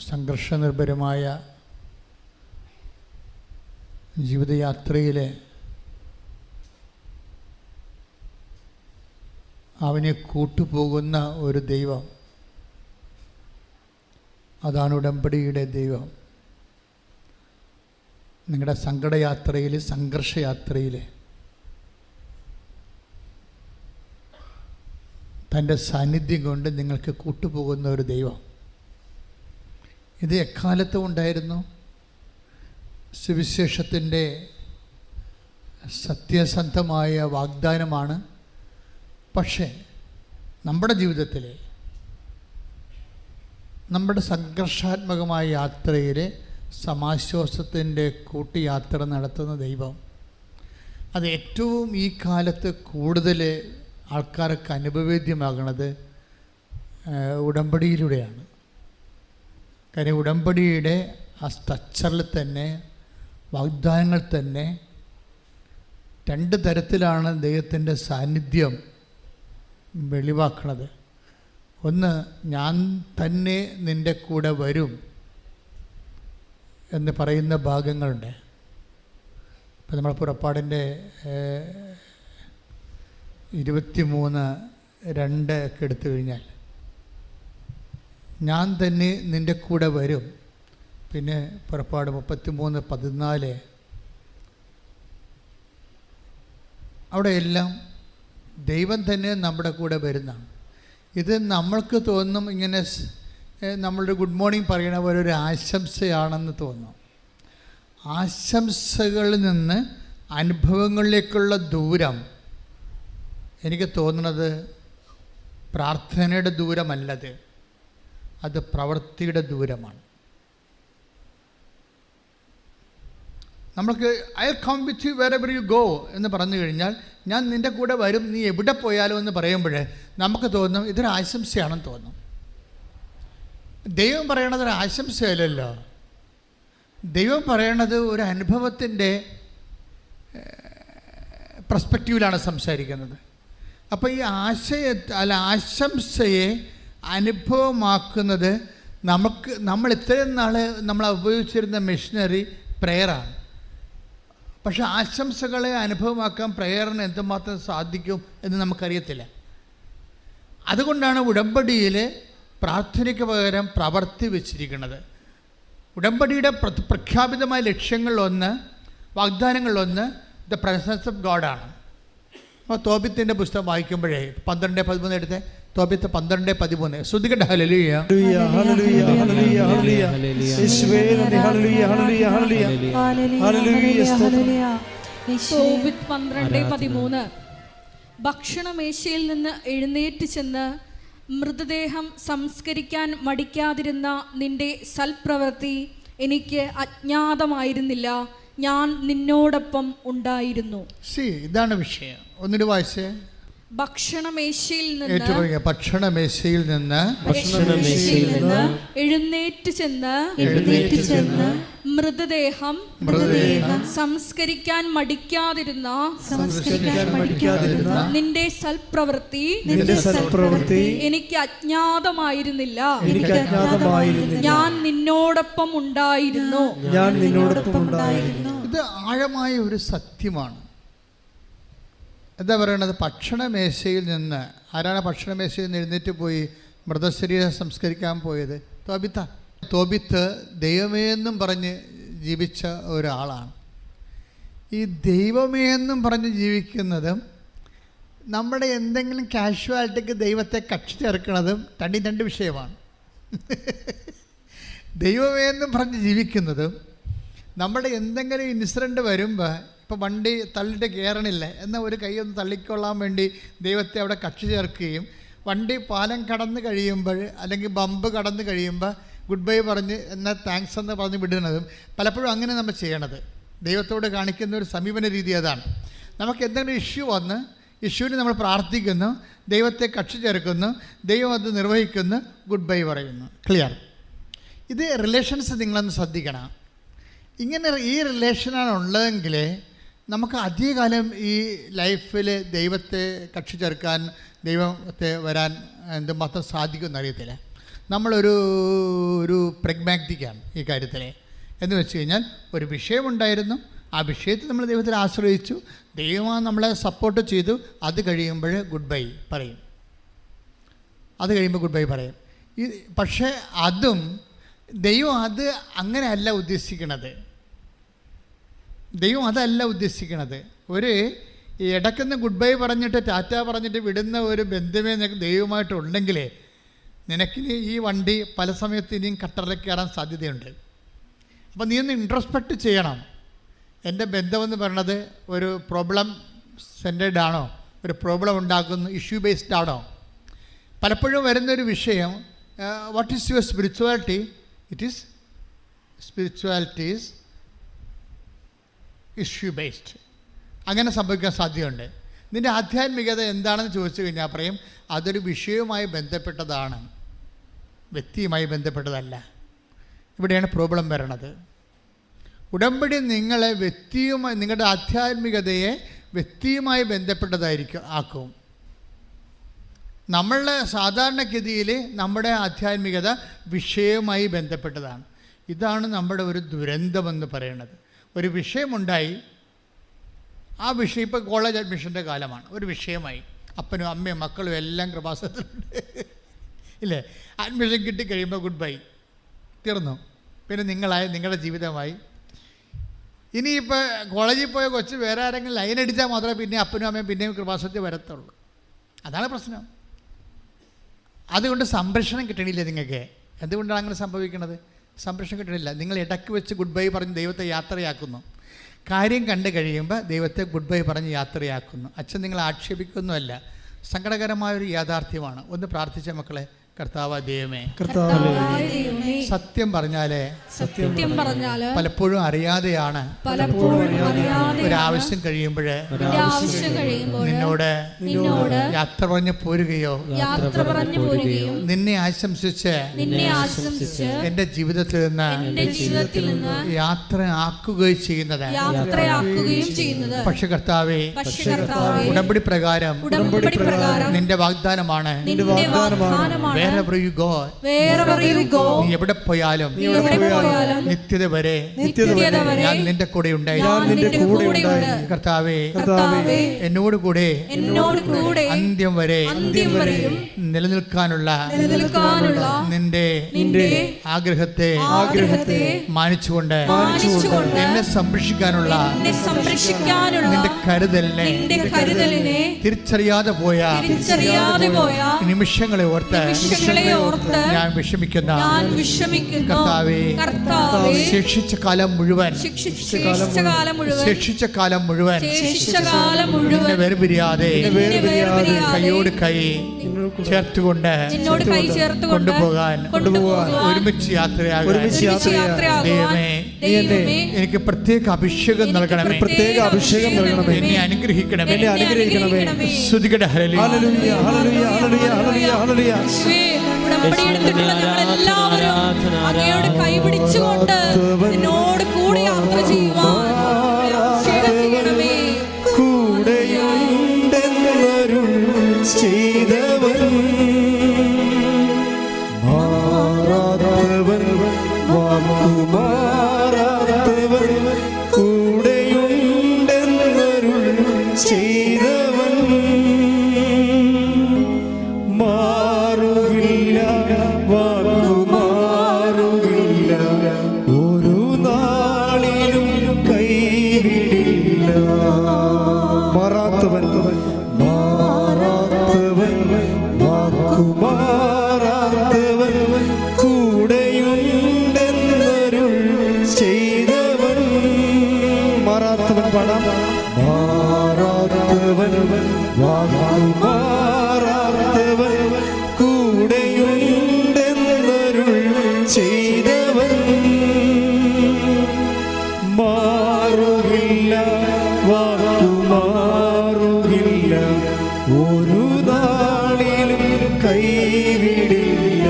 സംഘർഷനിർഭരമായ ജീവിതയാത്രയിൽ അവനെ കൂട്ടുപോകുന്ന ഒരു ദൈവം, അതാണ് ഉടമ്പടിയുടെ ദൈവം. നിങ്ങളുടെ സങ്കടയാത്രയിൽ, സംഘർഷയാത്രയിൽ തൻ്റെ സാന്നിധ്യം കൊണ്ട് നിങ്ങൾക്ക് കൂട്ടുപോകുന്ന ഒരു ദൈവം. ഇത് എക്കാലത്തും ഉണ്ടായിരുന്നു. സുവിശേഷത്തിൻ്റെ സത്യസന്ധമായ വാഗ്ദാനമാണ്. പക്ഷേ നമ്മുടെ ജീവിതത്തിൽ, നമ്മുടെ സംഘർഷാത്മകമായ യാത്രയിൽ സമാശ്വാസത്തിൻ്റെ കൂട്ടിയാത്ര നടത്തുന്ന ദൈവം, അത് ഏറ്റവും ഈ കാലത്ത് കൂടുതൽ ആൾക്കാർക്ക് അനുഭവേദ്യമാകുന്നത് ഉടമ്പടിയിലൂടെയാണ്. കാര്യം ഉടമ്പടിയുടെ ആ സ്ട്രക്ചറിൽ തന്നെ, വാഗ്ദാനങ്ങൾ തന്നെ രണ്ട് തരത്തിലാണ് ദൈവത്തിൻ്റെ സാന്നിധ്യം വെളിവാക്കുന്നത്. ഒന്ന്, ഞാൻ തന്നെ നിൻ്റെ കൂടെ വരും എന്ന് പറയുന്ന ഭാഗങ്ങളുണ്ട്. ഇപ്പം നമ്മൾ പുറപ്പാടിൻ്റെ 23:2 ഒക്കെ എടുത്തു കഴിഞ്ഞാൽ ഞാൻ തന്നെ നിൻ്റെ കൂടെ വരും. പിന്നെ പുറപ്പാട് 33:14 അവിടെയെല്ലാം ദൈവം തന്നെ നമ്മുടെ കൂടെ വരുന്നതാണ്. ഇത് നമ്മൾക്ക് തോന്നും ഇങ്ങനെ നമ്മളൊരു ഗുഡ് മോർണിംഗ് പറയണ പോലെ ഒരു ആശംസയാണെന്ന് തോന്നും. ആശംസകളിൽ നിന്ന് അനുഭവങ്ങളിലേക്കുള്ള ദൂരം എനിക്ക് തോന്നുന്നത് പ്രാർത്ഥനയുടെ ദൂരമല്ലത്, അത് പ്രവൃത്തിയുടെ ദൂരമാണ്. നമ്മൾക്ക് I come with you wherever you go എന്ന് പറഞ്ഞു കഴിഞ്ഞാൽ, ഞാൻ നിൻ്റെ കൂടെ വരും, നീ എവിടെ പോയാലും എന്ന് പറയുമ്പോഴേ നമുക്ക് തോന്നും ഇതൊരു ആശംസയാണെന്ന് തോന്നും. ദൈവം പറയണത് ഒരു ആശംസയല്ലല്ലോ, ദൈവം പറയണത് ഒരു അനുഭവത്തിൻ്റെ പെർസ്പെക്റ്റീവിലാണ് സംസാരിക്കുന്നത്. അപ്പോൾ ഈ ആശംസയെ അനുഭവമാക്കുന്നത് നമ്മൾ ഇത്രയും നാൾ നമ്മൾ ഉപയോഗിച്ചിരുന്ന മെഷീനറി പ്രെയറാണ്. പക്ഷെ ആശംസകളെ അനുഭവമാക്കാൻ പ്രെയറിന് എന്തുമാത്രം സാധിക്കും എന്ന് നമുക്കറിയത്തില്ല. അതുകൊണ്ടാണ് ഉടമ്പടിയിൽ പ്രാർത്ഥനയ്ക്ക് പകരം പ്രവർത്തി വെച്ചിരിക്കുന്നത്. ഉടമ്പടിയുടെ പ്രഖ്യാപിതമായ ലക്ഷ്യങ്ങളിലൊന്ന്, വാഗ്ദാനങ്ങളിലൊന്ന് ദ പ്രസൻസ് ഓഫ് ഗോഡാണ്. അപ്പോൾ തോബിത്തിൻ്റെ പുസ്തകം വായിക്കുമ്പോഴേ 12:13 എടുത്ത്, തോബിത്ത് 12:13 ശ്രുതികട്ടെ. ഹല്ലേലൂയ ഹല്ലേലൂയ ഹല്ലേലൂയ ഹല്ലേലൂയ യേശുവേ നന്ദി. ഹല്ലേലൂയ ഹല്ലേലൂയ ഹല്ലേലൂയ ഹല്ലേലൂയ. തോബിത്ത് 12:13 ഭക്ഷണമേശയിൽ നിന്ന് എഴുന്നേറ്റ് ചെന്ന് മൃതദേഹം സംസ്കരിക്കാൻ മടിക്കാതിരുന്ന നിന്റെ സൽപ്രവൃത്തി എനിക്ക് അജ്ഞാതമായിരുന്നില്ല, ഞാൻ നിന്നോടൊപ്പം ഉണ്ടായിരുന്നു. ഇതാണ് വിഷയം. ഒന്നിട്ട് വായിച്ചേ. ഭക്ഷണമേശയിൽ നിന്ന് എഴുന്നേറ്റ് ചെന്ന് മൃതദേഹം സംസ്കരിക്കാൻ മടിക്കാതിരുന്ന നിന്റെ സൽപ്രവൃത്തി എനിക്ക് അജ്ഞാതമായിരുന്നില്ല, ഞാൻ നിന്നോടൊപ്പം ഉണ്ടായിരുന്നു. ഇത് ആഴമായ ഒരു സത്യമാണ്. എന്താ പറയണത്? ഭക്ഷണമേശയിൽ നിന്ന്, ആരാണ് ഭക്ഷണമേശയിൽ നിന്ന് എഴുന്നേറ്റ് പോയി മൃതശരീരം സംസ്കരിക്കാൻ പോയത്? തോബിത്ത് ദൈവമേ എന്നും പറഞ്ഞ് ജീവിച്ച ഒരാളാണ്. ഈ ദൈവമേ എന്നും പറഞ്ഞ് ജീവിക്കുന്നതും നമ്മുടെ എന്തെങ്കിലും കാഷ്വാലിറ്റിക്ക് ദൈവത്തെ കക്ഷി ചേർക്കുന്നതും രണ്ട് വിഷയമാണ്. ദൈവമേ എന്നും പറഞ്ഞ് ജീവിക്കുന്നതും നമ്മുടെ എന്തെങ്കിലും ഇൻസിഡൻറ്റ് വരുമ്പോൾ, ഇപ്പോൾ വണ്ടി തള്ളിയിട്ട് കയറണില്ല എന്നാൽ ഒരു കൈ ഒന്ന് തള്ളിക്കൊള്ളാൻ വേണ്ടി ദൈവത്തെ അവിടെ കക്ഷി ചേർക്കുകയും, വണ്ടി പാലം കടന്ന് കഴിയുമ്പോൾ അല്ലെങ്കിൽ ബമ്പ് കടന്ന് കഴിയുമ്പോൾ ഗുഡ് ബൈ പറഞ്ഞ് എന്നാൽ താങ്ക്സ് എന്ന് പറഞ്ഞ് വിടുന്നതും പലപ്പോഴും അങ്ങനെ നമ്മൾ ചെയ്യണത്. ദൈവത്തോട് കാണിക്കുന്ന ഒരു സമീപന രീതി അതാണ്. നമുക്ക് എന്തെങ്കിലും ഇഷ്യൂ വന്ന് ഇഷ്യൂവിന് നമ്മൾ പ്രാർത്ഥിക്കുന്നു, ദൈവത്തെ കക്ഷി ചേർക്കുന്നു, ദൈവം അത് നിർവഹിക്കുന്നു, ഗുഡ് ബൈ പറയുന്നു. ക്ലിയർ? ഇത് റിലേഷൻസ് നിങ്ങളൊന്ന് ശ്രദ്ധിക്കണം. ഇങ്ങനെ ഈ റിലേഷനാണ് ഉള്ളതെങ്കിൽ നമുക്ക് അധികകാലം ഈ ലൈഫിൽ ദൈവത്തെ കക്ഷി ചേർക്കാൻ, ദൈവത്തെ വരാൻ എന്തുമാത്രം സാധിക്കുമെന്ന് അറിയത്തില്ല. നമ്മളൊരു ഒരു പ്രഗ്മാറ്റിക്കാണ് ഈ കാര്യത്തിൽ. എന്ന് വെച്ച് കഴിഞ്ഞാൽ ഒരു വിഷയമുണ്ടായിരുന്നു, ആ വിഷയത്തിൽ നമ്മൾ ദൈവത്തിൽ ആശ്രയിച്ചു, ദൈവം നമ്മളെ സപ്പോർട്ട് ചെയ്തു. അത് കഴിയുമ്പോൾ ഗുഡ് ബൈ പറയും. പക്ഷേ അതും ദൈവം അങ്ങനെയല്ല ഉദ്ദേശിക്കണത്. ഒരു ഇടയ്ക്കൊന്ന് ഗുഡ് ബൈ പറഞ്ഞിട്ട് ടാറ്റ പറഞ്ഞിട്ട് വിടുന്ന ഒരു ബന്ധമേ നിനക്ക് ദൈവമായിട്ടുണ്ടെങ്കിൽ നിനക്കിനി ഈ വണ്ടി പല സമയത്ത് ഇനിയും കട്ടറിലേക്ക് കയറാൻ സാധ്യതയുണ്ട്. അപ്പം നീ ഒന്ന് ഇൻട്രോസ്പെക്റ്റ് ചെയ്യണം. എൻ്റെ ബന്ധമെന്ന് പറയണത് ഒരു പ്രോബ്ലം സെൻറ്റേഡ് ആണോ, ഒരു പ്രോബ്ലം ഉണ്ടാക്കുന്ന ഇഷ്യൂ ബേസ്ഡ് ആണോ? പലപ്പോഴും വരുന്നൊരു വിഷയം, what is your spirituality? Spirituality is issue based. അങ്ങനെ സംഭവിക്കാൻ സാധ്യതയുണ്ട്. നിൻ്റെ ആധ്യാത്മികത എന്താണെന്ന് ചോദിച്ചു കഴിഞ്ഞാൽ പറയും അതൊരു വിഷയവുമായി ബന്ധപ്പെട്ടതാണ്, വ്യക്തിയുമായി ബന്ധപ്പെട്ടതല്ല. ഇവിടെയാണ് പ്രോബ്ലം വരണത്. ഉടമ്പടി നിങ്ങളെ നിങ്ങളുടെ ആധ്യാത്മികതയെ വ്യക്തിയുമായി ആക്കും. നമ്മളുടെ സാധാരണഗതിയിൽ നമ്മുടെ ആധ്യാത്മികത വിഷയവുമായി ബന്ധപ്പെട്ടതാണ്. ഇതാണ് നമ്മുടെ ഒരു ദുരന്തമെന്ന് പറയുന്നത്. ഒരു വിഷയമുണ്ടായി, ആ വിഷയം ഇപ്പോൾ കോളേജ് അഡ്മിഷൻ്റെ കാലമാണ്, ഒരു വിഷയമായി, അപ്പനും അമ്മയും മക്കളും എല്ലാം കൃപാസനത്തിലുണ്ട് ഇല്ലേ? അഡ്മിഷൻ കിട്ടിക്കഴിയുമ്പോൾ ഗുഡ് ബൈ, തീർന്നു. പിന്നെ നിങ്ങളുടെ ജീവിതമായി. ഇനിയിപ്പോൾ കോളേജിൽ പോയ കൊച്ച് വേറെ ആരെങ്കിലും ലൈൻ അടിച്ചാൽ മാത്രമേ പിന്നെ അപ്പനും അമ്മയും പിന്നെയും കൃപാസനത്തിൽ വരത്തുള്ളൂ. അതാണ് പ്രശ്നം. അതുകൊണ്ട് സംരക്ഷണം കിട്ടണില്ല നിങ്ങൾക്ക്. എന്തുകൊണ്ടാണ് അങ്ങനെ സംഭവിക്കുന്നത്? സംരക്ഷണം കിട്ടണില്ല. നിങ്ങൾ ഇടയ്ക്ക് വെച്ച് ഗുഡ് ബൈ പറഞ്ഞ് ദൈവത്തെ യാത്രയാക്കുന്നു. കാര്യം കണ്ടു കഴിയുമ്പോൾ ദൈവത്തെ ഗുഡ് ബൈ പറഞ്ഞ് യാത്രയാക്കുന്നു. അച്ഛൻ നിങ്ങൾ ആക്ഷേപിക്കുന്നതല്ല, സങ്കടകരമായൊരു യാഥാർത്ഥ്യമാണ്. ഒന്ന് പ്രാർത്ഥിച്ച മക്കളെ, കർത്താവ് ദൈവമേ, സത്യം പറഞ്ഞാല് പലപ്പോഴും അറിയാതെയാണ് ഒരാവശ്യം കഴിയുമ്പോൾ നിന്നോട് യാത്ര പറഞ്ഞു പോരുകയോ നിന്നെ ആശംസിച്ച് എന്റെ ജീവിതത്തിൽ നിന്ന് യാത്ര ആക്കുകയും ചെയ്യുന്നത്. പക്ഷെ കർത്താവേ, ഉടമ്പടി പ്രകാരം നിന്റെ വാഗ്ദാനമാണ്. Wherever you go, നീ എവിടെ പോയാലും നിത്യത വരെ ഞാൻ നിന്റെ കൂടെ ഉണ്ടായിരുന്നു. കർത്താവേ, എന്നോട് കൂടെ അന്ത്യം വരെ നിലനിൽക്കാനുള്ള നിന്റെ ആഗ്രഹത്തെ മാനിച്ചുകൊണ്ട് എന്നെ സംരക്ഷിക്കാനുള്ള നിന്റെ കരുതലിനെ തിരിച്ചറിയാതെ പോയ നിമിഷങ്ങളെ ഓർത്ത് ഞാൻ വിഷമിക്കുന്ന കർത്താവേ, ശേഷിച്ച കാലം മുഴുവൻ നിന്നെ വേർപിരിയാതെ കൈയോട് കൈ ചേർത്തുകൊണ്ട് കൊണ്ടുപോകാൻ ഒരുമിച്ച് യാത്രയാകാൻ ദൈവമേ എനിക്ക് പ്രത്യേക അഭിഷേകം നൽകണമേ. എന്നെ അനുഗ്രഹിക്കണമേ. സ്തുതിക്കട്ടെ. ഹല്ലേലൂയ, ഹല്ലേലൂയ, ഹല്ലേലൂയ, ഹല്ലേലൂയ, ഹല്ലേലൂയ. അങ്ങയോട് കൈപിടിച്ചുകൊണ്ട് നിന്നോട് കൂടെ യാത്ര ചെയ്യുവാൻ കൂടെയുണ്ടെന്നരുൾ ചെയ്തവൻ മാറാത്തവൻ, വാക്കുമാറാത്തവൻ, കൂടെയുണ്ടെന്നരുൾ ചെയ്തവൻ മാറുകില്ല, വാക്കുമാറുകില്ല, ഒരു നാളിലും കൈവിടില്ല. മാറാത്തവൻ, വാക്കുമാറാത്തവൻ, കൂടെയുണ്ടെന്നരുൾ ചെയ്തവൻ. മാറാത്തവൻ പാടാം. മാറാത്തവൻ, വാക്കുമാറാത്തവൻ, കൂടെയുണ്ടെന്നരുൾ ചെയ്തവൻ മാറുകില്ല, വാക്കുമാറുകില്ല, ഒരു നാളിലും കൈവിടില്ല.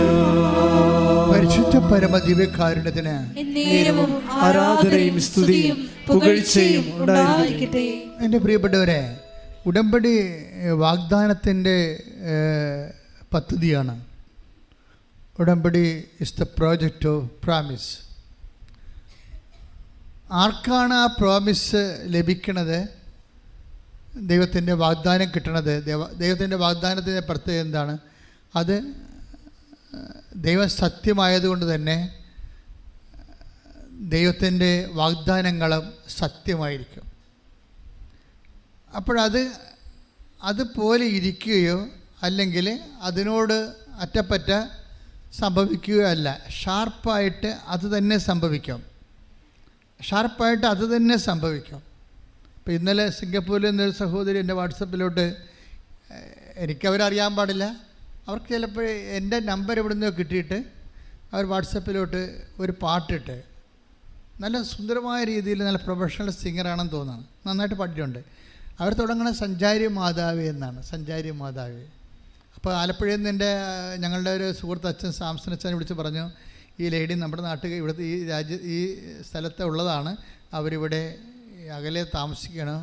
പരിശുദ്ധ പരമദിവ്യകാരുണ്യത്തിന് ആരാധനയും സ്തുതിയും പുകഴ്ചയും ഉണ്ടായിരിക്കട്ടെ. എൻ്റെ പ്രിയപ്പെട്ടവരെ, ഉടമ്പടി വാഗ്ദാനത്തിൻ്റെ പദ്ധതിയാണ്. ഉടമ്പടി is the project of promise. ആർക്കാണ് ആ പ്രോമിസ് ലഭിക്കണത്? ദൈവത്തിൻ്റെ വാഗ്ദാനം കിട്ടണത്. ദൈവത്തിൻ്റെ വാഗ്ദാനത്തിൻ്റെ പ്രത്യേകത എന്താണ്? അത് ദൈവം സത്യമായതുകൊണ്ട് തന്നെ ദൈവത്തിൻ്റെ വാഗ്ദാനങ്ങളും സത്യമായിരിക്കും. അതുപോലെ ഇരിക്കുകയോ അല്ലെങ്കിൽ അതിനോട് അറ്റപ്പറ്റ സംഭവിക്കുകയോ അല്ല. ഷാർപ്പായിട്ട് അത് തന്നെ സംഭവിക്കും. ഇപ്പോൾ ഇന്നലെ സിംഗപ്പൂരിൽ നിന്നൊരു സഹോദരി എൻ്റെ വാട്സപ്പിലോട്ട്, എനിക്കവരറിയാൻ പാടില്ല, അവർക്ക് ചിലപ്പോൾ എൻ്റെ നമ്പർ എവിടെ നിന്നോ കിട്ടിയിട്ട് അവർ വാട്സപ്പിലോട്ട് ഒരു പാട്ടിട്ട്, നല്ല സുന്ദരമായ രീതിയിൽ നല്ല പ്രൊഫഷണൽ സിംഗറാണെന്ന് തോന്നുന്നു, നന്നായിട്ട് പാടിയിട്ടുണ്ട്. അവർ തുടങ്ങുന്ന സഞ്ചാരി മാതാവേ എന്നാണ്, സഞ്ചാരി മാതാവേ. അപ്പോൾ ആലപ്പുഴയിൽ നിന്ന് ഞങ്ങളുടെ ഒരു സുഹൃത്ത് അച്ഛൻ സാംസൺ അച്ഛനെ വിളിച്ച് പറഞ്ഞു, ഈ ലേഡി നമ്മുടെ നാട്ടിൽ ഇവിടുത്തെ ഈ സ്ഥലത്ത് ഉള്ളതാണ്, അവരിവിടെ അകലെ താമസിക്കണം,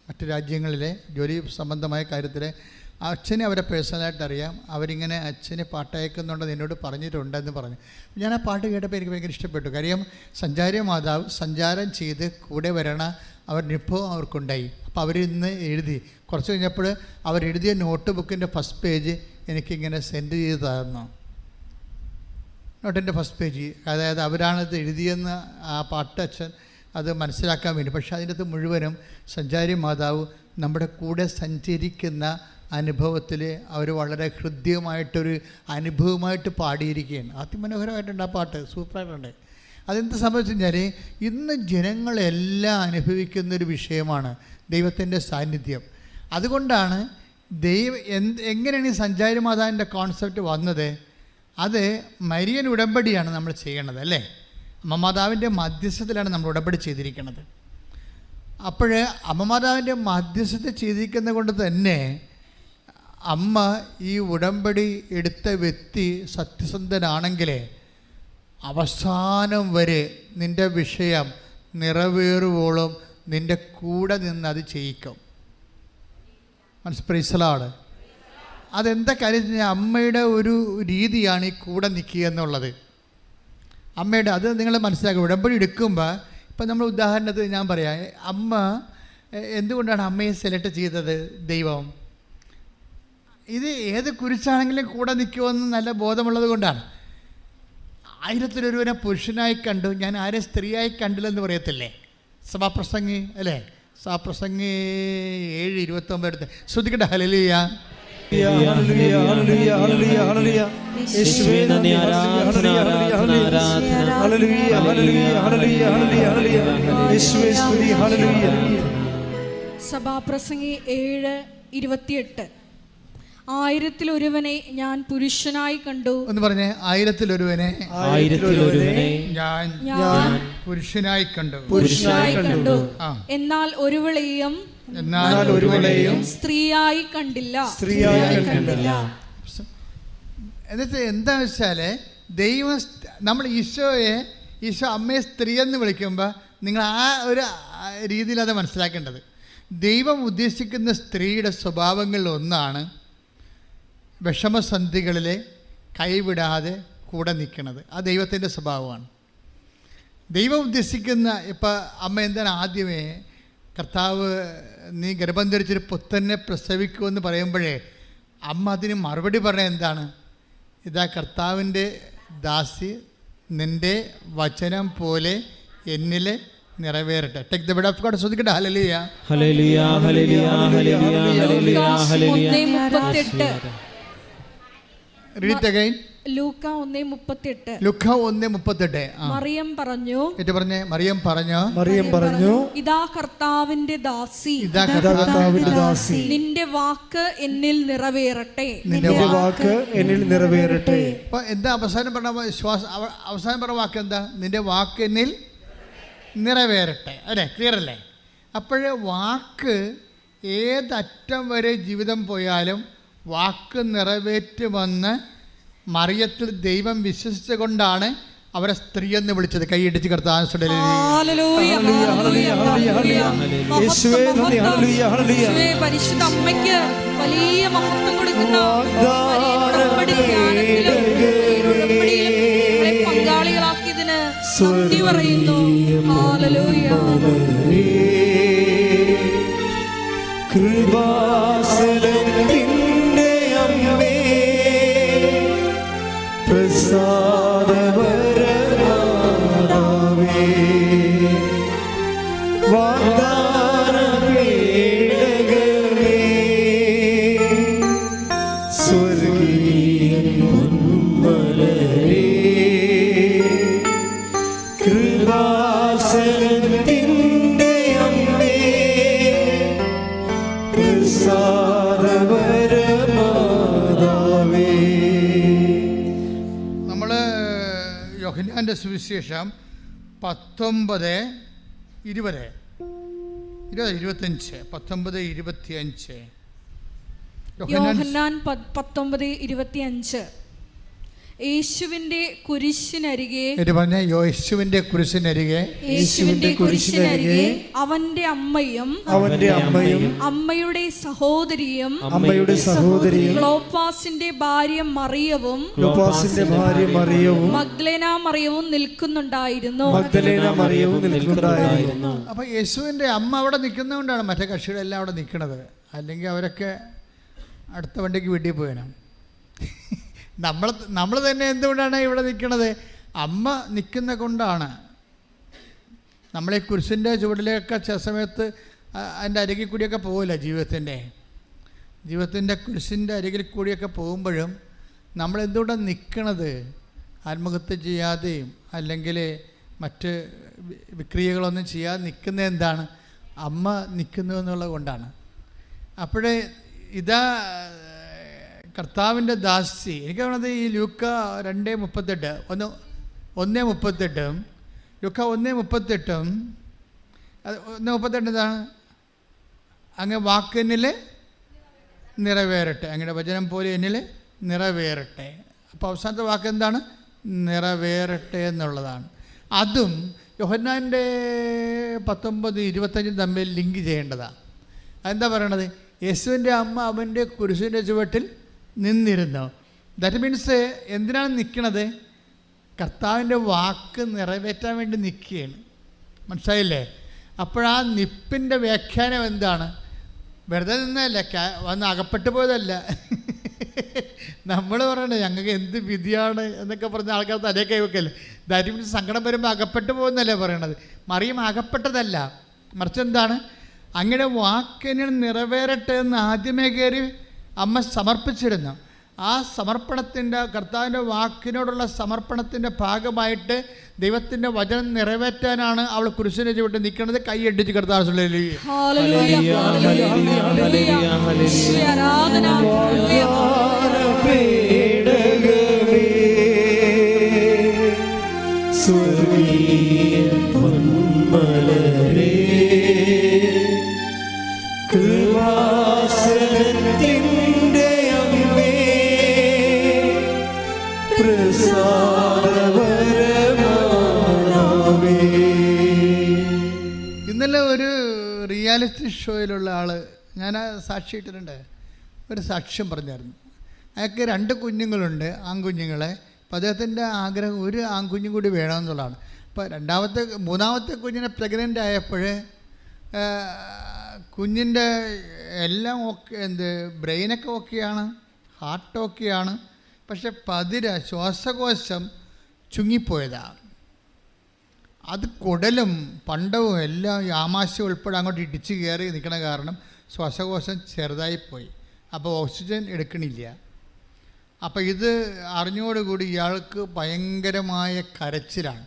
മറ്റു രാജ്യങ്ങളിലെ ജോലി സംബന്ധമായ കാര്യത്തിൽ. അച്ഛനെ അവരെ പേഴ്സണലായിട്ട് അറിയാം, അവരിങ്ങനെ അച്ഛനെ പാട്ടയക്കുന്നുണ്ടെന്ന് എന്നോട് പറഞ്ഞിട്ടുണ്ടെന്ന് പറഞ്ഞു. ഞാൻ ആ പാട്ട് കേട്ടപ്പോൾ എനിക്ക് ഭയങ്കര ഇഷ്ടപ്പെട്ടു. കാര്യം സഞ്ചാരി മാതാവ് സഞ്ചാരം ചെയ്ത് കൂടെ വരണ അവരുടെ അവർക്കുണ്ടായി. അപ്പോൾ അവരിന്ന് എഴുതി, കുറച്ച് കഴിഞ്ഞപ്പോൾ അവരെഴുതിയ നോട്ട് ബുക്കിൻ്റെ ഫസ്റ്റ് പേജ് എനിക്കിങ്ങനെ സെൻഡ് ചെയ്ത് തന്നു. നോട്ടിൻ്റെ ഫസ്റ്റ് പേജ്, അതായത് അവരാണിത് എഴുതിയെന്ന് ആ പാട്ട് അച്ഛൻ അത് മനസ്സിലാക്കാൻ വേണ്ടി. പക്ഷേ അതിൻ്റെ അകത്ത് മുഴുവനും സഞ്ചാരി മാതാവ് നമ്മുടെ കൂടെ സഞ്ചരിക്കുന്ന അനുഭവത്തിൽ അവർ വളരെ ഹൃദ്യമായിട്ടൊരു അനുഭവമായിട്ട് പാടിയിരിക്കുകയാണ്. അതിമനോഹരമായിട്ടുണ്ട് ആ പാട്ട്, സൂപ്പറായിട്ടുണ്ട്. അതെന്ത് സംഭവിച്ചു കഴിഞ്ഞാൽ ഇന്ന് ജനങ്ങളെല്ലാം അനുഭവിക്കുന്നൊരു വിഷയമാണ് ദൈവത്തിൻ്റെ സാന്നിധ്യം. അതുകൊണ്ടാണ് എങ്ങനെയാണ് ഈ സഞ്ചാരി മാതാവിൻ്റെ കോൺസെപ്റ്റ് വന്നത്? അത് മരിയൻ ഉടമ്പടിയാണ് നമ്മൾ ചെയ്യണത്, അല്ലേ? അമ്മമാതാവിൻ്റെ മധ്യസ്ഥത്തിലാണ് നമ്മൾ ഉടമ്പടി ചെയ്തിരിക്കുന്നത്. അപ്പോൾ അമ്മമാതാവിൻ്റെ മധ്യസ്ഥത ചെയ്തിരിക്കുന്നത് കൊണ്ട് തന്നെ അമ്മ ഈ ഉടമ്പടി എടുത്ത വ്യക്തി സത്യസന്ധനാണെങ്കിൽ അവസാനം വരെ നിൻ്റെ വിഷയം നിറവേറുവോളം നിൻ്റെ കൂടെ നിന്ന് അത് ചെയ്യിക്കും. മനസ്സിലാണ്? അതെന്താ കാര്യം? അമ്മയുടെ ഒരു രീതിയാണ് ഈ കൂടെ നിൽക്കുക എന്നുള്ളത്. അമ്മയുടെ അത് നിങ്ങൾ മനസ്സിലാക്കുക. ഉടമ്പടി എടുക്കുമ്പോൾ ഇപ്പം നമ്മൾ ഉദാഹരണത്തിന് ഞാൻ പറയാം, അമ്മ എന്തുകൊണ്ടാണ് അമ്മയെ സെലക്ട് ചെയ്തത്? ദൈവം ഇത് ഏത് കുരിശാണെങ്കിലും കൂടെ നിൽക്കുമെന്ന് നല്ല ബോധമുള്ളത് കൊണ്ടാണ്. 1000 പുരുഷനായി കണ്ടു, ഞാൻ ആരെ സ്ത്രീയായി കണ്ടില്ലെന്ന് പറയത്തില്ലേ സഭാപ്രസംഗി, അല്ലേ? സഭാപ്രസംഗി 7:29 എടുത്ത് ശ്രദ്ധിക്കട്ടെ. ഹല്ലേലൂയ, സഭാപ്രസംഗി 7:28. 1000 ഞാൻ പുരുഷനായി കണ്ടു എന്ന് പറഞ്ഞേ. 1000 ഞാൻ പുരുഷനായി കണ്ടു. എന്നാൽ ഒരുവളെയും സ്ത്രീയായി കണ്ടില്ല. എന്നിട്ട് എന്താ വെച്ചാൽ ദൈവം നമ്മൾ ഈശോ അമ്മയെ സ്ത്രീ എന്ന് വിളിക്കുമ്പോൾ നിങ്ങൾ ആ ഒരു രീതിയിൽ അത് മനസ്സിലാക്കേണ്ടത്. ദൈവം ഉദ്ദേശിക്കുന്ന സ്ത്രീയുടെ സ്വഭാവങ്ങളിൽ ഒന്നാണ് വിഷമസന്ധികളിൽ കൈവിടാതെ കൂടെ നിൽക്കുന്നത്. ആ ദൈവത്തിൻ്റെ സ്വഭാവമാണ്. ദൈവം ഉദ്ദേശിക്കുന്ന ഇപ്പം അമ്മ എന്താണ് ആദ്യമേ കർത്താവ് നീ ഗർഭം ധരിച്ചൊരു പുത്രനെ പ്രസവിക്കുമെന്ന് പറയുമ്പോഴേ അമ്മ അതിന് മറുപടി പറഞ്ഞ എന്താണ്? ഇതാ കർത്താവിൻ്റെ ദാസി, നിൻ്റെ വചനം പോലെ എന്നിൽ നിറവേറട്ടെ. Take the word of God. ശ്രദ്ധിക്കട്ടെ. ഹല്ലേലൂയ, ഹല്ലേലൂയ, ഹല്ലേലൂയ, ഹല്ലേലൂയ, ഹല്ലേലൂയ, ഹല്ലേലൂയ. Read it again. ലൂക്ക 1:38. ലൂക്ക 1:38. മറിയം പറഞ്ഞു, മറിയം പറഞ്ഞു, ഇതാ കർത്താവിന്റെ ദാസി, നിന്റെ വാക്ക് എന്നിൽ നിറവേറട്ടെ. അപ്പൊ എന്താ അവസാനം പറഞ്ഞ വാക്ക് എന്താ? നിന്റെ വാക്ക് എന്നിൽ നിറവേറട്ടെ, അല്ലേ? ക്ലിയർ അല്ലേ? അപ്പോഴേ വാക്ക് ഏതറ്റം വരെ ജീവിതം പോയാലും വാക്ക് നിറവേറ്റുമെന്ന് മറിയത്തിൽ ദൈവം വിശ്വസിച്ചുകൊണ്ടാണ് അവരെ സ്ത്രീ എന്ന് വിളിച്ചത്. കൈയിടിച്ച് കർത്താൻ പരിശുദ്ധ അമ്മയ്ക്ക് വലിയ മഹത്വം കൊടുക്കുന്ന നന്ദി പറയുന്നു. ഹല്ലേലൂയ. കൃപാസനത്തിൻ്റെ അമ്മേ, പ്രസാദവരമാതാവേ, വാഗ്ദാന പേടകമേ, സ്വർഗീയ പൊന്മലരേ, കൃപാസനത്തിൻ്റെ അമ്മേ, പ്രസാദവരമാതാവേ. നമ്മൾ യോഹന്നാൻ്റെ സുവിശേഷം 19:20, 25, 19:25. യോഹന്നാൻ 19:25. യേശുവിന്റെ കുരിശിനരികെ, പറഞ്ഞ യേശുവിന്റെ കുരിശിനരികെ, യേശുവിന്റെ കുരിശിനരികെ അവന്റെ അമ്മയും അമ്മയുടെ സഹോദരിയും ക്ലോപ്പാസിന്റെ ഭാര്യ മറിയവും മഗ്ദലേന മറിയവും നിൽക്കുന്നുണ്ടായിരുന്നു. അപ്പൊ യേശുവിന്റെ അമ്മ അവിടെ നിൽക്കുന്നതുകൊണ്ടാണ് മറ്റേ കക്ഷികളെല്ലാം അവിടെ നിൽക്കുന്നത്. അല്ലെങ്കിൽ അവരൊക്കെ അടുത്ത വണ്ടിക്ക് വീട്ടിൽ പോയണം. നമ്മൾ തന്നെ എന്തുകൊണ്ടാണ് ഇവിടെ നിൽക്കുന്നത്? അമ്മ നിൽക്കുന്ന കൊണ്ടാണ്. നമ്മളീ കുരിശിൻ്റെ ചുവടിലേക്ക് ചില സമയത്ത് അതിൻ്റെ അരികിൽ കൂടിയൊക്കെ പോകില്ല. ജീവിതത്തിൻ്റെ കുരിശിൻ്റെ അരികിൽ കൂടിയൊക്കെ പോകുമ്പോഴും നമ്മൾ എന്തുകൊണ്ടാണ് നിൽക്കണത്? ആത്മഹത്യ ചെയ്യാതെയും അല്ലെങ്കിൽ മറ്റ് വിക്രിയകളൊന്നും ചെയ്യാതെ നിൽക്കുന്നത് എന്താണ്? അമ്മ നിൽക്കുന്നു എന്നുള്ളത് കൊണ്ടാണ്. അപ്പോഴേ ഇതാ കർത്താവിൻ്റെ ദാസി. എനിക്ക് തോന്നുന്നത് ഈ ലൂക്ക 2:38, 1:38, ലൂക്ക 1:38, 1:38 എന്താണ്? അങ്ങ് വാക്കെന്നിൽ നിറവേറട്ടെ, അങ്ങയുടെ വചനം പോലെ എന്നിൽ നിറവേറട്ടെ. അപ്പോൾ അവസാനത്തെ വാക്ക് എന്താണ്? നിറവേറട്ടെ എന്നുള്ളതാണ്. അതും യോഹന്നാൻ്റെ 19:25 തമ്മിൽ ലിങ്ക് ചെയ്യേണ്ടതാണ്. അതെന്താ പറയണത്? യേശുവിൻ്റെ അമ്മ അവൻ്റെ കുരിശിൻ്റെ ചുവട്ടിൽ നിന്നിരുന്നു. ദാറ്റ് മീൻസ് എന്തിനാണ് നിൽക്കണത്? കർത്താവിൻ്റെ വാക്ക് നിറവേറ്റാൻ വേണ്ടി നിൽക്കുകയാണ്. മനസ്സിലായില്ലേ? അപ്പോഴാ നിപ്പിൻ്റെ വ്യാഖ്യാനം എന്താണ്? വെറുതെ നിന്നല്ല, വന്ന് അകപ്പെട്ടു പോയതല്ല. നമ്മൾ പറയണേ ഞങ്ങൾക്ക് എന്ത് വിധിയാണ് എന്നൊക്കെ പറഞ്ഞ ആൾക്കാർ തലേ കൈവെക്കല്ലേ. ദാറ്റ് മീൻസ് സങ്കടം വരുമ്പോൾ അകപ്പെട്ടു പോകുന്നല്ലേ പറയണത്. മറിയം അകപ്പെട്ടതല്ല, മറിച്ച് എന്താണ്? അങ്ങയുടെ വാക്കിനെ നിറവേറട്ടെ എന്ന് ആദ്യമേ കയറി അമ്മ സമർപ്പിച്ചിരുന്നു. ആ സമർപ്പണത്തിൻ്റെ, കർത്താവിൻ്റെ വാക്കിനോടുള്ള സമർപ്പണത്തിൻ്റെ ഭാഗമായിട്ട് ദൈവത്തിൻ്റെ വചനം നിറവേറ്റാനാണ് അവൾ കുരിശിനെ ചുവട്ട് നിൽക്കുന്നത്. കൈയടിച്ച് കർത്താവ് ഇന്നലെ ഒരു റിയാലിറ്റി ഷോയിലുള്ള ആൾ ഞാൻ സാക്ഷിയിട്ടിട്ടുണ്ട്. ഒരു സാക്ഷ്യം പറഞ്ഞായിരുന്നു. അയാൾക്ക് 2 കുഞ്ഞുങ്ങളുണ്ട്, ആൺകുഞ്ഞുങ്ങളെ. അപ്പോൾ അദ്ദേഹത്തിൻ്റെ ആഗ്രഹം ഒരു ആൺകുഞ്ഞും കൂടി വേണമെന്നുള്ളതാണ്. അപ്പോൾ മൂന്നാമത്തെ കുഞ്ഞിനെ പ്രഗ്നൻ്റ് ആയപ്പോൾ കുഞ്ഞിൻ്റെ എല്ലാം ഓക്കെ, ബ്രെയിനൊക്കെ ഓക്കെയാണ്, ഹാർട്ട് ഓക്കെയാണ്. പക്ഷെ ശ്വാസകോശം ചുങ്ങിപ്പോയതാണ്. അത് കുടലും പണ്ടവും എല്ലാം ആമാശയം ഉൾപ്പെടെ അങ്ങോട്ട് ഇടിച്ച് കയറി നിൽക്കണ കാരണം ശ്വാസകോശം ചെറുതായിപ്പോയി. അപ്പോൾ ഓക്സിജൻ എടുക്കണില്ല. അപ്പോൾ ഇത് അറിഞ്ഞോടുകൂടി ഇയാൾക്ക് ഭയങ്കരമായ കരച്ചിലാണ്.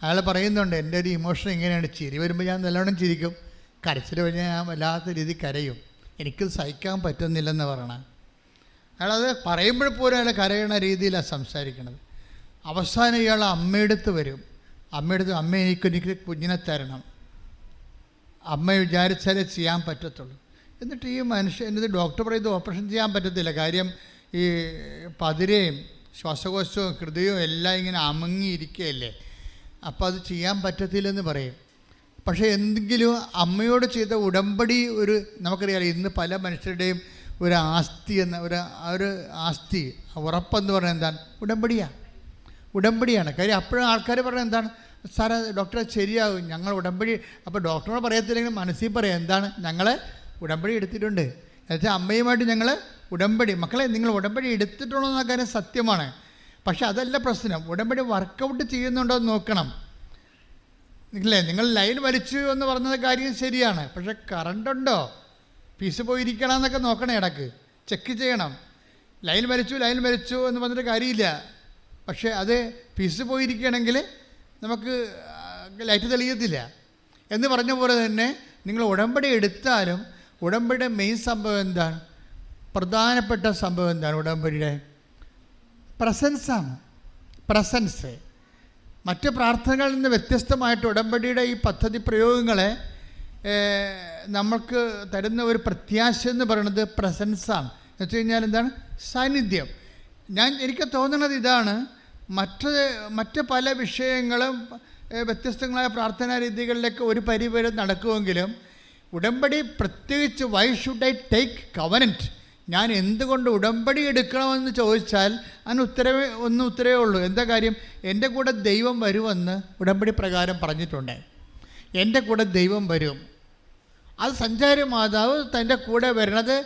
അയാൾ പറയുന്നുണ്ട്, എൻ്റെ ഒരു ഇമോഷൻ ഇങ്ങനെയാണ്. ചിരി വരുമ്പോൾ ഞാൻ നല്ലോണം ചിരിക്കും, കരച്ചിൽ കഴിഞ്ഞാൽ ഞാൻ വല്ലാത്ത രീതി കരയും. എനിക്കത് സഹിക്കാൻ പറ്റുന്നില്ലെന്ന് പറയണം. അയാളത് പറയുമ്പോൾ പോലും അയാൾ കരയണ രീതിയിലാണ് സംസാരിക്കണത്. അവസാനം ഇയാൾ അമ്മയെടുത്ത് വരും. അമ്മ എനിക്ക് കുഞ്ഞിനെ തരണം, അമ്മ വിചാരിച്ചാലേ ചെയ്യാൻ പറ്റത്തുള്ളൂ. എന്നിട്ട് ഈ എന്നിട്ട് ഡോക്ടർ പറയുന്നത് ഓപ്പറേഷൻ ചെയ്യാൻ പറ്റത്തില്ല, കാര്യം ഈ പതിരയും ശ്വാസകോശവും ഹൃദയവും എല്ലാം ഇങ്ങനെ അമങ്ങിയിരിക്കുകയല്ലേ, അപ്പോൾ അത് ചെയ്യാൻ പറ്റത്തില്ലെന്ന് പറയും. പക്ഷേ എന്തെങ്കിലും അമ്മയോട് ചെയ്ത ഉടമ്പടി, നമുക്കറിയാം ഇന്ന് പല മനുഷ്യരുടെയും ഒരു ആസ്തി ഉറപ്പെന്ന് പറഞ്ഞാൽ എന്താണ്? ഉടമ്പടിയാണ്. ഉടമ്പടിയാണ്. കാര്യം അപ്പോഴും ആൾക്കാർ പറഞ്ഞത് എന്താണ്, സാറേ ഡോക്ടറെ ശരിയാകും, ഞങ്ങൾ ഉടമ്പടി. അപ്പോൾ ഡോക്ടറോട് പറയത്തില്ലെങ്കിൽ മനസ്സിൽ പറയാം, എന്താണ്, ഞങ്ങൾ ഉടമ്പടി എടുത്തിട്ടുണ്ട്. എന്നുവെച്ചാൽ അമ്മയുമായിട്ട് ഞങ്ങൾ ഉടമ്പടി. മക്കളെ, നിങ്ങൾ ഉടമ്പടി എടുത്തിട്ടുള്ളൂ എന്ന കാര്യം സത്യമാണ്. പക്ഷെ അതല്ല പ്രശ്നം. ഉടമ്പടി വർക്കൗട്ട് ചെയ്യുന്നുണ്ടോ എന്ന് നോക്കണം. ഇല്ലേ, നിങ്ങൾ ലൈൻ വലിച്ചു എന്ന് പറഞ്ഞത് കാര്യം ശരിയാണ്. പക്ഷെ കറണ്ടുണ്ടോ, ഫീസ് പോയിരിക്കണം എന്നൊക്കെ നോക്കണം, ഇടക്ക് ചെക്ക് ചെയ്യണം. ലൈൻ വലിച്ചു എന്ന് പറഞ്ഞിട്ട് കാര്യമില്ല. പക്ഷേ അത് ഫീസ് പോയിരിക്കുകയാണെങ്കിൽ നമുക്ക് ലൈറ്റ് തെളിയത്തില്ല. എന്ന് പറഞ്ഞ പോലെ തന്നെ നിങ്ങൾ ഉടമ്പടി എടുത്താലും ഉടമ്പടിയുടെ മെയിൻ സംഭവം എന്താണ്, പ്രധാനപ്പെട്ട സംഭവം എന്താണ്, ഉടമ്പടിയുടെ പ്രസൻസാണ്. പ്രസൻസ് മറ്റ് പ്രാർത്ഥനകളിൽ നിന്ന് വ്യത്യസ്തമായിട്ട് ഉടമ്പടിയുടെ ഈ പദ്ധതി പ്രയോഗങ്ങളെ നമ്മൾക്ക് തരുന്ന ഒരു പ്രത്യാശ എന്ന് പറയുന്നത് പ്രസൻസാണ്. എന്ന് വെച്ച് കഴിഞ്ഞാൽ എന്താണ്, സാന്നിധ്യം. എനിക്ക് തോന്നുന്നത് ഇതാണ്, മറ്റ് പല വിഷയങ്ങളും വ്യത്യസ്തങ്ങളായ പ്രാർത്ഥനാ രീതികളിലൊക്കെ ഒരു പരിവരെ നടക്കുമെങ്കിലും ഉടമ്പടി പ്രത്യേകിച്ച് why should I take covenant, ഞാൻ എന്തുകൊണ്ട് ഉടമ്പടി എടുക്കണമെന്ന് ചോദിച്ചാൽ അതിന് ഉത്തരവേ ഉള്ളൂ. എന്താ കാര്യം, എൻ്റെ കൂടെ ദൈവം വരുമെന്ന് ഉടമ്പടി പ്രകാരം പറഞ്ഞിട്ടുണ്ട്. എൻ്റെ കൂടെ ദൈവം വരും. അത് സഞ്ചാരി മാതാവ് തൻ്റെ കൂടെ വരുന്നത്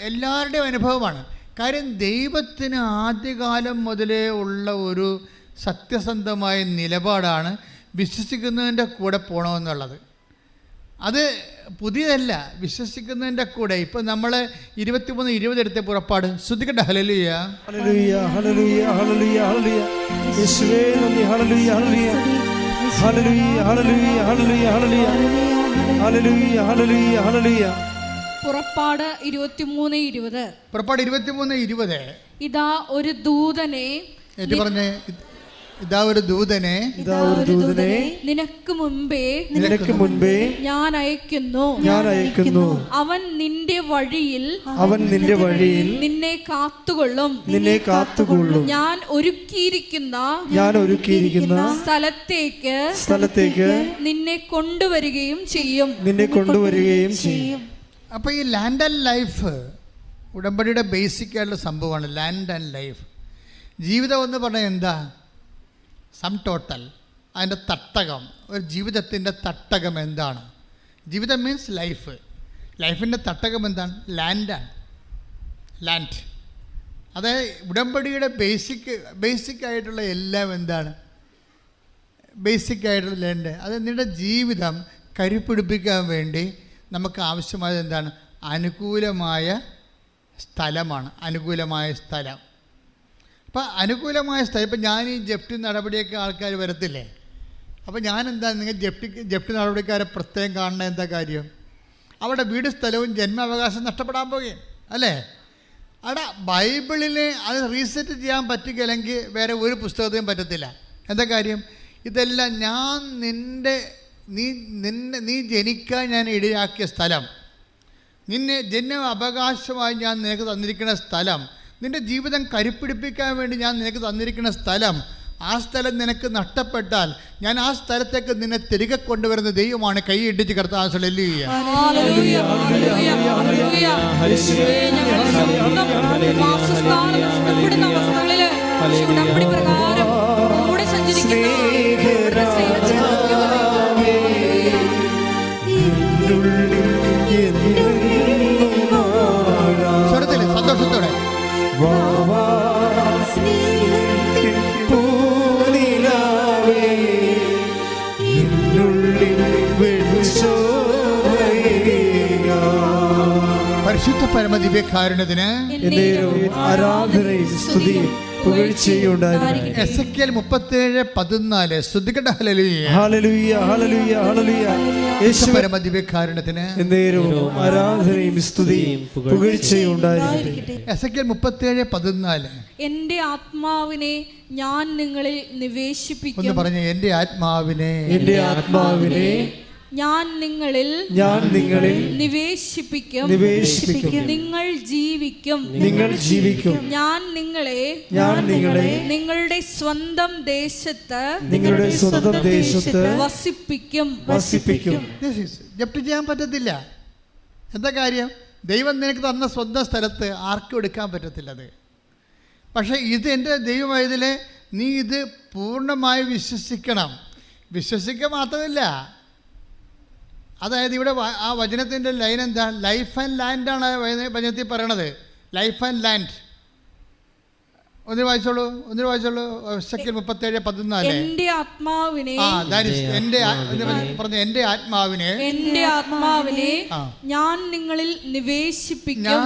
എല്ലാവരുടെയും അനുഭവമാണ്. കാര്യം ദൈവത്തിന് ആദ്യകാലം മുതലേ ഉള്ള ഒരു സത്യസന്ധമായ നിലപാടാണ് വിശ്വസിക്കുന്നതിൻ്റെ കൂടെ പോകണമെന്നുള്ളത്. അത് പുതിയതല്ല, വിശ്വസിക്കുന്നതിൻ്റെ കൂടെ. ഇപ്പം നമ്മൾ 23-20 എടുത്ത പുറപ്പാട് ശ്രദ്ധിക്കട്ടെ. ഹല്ലേലൂയ ഹല്ലേലൂയ ഹല്ലേലൂയ ഹല്ലേലൂയ ഹല്ലേലൂയ യേശുവേ നന്ദി. ഹല്ലേലൂയ ഹല്ലേലൂയ ഹല്ലേലൂയ ഹല്ലേലൂയ ഹല്ലേലൂയ ഹല്ലേലൂയ ഹല്ലേലൂയ ഹല്ലേലൂയ. പുറപ്പാട് 23:20. പുറപ്പാട് 23:20. ഇതാ ഒരു ദൂതനെ, ഏറ്റു പറഞ്ഞേ, ഇതാ ഒരു ദൂതനെ നിനക്ക് മുൻപേ ഞാൻ അയക്കുന്നു. അവൻ നിന്റെ വഴിയിൽ നിന്നെ കാത്തുകൊള്ളും. ഞാൻ ഒരുക്കിയിരിക്കുന്ന സ്ഥലത്തേക്ക് നിന്നെ കൊണ്ടുവരികയും ചെയ്യും. അപ്പോൾ ഈ ലാൻഡ് ആൻഡ് ലൈഫ് ഉടമ്പടിയുടെ ബേസിക് ആയിട്ടുള്ള സംഭവമാണ്. ലാൻഡ് ആൻഡ് ലൈഫ്, ജീവിതം എന്ന് പറഞ്ഞാൽ എന്താ, സം ടോട്ടൽ, അതിൻ്റെ തട്ടകം, ഒരു ജീവിതത്തിൻ്റെ തട്ടകം എന്താണ്? ജീവിതം മീൻസ് ലൈഫ്. ലൈഫിൻ്റെ തട്ടകം എന്താണ്? ലാൻഡാണ്. ലാൻഡ്, അതായത് ഉടമ്പടിയുടെ ബേസിക് ആയിട്ടുള്ള എല്ലാം എന്താണ്? ബേസിക് ആയിട്ടുള്ള ലാൻഡ്. അത് നിങ്ങളുടെ ജീവിതം കരുപ്പിടിപ്പിക്കാൻ വേണ്ടി നമുക്ക് ആവശ്യമായത് എന്താണ്? അനുകൂലമായ സ്ഥലമാണ്. അനുകൂലമായ സ്ഥലം. അപ്പോൾ അനുകൂലമായ സ്ഥലം, ഇപ്പം ഞാൻ ഈ ജപ്തി നടപടിയൊക്കെ ആൾക്കാർ വരത്തില്ലേ, അപ്പോൾ ഞാനെന്താ, നിങ്ങൾ ജപ്തി നടപടിക്കാരെ പ്രത്യേകം കാണുന്ന എന്താ കാര്യം? അവിടെ വീട് സ്ഥലവും ജന്മാവകാശം നഷ്ടപ്പെടാൻ പോകുകയും അല്ലേ? അവിടെ ബൈബിളിനെ അത് റീസെറ്റ് ചെയ്യാൻ പറ്റുകയില്ലെങ്കിൽ വേറെ ഒരു പുസ്തകത്തിനും പറ്റത്തില്ല. എന്താ കാര്യം? ഇതെല്ലാം ഞാൻ നീ ജനിക്കാൻ ഞാൻ ഇടയാക്കിയ സ്ഥലം, നിന്നെ ജന്മ അവകാശമായി ഞാൻ നിനക്ക് തന്നിരിക്കുന്ന സ്ഥലം, നിൻ്റെ ജീവിതം കരുപ്പിടിപ്പിക്കാൻ വേണ്ടി ഞാൻ നിനക്ക് തന്നിരിക്കുന്ന സ്ഥലം, ആ സ്ഥലം നിനക്ക് നഷ്ടപ്പെട്ടാൽ ഞാൻ ആ സ്ഥലത്തേക്ക് നിന്നെ തിരികെ കൊണ്ടുവരുന്ന ദൈവമാണ്. കൈ ഇടിച്ച് കർത്താവ് ഹല്ലേലൂയ. സ്വരത്തില് സന്തോഷത്തോടെ പരിശുദ്ധ പരമദിവ്യകാരുണ്യത്തിന് ആരാധനയും സ്തുതിയും എസെക്കിയേൽ 37:14 ശ്രദ്ധിക്കട്ടെ. ഹല്ലേലൂയ ഹല്ലേലൂയ ഹല്ലേലൂയ ഹല്ലേലൂയ. യേശു പരമദിവ്യകാരുണ്യത്തിന് ആരാധനയും സ്തുതിയും പുകഴ്ചയും ഉണ്ടായിരിക്കട്ടെ. എസെക്കിയേൽ 37:14. എന്റെ ആത്മാവിനെ ഞാൻ നിങ്ങളിൽ നിവേശിപ്പിക്കും. ഒന്ന് പറഞ്ഞേ, എന്റെ ആത്മാവിനെ ഞാൻ നിങ്ങളിൽ നിവേശിപ്പിക്കും. നിങ്ങൾ ജീവിക്കും. ഞാൻ നിങ്ങളെ നിങ്ങളുടെ സ്വന്തം ദേശത്ത് വസിപ്പിക്കും. ജപ്തി ചെയ്യാൻ പറ്റത്തില്ല. എന്താ കാര്യം? ദൈവം നിനക്ക് തന്ന സ്വന്തം സ്ഥലത്ത് ആർക്കും എടുക്കാൻ പറ്റത്തില്ലത്. പക്ഷേ ഇത് എൻ്റെ ദൈവമായതിൽ നീ ഇത് പൂർണ്ണമായി വിശ്വസിക്കണം. വിശ്വസിക്കുക മാത്രമല്ല, അതായത് ഇവിടെ ആ വചനത്തിൻ്റെ ലൈൻ എന്താ? ലൈഫ് ആൻഡ് ലാൻഡാണ് വചനത്തിൽ പറയണത്. Life and land. ഒന്നിന് വായിച്ചോളൂ. 37:14. എന്റെ ആത്മാവിനെ എന്റെ ആത്മാവിനെ ഞാൻ നിങ്ങളിൽ നിവേശിപ്പിക്കും.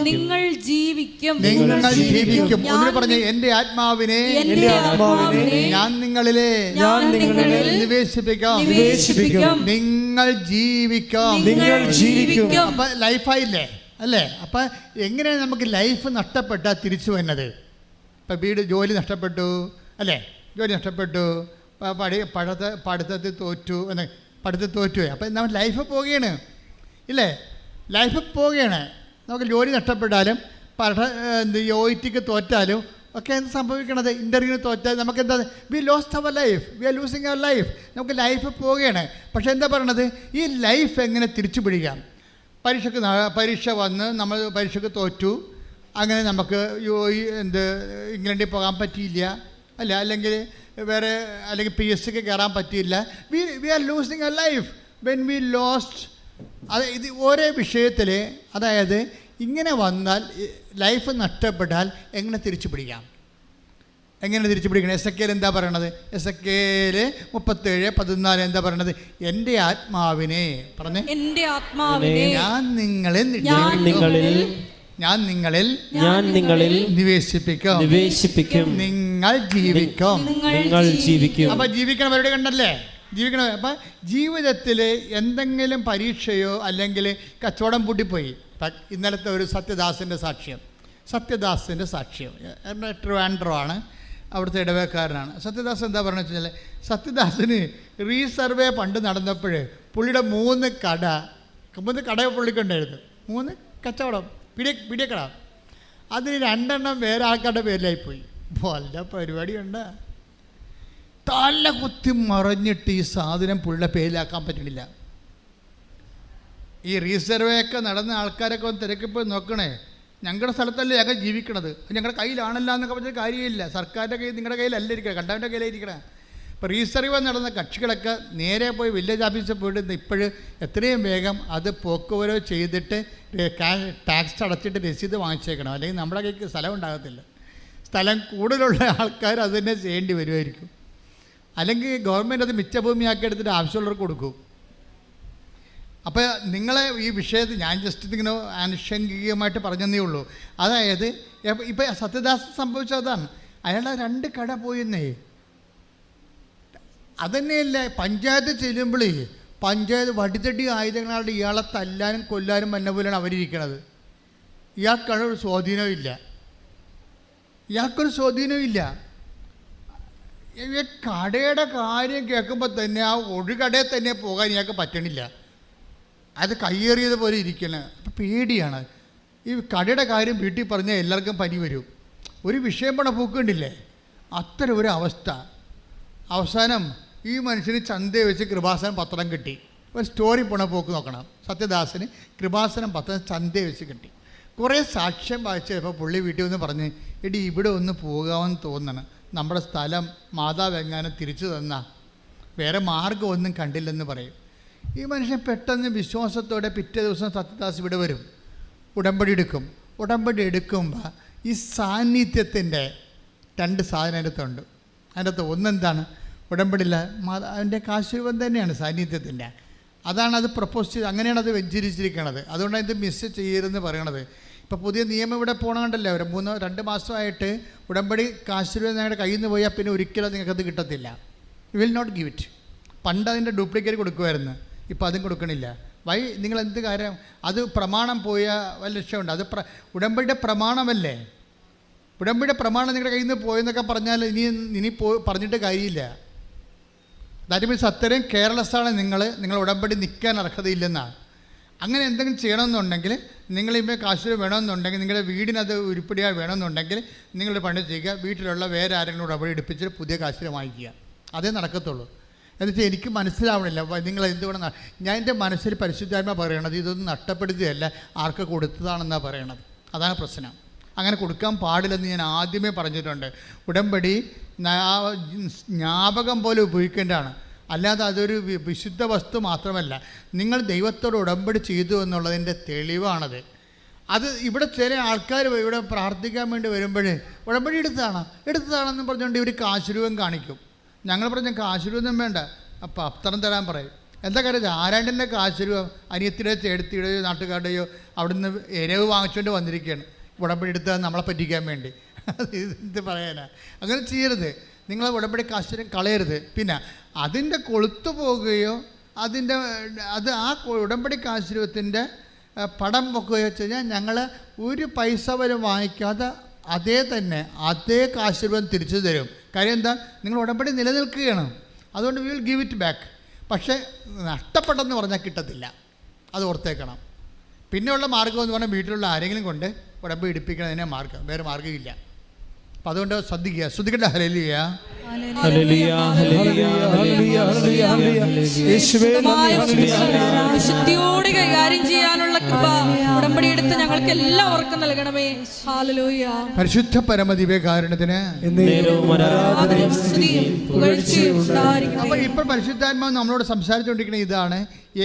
നിങ്ങൾ ജീവിക്കും. ഒന്നിന് പറഞ്ഞ എന്റെ ആത്മാവിനെ ഞാൻ നിങ്ങളിൽ നിവേശിപ്പിക്കാം. നിങ്ങൾ ജീവിക്കും. അപ്പൊ ലൈഫായില്ലേ അല്ലേ? അപ്പം എങ്ങനെയാണ് നമുക്ക് ലൈഫ് നഷ്ടപ്പെട്ടാൽ തിരിച്ചു വരുന്നത്? ഇപ്പം ജോലി നഷ്ടപ്പെട്ടു അല്ലേ? ജോലി നഷ്ടപ്പെട്ടു, പഠിത്തത്തിൽ തോറ്റു അപ്പം നമ്മൾ ലൈഫ് പോവുകയാണ് ഇല്ലേ? ലൈഫ് പോവുകയാണ്. നമുക്ക് ജോലി നഷ്ടപ്പെട്ടാലും OITക്ക് തോറ്റാലും ഒക്കെ എന്ത് സംഭവിക്കണത്? ഇൻ്റർവ്യൂവിന് തോറ്റാൽ നമുക്ക് എന്താ? We lost our life, we are losing our life. നമുക്ക് ലൈഫ് പോവുകയാണ്. പക്ഷേ എന്താ പറയണത്? ഈ ലൈഫ് എങ്ങനെ തിരിച്ചു പിടിക്കാം? പരീക്ഷ വന്ന് നമ്മൾ പരീക്ഷയ്ക്ക് തോറ്റു, അങ്ങനെ നമുക്ക് ഇംഗ്ലണ്ടിൽ പോകാൻ പറ്റിയില്ല അല്ല, അല്ലെങ്കിൽ PSCക്ക് കയറാൻ പറ്റിയില്ല. We are losing a life when we lost. അത് ഇത് ഓരോ വിഷയത്തിൽ, അതായത് ഇങ്ങനെ വന്നാൽ ലൈഫ് നഷ്ടപ്പെട്ടാൽ എങ്ങനെ തിരിച്ചു പിടിക്കാം? എങ്ങനെ തിരിച്ചു പിടിക്കണം? എസെക്കേൽ എന്താ പറയണത്? എസെക്കേൽ 37:14 എന്താ പറയണത്? എൻ്റെ ആത്മാവിനെ പറഞ്ഞേ, എൻ്റെ ആത്മാവിനെ ഞാൻ നിങ്ങളിൽ നിവേശിപ്പിക്കും. നിങ്ങൾ ജീവിക്കും. അപ്പൊ ജീവിക്കണവരുടെ കണ്ടല്ലേ? ജീവിക്കണം. അപ്പം ജീവിതത്തിൽ എന്തെങ്കിലും പരീക്ഷയോ അല്ലെങ്കിൽ കച്ചവടം പൂട്ടിപ്പോയി. ഇന്നലത്തെ ഒരു സത്യദാസിൻ്റെ സാക്ഷ്യം ട്രിവാൻഡ്രം ആണ്, അവിടുത്തെ ഇടവേക്കാരനാണ്. സത്യദാസ് എന്താ പറയുന്നത് വെച്ച് കഴിഞ്ഞാൽ, സത്യദാസിന് റീസർവേ പണ്ട് നടന്നപ്പോൾ പുള്ളിയുടെ 3 കട പുള്ളിക്കുണ്ടായിരുന്നു. 3 കച്ചവടം, പിടിയക്കട. അതിന് 2 എണ്ണം വേറെ ആൾക്കാരുടെ പേരിലായിപ്പോയി. വല്ല പരിപാടിയുണ്ട്. തല കുത്തി മറിഞ്ഞിട്ട് ഈ സാധനം പുള്ളിയുടെ പേരിലാക്കാൻ പറ്റണില്ല. ഈ റീസർവേ ഒക്കെ നടന്ന ആൾക്കാരൊക്കെ ഒന്ന് തിരക്കിപ്പോയി നോക്കണേ. ഞങ്ങളുടെ സ്ഥലത്തല്ലേ ഞങ്ങൾ ജീവിക്കണത്, ഞങ്ങളുടെ കയ്യിലാണല്ലോ എന്നൊക്കെ പറഞ്ഞ കാര്യമില്ല. സർക്കാരിൻ്റെ കയ്യിൽ, നിങ്ങളുടെ കയ്യിലല്ല ഇരിക്കണം, കണ്ടവൻ്റെ കയ്യിലിരിക്കണേ. ഇപ്പോൾ റീസർവേ നടന്ന കക്ഷികളൊക്കെ നേരെ പോയി വില്ലേജ് ഓഫീസിൽ പോയിട്ട് ഇപ്പോഴും എത്രയും വേഗം അത് പോക്കുവരവ് ചെയ്തിട്ട് ടാക്സ് അടച്ചിട്ട് രസീത് വാങ്ങിച്ചേക്കണം. അല്ലെങ്കിൽ നമ്മുടെ കയ്ക്ക് സ്ഥലം ഉണ്ടാകത്തില്ല. സ്ഥലം കൂടുതലുള്ള ആൾക്കാർ അത് തന്നെ ചെയ്യേണ്ടി വരുമായിരിക്കും. അല്ലെങ്കിൽ ഗവൺമെൻറ് അത് മിച്ചഭൂമിയാക്കി എടുത്തിട്ട് ആവശ്യമുള്ളവർക്ക് കൊടുക്കും. അപ്പോൾ നിങ്ങളെ ഈ വിഷയത്തിൽ ഞാൻ ജസ്റ്റ് ഇങ്ങനെ ആനുഷംഗികമായിട്ട് പറഞ്ഞതേ ഉള്ളൂ. അതായത് ഇപ്പം സത്യദാസ് സംഭവിച്ചതാണ്. അയാളുടെ 2 കട പോയെന്നേ. അതന്നെയല്ലേ പഞ്ചായത്ത് ചെല്ലുമ്പോഴേ പഞ്ചായത്ത് വടിതടി ആയുധങ്ങളാണ് ഇയാളെ തല്ലാനും കൊല്ലാനും വന്ന പോലെയാണ് അവരിയ്ക്കണത്. ഇയാൾക്കൊരു സ്വാധീനമില്ല. കടയുടെ കാര്യം കേൾക്കുമ്പോൾ തന്നെ ആ ഒരു കടയിൽ തന്നെ പോകാൻ ഇയാൾക്ക് പറ്റണില്ല. അത് കയ്യേറിയത് പോലെ ഇരിക്കണം. അപ്പം പേടിയാണ്. ഈ കടയുടെ കാര്യം വീട്ടിൽ പറഞ്ഞാൽ എല്ലാവർക്കും പനി വരും. ഒരു വിഷയം പണ പൂക്കണ്ടില്ലേ? അത്തരം ഒരു അവസ്ഥ. അവസാനം ഈ മനുഷ്യന് ചന്തയെ വെച്ച് കൃപാസനം പത്രം കിട്ടി. ഒരു സ്റ്റോറി പണ പോക്ക് നോക്കണം. സത്യദാസിന് കൃപാസനം പത്രം ചന്തയെ വെച്ച് കിട്ടി. കുറേ സാക്ഷ്യം വായിച്ചപ്പോൾ പുള്ളി വീട്ടിൽ വന്ന് പറഞ്ഞ്, എടി ഇവിടെ ഒന്ന് പോകാമെന്ന് തോന്നണം, നമ്മുടെ സ്ഥലം മാതാവ് എങ്ങാനും തിരിച്ചു തന്നാൽ വേറെ മാർഗ്ഗമൊന്നും കണ്ടില്ലെന്ന് പറയും. ഈ മനുഷ്യൻ പെട്ടെന്ന് വിശ്വാസത്തോടെ പിറ്റേ ദിവസം സത്യദാസ് ഇവിടെ വരും, ഉടമ്പടി എടുക്കും. ഉടമ്പടി എടുക്കുമ്പോൾ ഈ സാന്നിധ്യത്തിൻ്റെ 2 സാധനം അതിനകത്തുണ്ട്. അതിനകത്ത് ഒന്നെന്താണ്? ഉടമ്പടിയില്ല അതിൻ്റെ കാശുരൂപം തന്നെയാണ് സാന്നിധ്യത്തിൻ്റെ. അതാണ് അത് പ്രപ്പോസ് ചെയ്ത്, അങ്ങനെയാണ് അത് വെഞ്ചരിച്ചിരിക്കുന്നത്. അതുകൊണ്ടാണ് ഇത് മിസ് ചെയ്യരുതെന്ന് പറയണത്. ഇപ്പോൾ പുതിയ നിയമം ഇവിടെ പോകണമുണ്ടല്ലോ, അവർ 2 മാസമായിട്ട് ഉടമ്പടി കാശുരൂപം നിങ്ങളുടെ കയ്യിൽ നിന്ന് പോയാൽ പിന്നെ ഒരിക്കലും നിങ്ങൾക്കത് കിട്ടത്തില്ല. You will not give it. പണ്ട് അതിൻ്റെ ഡ്യൂപ്ലിക്കേറ്റ് കൊടുക്കുമായിരുന്നു, ഇപ്പോൾ അതും കൊടുക്കണില്ല. നിങ്ങൾ എന്ത് കാര്യം? അത് പ്രമാണം പോയ വല്ല ലക്ഷ്യമുണ്ട്. അത് ഉടമ്പടിയുടെ പ്രമാണമല്ലേ? ഉടമ്പടിയുടെ പ്രമാണം നിങ്ങളുടെ കയ്യിൽ നിന്ന് പോയെന്നൊക്കെ പറഞ്ഞാൽ ഇനി പറഞ്ഞിട്ട് കാര്യമില്ല. ദാറ്റ് മീൻസ് അത്രയും കെയർലെസ്സാണ് നിങ്ങൾ ഉടമ്പടി നിൽക്കാൻ അർഹതയില്ലെന്നാണ്. അങ്ങനെ എന്തെങ്കിലും ചെയ്യണമെന്നുണ്ടെങ്കിൽ, നിങ്ങളിപ്പോൾ കാശ് വേണമെന്നുണ്ടെങ്കിൽ, നിങ്ങളുടെ വീടിനത് ഉരുപ്പടിയായി വേണമെന്നുണ്ടെങ്കിൽ നിങ്ങളുടെ പണി ചെയ്യുക. വീട്ടിലുള്ള വേറെ ആരെങ്കിലും ഉടമ്പടി എടുപ്പിച്ചിട്ട് പുതിയ കാശ് വാങ്ങിക്കുക. അതേ നടക്കത്തുള്ളൂ. എന്നുവെച്ചാൽ എനിക്ക് മനസ്സിലാവണില്ല നിങ്ങൾ എന്തുകൊണ്ടാണ്. ഞാൻ എൻ്റെ മനസ്സിൽ പരിശുദ്ധാത്മ പറയണത് ഇതൊന്നും നഷ്ടപ്പെടുത്തിയല്ല, ആർക്ക് കൊടുത്തതാണെന്നാണ് പറയണത്. അതാണ് പ്രശ്നം. അങ്ങനെ കൊടുക്കാൻ പാടില്ലെന്ന് ഞാൻ ആദ്യമേ പറഞ്ഞിട്ടുണ്ട്. ഉടമ്പടി ജ്ഞാപകം പോലെ ഉപയോഗിക്കേണ്ടതാണ്, അല്ലാതെ അതൊരു വിശുദ്ധ വസ്തു മാത്രമല്ല. നിങ്ങൾ ദൈവത്തോട് ഉടമ്പടി ചെയ്തു എന്നുള്ളതിൻ്റെ തെളിവാണത്. അത് ഇവിടെ ചില ആൾക്കാർ ഇവിടെ പ്രാർത്ഥിക്കാൻ വേണ്ടി വരുമ്പോഴേ ഉടമ്പടി എടുത്തതാണെന്ന് പറഞ്ഞുകൊണ്ട് ഇവർ കാശുരൂപം കാണിക്കും. ഞങ്ങൾ പറഞ്ഞ കാശുരൂപം വേണ്ട, അപ്പം അത്തരം തരാൻ പറയും. എന്താ കാര്യം? ആരാണ്ടിൻ്റെ കാശുരൂപം അനിയത്തിയുടെയോ ചേട്ടത്തിയുടെയോ നാട്ടുകാരുടെയോ അവിടുന്ന് എരവ് വാങ്ങിച്ചുകൊണ്ട് വന്നിരിക്കുകയാണ് ഉടമ്പടി എടുത്താൽ നമ്മളെ പറ്റിക്കാൻ വേണ്ടി. അത് എന്ത് പറയാനാ? അങ്ങനെ ചെയ്യരുത്. നിങ്ങൾ ഉടമ്പടി കാശുരം കളയരുത്. പിന്നെ അതിൻ്റെ കൊളുത്തു പോകുകയോ അത് ആ ഉടമ്പടി കാശുരൂപത്തിൻ്റെ പടം വെക്കുകയോ വെച്ച് കഴിഞ്ഞാൽ ഞങ്ങൾ ഒരു പൈസ പോലും വാങ്ങിക്കാതെ അതേ കാശുരൂപം തിരിച്ചു തരും. കാര്യം എന്താ? നിങ്ങൾ ഉടമ്പടി നിലനിൽക്കുകയാണ്, അതുകൊണ്ട് we will give it back. പക്ഷേ നഷ്ടപ്പെട്ടെന്ന് പറഞ്ഞാൽ കിട്ടത്തില്ല, അത് ഓർത്തേക്കണം. പിന്നെയുള്ള മാർഗ്ഗം എന്ന് പറഞ്ഞാൽ വീട്ടിലുള്ള ആരെങ്കിലും കൊണ്ട് ഉടമ്പടി എടുപ്പിക്കണതിനെ മാർഗ്ഗം, വേറെ മാർഗ്ഗമില്ല. അപ്പം അതുകൊണ്ട് ശ്രദ്ധിക്കട്ടെ. ഹല്ലേലൂയ. വിശുദ്ധിയോടെ കൈകാര്യം ചെയ്യാനുള്ള കൃപ ഉടമ്പടി എടുത്ത് ഞങ്ങൾക്ക് എല്ലാവർക്കും നൽകണമേ. ഹല്ലേലൂയ. പരിശുദ്ധ പരമദിവ്യകാരുണ്യത്തിന്. അപ്പോൾ ഇപ്പോൾ പരിശുദ്ധാത്മാവ് നമ്മളോട് സംസാരിച്ചുകൊണ്ടിരിക്കുന്നത് ഇതാണ്: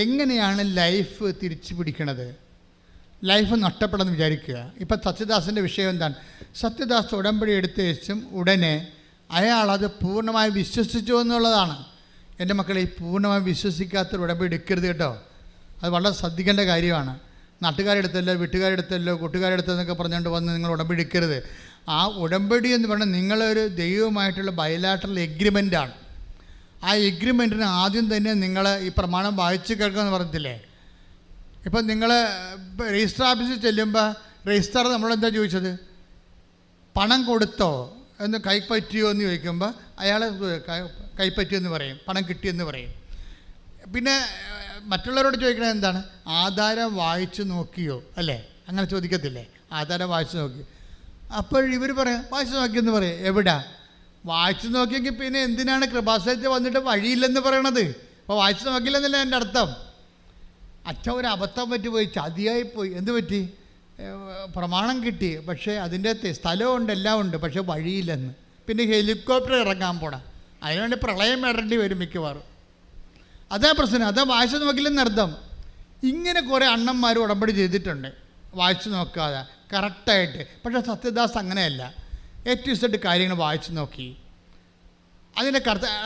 എങ്ങനെയാണ് ലൈഫ് തിരിച്ചു പിടിക്കണത്, ലൈഫ് നഷ്ടപ്പെടുമെന്ന് വിചാരിക്കുക. ഇപ്പം സത്യദാസിൻ്റെ വിഷയം എന്താണ്? സത്യദാസ് ഉടമ്പടി എടുത്ത ശേഷം ഉടനെ അയാളത് പൂർണ്ണമായി വിശ്വസിച്ചു എന്നുള്ളതാണ്. എൻ്റെ മക്കളെ, ഈ പൂർണ്ണമായി വിശ്വസിക്കാത്തൊരു ഉടമ്പടി എടുക്കരുത് കേട്ടോ. അത് വളരെ ശ്രദ്ധിക്കേണ്ട കാര്യമാണ്. നാട്ടുകാരെടുത്തല്ലോ, വീട്ടുകാരെടുത്തല്ലോ, കൂട്ടുകാരെടുത്തെന്നൊക്കെ പറഞ്ഞുകൊണ്ട് വന്ന് നിങ്ങൾ ഉടമ്പടി എടുക്കരുത്. ആ ഉടമ്പടി എന്ന് പറഞ്ഞാൽ നിങ്ങളൊരു ദൈവവുമായിട്ടുള്ള ബയലാറ്ററൽ എഗ്രിമെൻ്റാണ്. ആ എഗ്രിമെൻറ്റിന് ആദ്യം തന്നെ നിങ്ങൾ ഈ പ്രമാണം വായിച്ച് കേൾക്കുമെന്ന് പറഞ്ഞിട്ടില്ലേ? ഇപ്പം നിങ്ങൾ രജിസ്റ്റർ ഓഫീസിൽ ചെല്ലുമ്പോൾ രജിസ്റ്റർ നമ്മളെന്താ ചോദിച്ചത്? പണം കൊടുത്തോ എന്ന്, കൈപ്പറ്റിയോ എന്ന് ചോദിക്കുമ്പോൾ അയാൾ കൈപ്പറ്റിയെന്ന് പറയും, പണം കിട്ടിയെന്ന് പറയും. പിന്നെ മറ്റുള്ളവരോട് ചോദിക്കണത് എന്താണ്? ആധാരം വായിച്ചു നോക്കിയോ, അല്ലേ? അങ്ങനെ ചോദിക്കത്തില്ലേ? ആധാരം വായിച്ചു നോക്കി. അപ്പോൾ ഇവർ പറയാം വായിച്ചു നോക്കിയെന്ന് പറയും. എവിടാ വായിച്ചു നോക്കിയെങ്കിൽ പിന്നെ എന്തിനാണ് കൃപാസനത്തിൽ വന്നിട്ട് വഴിയില്ലെന്ന് പറയണത്? അപ്പോൾ വായിച്ചു നോക്കില്ലെന്നല്ല എൻ്റെ അർത്ഥം. അച്ഛൻ ഒരു അബദ്ധം പറ്റിപ്പോയി, ചതിയായിപ്പോയി. എന്ത് പറ്റി? പ്രമാണം കിട്ടി, പക്ഷേ അതിൻ്റെ സ്ഥലമുണ്ട്, എല്ലാം ഉണ്ട്, പക്ഷേ വഴിയില്ലെന്ന്. പിന്നെ ഹെലികോപ്റ്റർ ഇറങ്ങാൻ പോണം, അതിനുവേണ്ടി പ്രളയം ഇടേണ്ടി വരും മിക്കവാറും. അതാ പ്രശ്നം. അതാ വായിച്ചു നോക്കില്ലെന്ന് അർത്ഥം. ഇങ്ങനെ കുറേ അണ്ണന്മാർ ഉടമ്പടി ചെയ്തിട്ടുണ്ട് വായിച്ചു നോക്കാതെ കറക്റ്റായിട്ട്. പക്ഷേ സത്യദാസ് അങ്ങനെയല്ല. ഏറ്റവും കാര്യങ്ങൾ വായിച്ചു നോക്കി, അതിൻ്റെ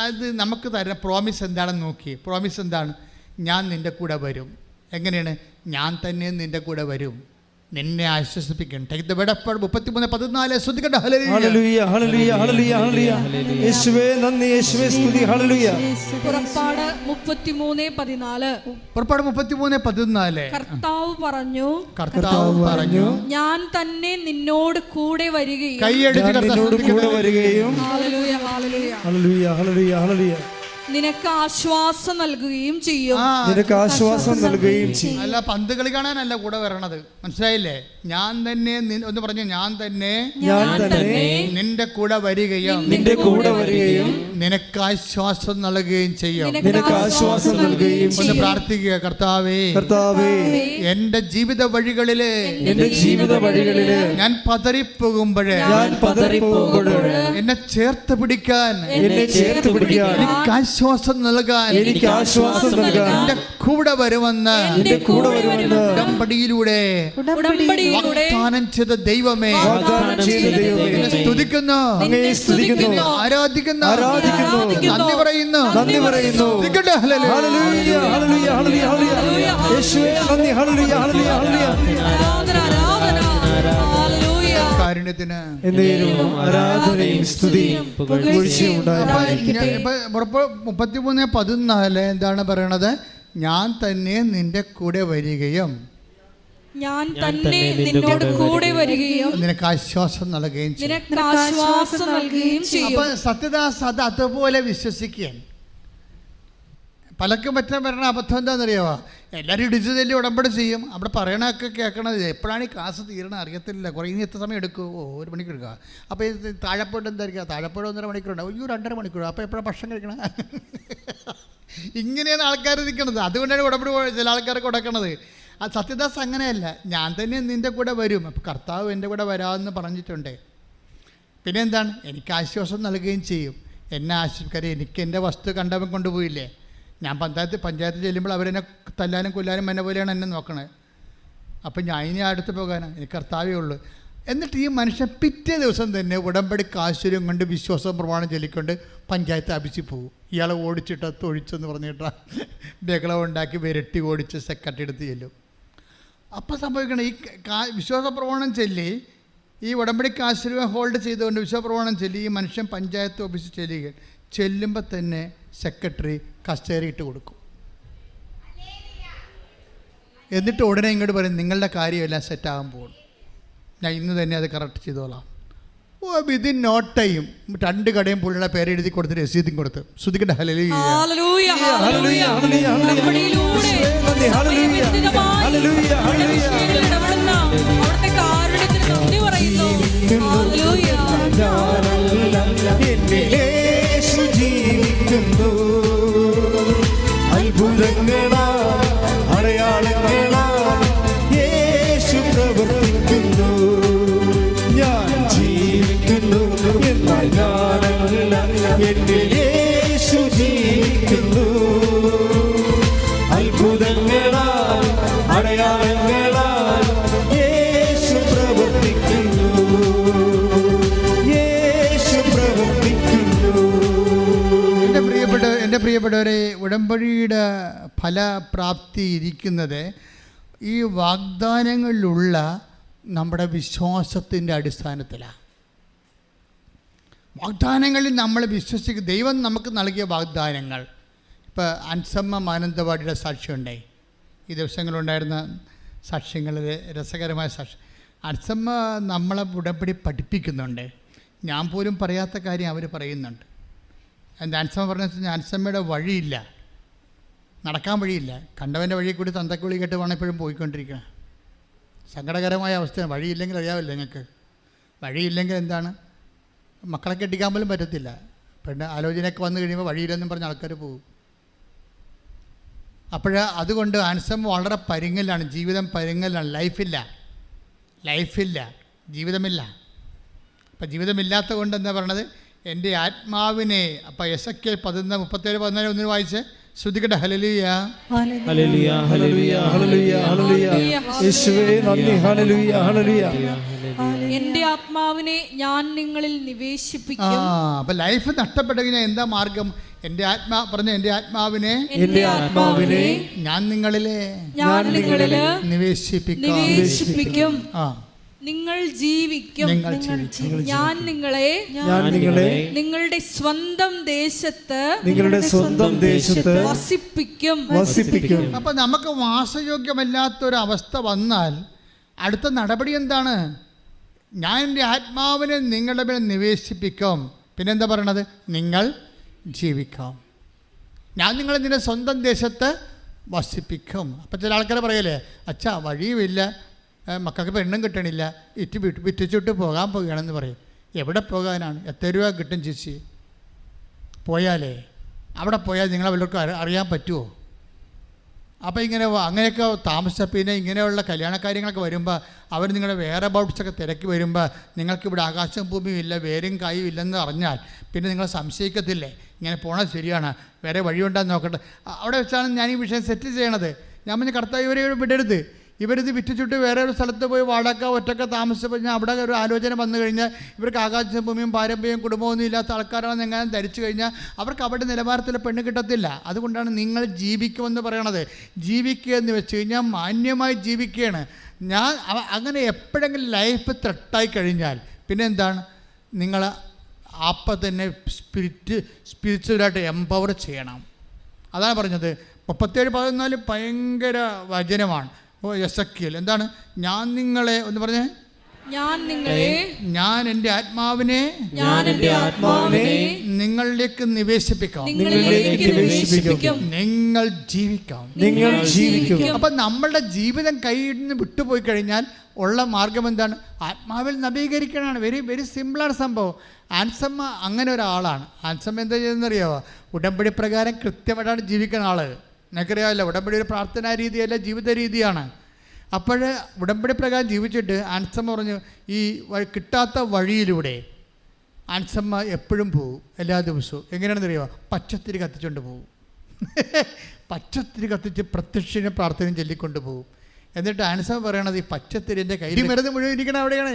അത് നമുക്ക് തരുന്ന പ്രോമിസ് എന്താണെന്ന് നോക്കി. പ്രോമിസ് എന്താണ്? ഞാൻ നിൻ്റെ കൂടെ വരും. എങ്ങനെയാണ്? ഞാൻ തന്നെ നിൻ്റെ കൂടെ വരും, നിന്നെ ആശ്വസിപ്പിക്കണം. 33:14 ശ്രദ്ധിക്കട്ടെ. ഹല്ലേലൂയ, ഹല്ലേലൂയ, ഹല്ലേലൂയ, ഹല്ലേലൂയ. യേശുവേ നന്ദി, യേശുവേ സ്തുതി. ഹല്ലേലൂയ. പുറപ്പാട് 33:14. പുറപ്പാട് 33:14. കർത്താവ് പറഞ്ഞു, ഞാൻ തന്നെ നിന്നോട് കൂടെ വരികയും. കൈയടിച്ച് നിന്നോട് കൂടെ വരികയും. ഹല്ലേലൂയ, ഹല്ലേലൂയ, ഹല്ലേലൂയ, ഹല്ലേലൂയ, ഹല്ലേലൂയ. നിനക്ക് ആശ്വാസം നൽകുകയും ചെയ്യും. നിനക്ക് ആശ്വാസം നൽകുകയും ചെയ്യും. അല്ല, പന്ത് കളി കാണാനല്ല കൂടെ വരണത്, മനസ്സിലായില്ലേ? ഞാൻ തന്നെ ഒന്ന് പറഞ്ഞു, ഞാൻ തന്നെ നിന്റെ കൂടെ വരികയും നിനക്ക് ആശ്വാസം നൽകുകയും ചെയ്യും. നിനക്ക് ആശ്വാസം നൽകുകയും. ഒന്ന് പ്രാർത്ഥിക്കുക. കർത്താവേ, എന്റെ ജീവിത വഴികളില് ഞാൻ പതറിപ്പോകുമ്പോഴേ എന്നെ ചേർത്ത് പിടിക്കാൻ എനിക്ക് ആശ്വാസം നൽകാൻ എന്റെ കൂടെ വരുമെന്ന് ഉടമ്പടിയിലൂടെ വാഗ്ദാനം ചെയ്ത ദൈവമേ, സ്തുതിക്കുന്നു, ആരാധിക്കുന്നു, നന്ദി പറയുന്നു. കാരുണ്യത്തിന് ആരാധനയും സ്തുതിയും പുകഴ്ചയും ഉണ്ടായിരിക്കട്ടെ. 33:14 എന്താണ് പറയണത്? ഞാൻ തന്നെ നിന്റെ കൂടെ വരികയും ഞാൻ തന്നെ നിന്നോട് കൂടെ വരികയും നിനക്ക് ആശ്വാസം നൽകുകയും ചെയ്യും. അപ്പൊ സത്യദാസ് അത് അതുപോലെ വിശ്വസിക്കുകയാണ്. പലർക്കും പറ്റാൻ വരണ അബദ്ധം എന്താണെന്നറിയാമോ? എല്ലാവരും ഇടിച്ചു തല്ലി ഉടമ്പടി ചെയ്യും, അവിടെ പറയണതൊക്കെ കേൾക്കണത്. എപ്പോഴാണ് ഈ ക്ലാസ് തീരണ അറിയത്തില്ല. കുറേ ഇനി എത്ര സമയം എടുക്കും? 1 മണിക്കൂർ എടുക്കുക. അപ്പോൾ ഈ താഴെപ്പോയിട്ട് എന്തായിരിക്കും? താഴെപ്പോയിട്ട് 1.5 മണിക്കൂറുണ്ടാവും. 2.5 മണിക്കൂർ. അപ്പോൾ എപ്പോഴാണ് ഭക്ഷണം കഴിക്കണം? ഇങ്ങനെയാണ് ആൾക്കാർ നിൽക്കണത്. അതുകൊണ്ടാണ് ഉടമ്പടി ചില ആൾക്കാർക്ക് കൊടുക്കണത്. അത് സത്യദാസ് അങ്ങനെയല്ല, ഞാൻ തന്നെ നിൻ്റെ കൂടെ വരും. അപ്പോൾ കർത്താവ് എൻ്റെ കൂടെ വരാമെന്ന് പറഞ്ഞിട്ടുണ്ട്. പിന്നെ എന്താണ്, എനിക്ക് ആശ്വാസം നൽകുകയും ചെയ്യും. എന്നെ ആശ്വസിക്കാരെ എനിക്ക് എൻ്റെ വസ്തു കണ്ടവൻ കൊണ്ടുപോയില്ലേ. ഞാൻ പഞ്ചായത്ത് ചെല്ലുമ്പോൾ അവരെന്നെ തല്ലാനും കൊല്ലാനും എന്നെ പോലെയാണ് എന്നെ നോക്കണത്. അപ്പം ഞാൻ ഇനി അടുത്ത് പോകാനാണ്, എനിക്ക് കർത്താവേ ഉള്ളൂ. എന്നിട്ട് ഈ മനുഷ്യൻ പിറ്റേ ദിവസം തന്നെ ഉടമ്പടി കാശ്വര്യം കൊണ്ട് വിശ്വാസം പ്രമാണം ചൊല്ലിക്കൊണ്ട് പഞ്ചായത്ത് ഓഫീസിൽ പോകും. ഇയാളെ ഓടിച്ചിട്ട് തൊഴിച്ചെന്ന് പറഞ്ഞിട്ട് ബഹളം ഉണ്ടാക്കി വിരട്ടി ഓടിച്ച് സെക്രട്ടറി എടുത്ത് ചെല്ലും. അപ്പം സംഭവിക്കണം, ഈ വിശ്വാസ പ്രമാണം ചൊല്ലി ഈ ഉടമ്പടി കാശ്വര്യം ഹോൾഡ് ചെയ്തുകൊണ്ട് വിശ്വാസ പ്രമാണം ചൊല്ലി ഈ മനുഷ്യൻ പഞ്ചായത്ത് ഓഫീസിൽ ചെല്ലുമ്പോൾ തന്നെ സെക്രട്ടറി കസ്റ്റഡി ഇട്ട് കൊടുക്കും. എന്നിട്ട് ഉടനെ ഇങ്ങോട്ട് പറയും, നിങ്ങളുടെ കാര്യമെല്ലാം സെറ്റാകാൻ പോകും, ഞാൻ ഇന്ന് തന്നെ അത് കറക്റ്റ് ചെയ്തോളാം. വിതിൻ നോ ടൈം 2 കടയും പുള്ളിയുടെ പേര് എഴുതി കൊടുത്തിട്ട് രസീതും കൊടുത്ത് ശ്രുതിക്കട്ടെ. ഹല്ലേലൂയ. അത്ഭുതങ്ങളാ അടയാളങ്ങളാ യേശു പ്രവർത്തിക്കുന്നു. ഞാൻ ജീവിക്കുന്നു എന്നാൽ ഞാനല്ല, എന്നിൽ യേശു ജീവിക്കുന്നു. അത്ഭുതങ്ങളാ അടയാളങ്ങളാ യേശു പ്രവർത്തിക്കുന്നു. യേശു പ്രവർത്തിക്കുന്നു. എൻ്റെ പ്രിയപ്പെട്ടവരെ, ഉടമ്പടിയുടെ ഫലപ്രാപ്തി ഇരിക്കുന്നത് ഈ വാഗ്ദാനങ്ങളിലുള്ള നമ്മുടെ വിശ്വാസത്തിൻ്റെ അടിസ്ഥാനത്തിലാണ്. വാഗ്ദാനങ്ങളിൽ നമ്മൾ വിശ്വസിക്കുക, ദൈവം നമുക്ക് നൽകിയ വാഗ്ദാനങ്ങൾ. ഇപ്പോൾ അൻസമ്മ മാനന്തവാടിയുടെ സാക്ഷ്യമുണ്ടായി, ഈ ദിവസങ്ങളുണ്ടായിരുന്ന സാക്ഷ്യങ്ങളിൽ രസകരമായ സാക്ഷ്യം. അൻസമ്മ നമ്മളെ ഉടമ്പടി പഠിപ്പിക്കുന്നുണ്ട്. ഞാൻ പോലും പറയാത്ത കാര്യം അവർ പറയുന്നുണ്ട്. എന്താ അൻസമ്മ പറഞ്ഞ വെച്ചാൽ, അൻസമ്മയുടെ വഴിയില്ല, നടക്കാൻ വഴിയില്ല, കണ്ടവൻ്റെ വഴിയിൽ കൂടി തന്തക്കുളി കേട്ട് വേണം എപ്പോഴും പോയിക്കൊണ്ടിരിക്കുക. സങ്കടകരമായ അവസ്ഥയാണ്. വഴിയില്ലെങ്കിൽ അറിയാമല്ലോ നിങ്ങൾക്ക്, വഴിയില്ലെങ്കിൽ എന്താണ്, മക്കളെ കെട്ടിക്കാൻ പോലും പറ്റത്തില്ല. പിന്നെ ആലോചനയൊക്കെ വന്നു കഴിയുമ്പോൾ വഴിയില്ലെന്നും പറഞ്ഞ് ആൾക്കാർ പോകും. അതുകൊണ്ട് ആൻസം വളരെ പരുങ്ങലാണ്, ജീവിതം പരുങ്ങലാണ്, ലൈഫില്ല, ജീവിതമില്ല. അപ്പം ജീവിതമില്ലാത്ത കൊണ്ട് എന്താ പറയണത്, എൻ്റെ ആത്മാവിനെ. അപ്പം എസെക്കിയേൽ 17:14 ഒന്ന് വായിച്ച് ശ്രുതിക്കട്ടെ. ഹല്ലേലൂയ, ഹല്ലേലൂയ, ഹല്ലേലൂയ, ഹല്ലേലൂയ, ഹല്ലേലൂയ. യേശുവേ നന്ദി. ഹല്ലേലൂയ, ഹല്ലേലൂയ. എൻ്റെ ആത്മാവിനെ ഞാൻ നിങ്ങളിൽ നിവേശിപ്പിക്കും. അപ്പം ലൈഫ് നഷ്ടപ്പെട്ടു കഴിഞ്ഞാൽ എന്താ മാർഗം? എൻ്റെ ആത്മാവിനെ ഞാൻ നിങ്ങളിലെ നിവേശിപ്പിക്കും. നിങ്ങൾ ജീവിക്കും. ഞാൻ നിങ്ങളെ നിങ്ങളുടെ സ്വന്തം ദേശത്ത് വസിപ്പിക്കും. അപ്പൊ നമുക്ക് വാസയോഗ്യമല്ലാത്തൊരവസ്ഥ വന്നാൽ അടുത്ത നടപടി എന്താണ്? ഞാൻ എൻ്റെ ആത്മാവിനെ നിങ്ങളുടെ മേൽ നിവേശിപ്പിക്കും. പിന്നെന്താ പറയണത്? നിങ്ങൾ ജീവിക്കാം. ഞാൻ നിങ്ങളെ നിന്റെ സ്വന്തം ദേശത്ത് വസിപ്പിക്കും. അപ്പം ചില ആൾക്കാർ പറയല്ലേ, അച്ഛാ വഴിയുമില്ല, മക്കൾക്ക് പെണ്ണും കിട്ടണില്ല, വിറ്റിച്ചിട്ട് പോകാൻ പോകുകയാണെന്ന് പറയും. എവിടെ പോകാനാണ്? എത്ര രൂപ കിട്ടും ചേച്ചി? പോയാലേ അവിടെ പോയാൽ നിങ്ങളെ വല്ലവർക്കും അറിയാൻ പറ്റുമോ? അപ്പോൾ അങ്ങനെയൊക്കെ താമസിച്ച പിന്നെ ഇങ്ങനെയുള്ള കല്യാണ കാര്യങ്ങളൊക്കെ വരുമ്പോൾ അവർ നിങ്ങളുടെ വേറെ അബൌട്ട്സൊക്കെ തിരക്കി വരുമ്പോൾ നിങ്ങൾക്കിവിടെ ആകാശം ഭൂമിയും ഇല്ല, വേരും കായും ഇല്ലെന്ന് അറിഞ്ഞാൽ പിന്നെ നിങ്ങൾ സംശയിക്കത്തില്ലേ, ഇങ്ങനെ പോണത് ശരിയാണ്, വേറെ വഴിയുണ്ടാന്ന് നോക്കട്ടെ. അവിടെ വെച്ചാണ് ഞാൻ ഈ വിഷയം സെറ്റ് ചെയ്യണത്. ഞാൻ പറഞ്ഞ കർത്താവ് ഇവരെ വിടരുത്, ഇവരിത് വിറ്റിച്ചിട്ട് വേറെ ഒരു സ്ഥലത്ത് പോയി ഒറ്റക്ക താമസിച്ചപ്പോൾ ഞാൻ അവിടെ ഒരു ആലോചന വന്നു കഴിഞ്ഞാൽ ഇവർക്ക് ആകാശ ഭൂമിയും പാരമ്പര്യവും കുടുംബമൊന്നും ഇല്ലാത്ത ആൾക്കാരാണെന്ന് എങ്ങനെ ധരിച്ചു കഴിഞ്ഞാൽ അവർക്ക് അവിടെ നിലവാരത്തിൽ പെണ്ണ് കിട്ടത്തില്ല. അതുകൊണ്ടാണ് നിങ്ങൾ ജീവിക്കുമെന്ന് പറയണത്. ജീവിക്കുക എന്ന് വെച്ച് കഴിഞ്ഞാൽ മാന്യമായി ജീവിക്കുകയാണ്. ഞാൻ അങ്ങനെ എപ്പോഴെങ്കിലും ലൈഫ് ത്രട്ടായി കഴിഞ്ഞാൽ പിന്നെ എന്താണ്, നിങ്ങൾ അപ്പം തന്നെ സ്പിരിച്വലായിട്ട് എംപവർ ചെയ്യണം. അതാണ് പറഞ്ഞത്. 37:14 ഭയങ്കര വചനമാണ്. എസെക്കിയേൽ എന്താണ്? ഞാൻ നിങ്ങളെ ഒന്ന് പറഞ്ഞേ, ഞാൻ എൻ്റെ ആത്മാവിനെ നിങ്ങളിലേക്ക് നിവേശിപ്പിക്കാം, നിങ്ങൾ ജീവിക്കാം. അപ്പം നമ്മളുടെ ജീവിതം കയ്യിൽ നിന്ന് വിട്ടുപോയി കഴിഞ്ഞാൽ ഉള്ള മാർഗം എന്താണ്? ആത്മാവിൽ നവീകരിക്കണമാണ്. വെരി വെരി സിമ്പിളാണ് സംഭവം. ആൻസമ്മ അങ്ങനെ ഒരാളാണ്. ആൻസമ്മ എന്താ ചെയ്തെന്നറിയാമോ? ഉടമ്പടി പ്രകാരം കൃത്യമായിട്ടാണ് ജീവിക്കുന്ന ആൾ. നിനക്കറിയാമല്ലോ, ഉടമ്പടി ഒരു പ്രാർത്ഥനാ രീതിയല്ല, ജീവിത രീതിയാണ്. അപ്പോൾ ഉടമ്പടി പ്രകാരം ജീവിച്ചിട്ട് ആൻസമ്മ പറഞ്ഞു ഈ കിട്ടാത്ത വഴിയിലൂടെ ആൻസമ്മ എപ്പോഴും പോവും, എല്ലാ ദിവസവും. എങ്ങനെയാണെന്ന് അറിയുമോ? പച്ചത്തിരി കത്തിച്ചുകൊണ്ട് പോവും. പച്ചത്തിരി കത്തിച്ച് പ്രത്യക്ഷനെ പ്രാർത്ഥനയും ചൊല്ലിക്കൊണ്ട് പോവും. എന്നിട്ട് ആൻസമ്മ പറയണത് ഈ പച്ചത്തിരിൻ്റെ കയ്യിൽ മരുന്ന് മുഴുവൻ ഇരിക്കണം അവിടെയാണ്.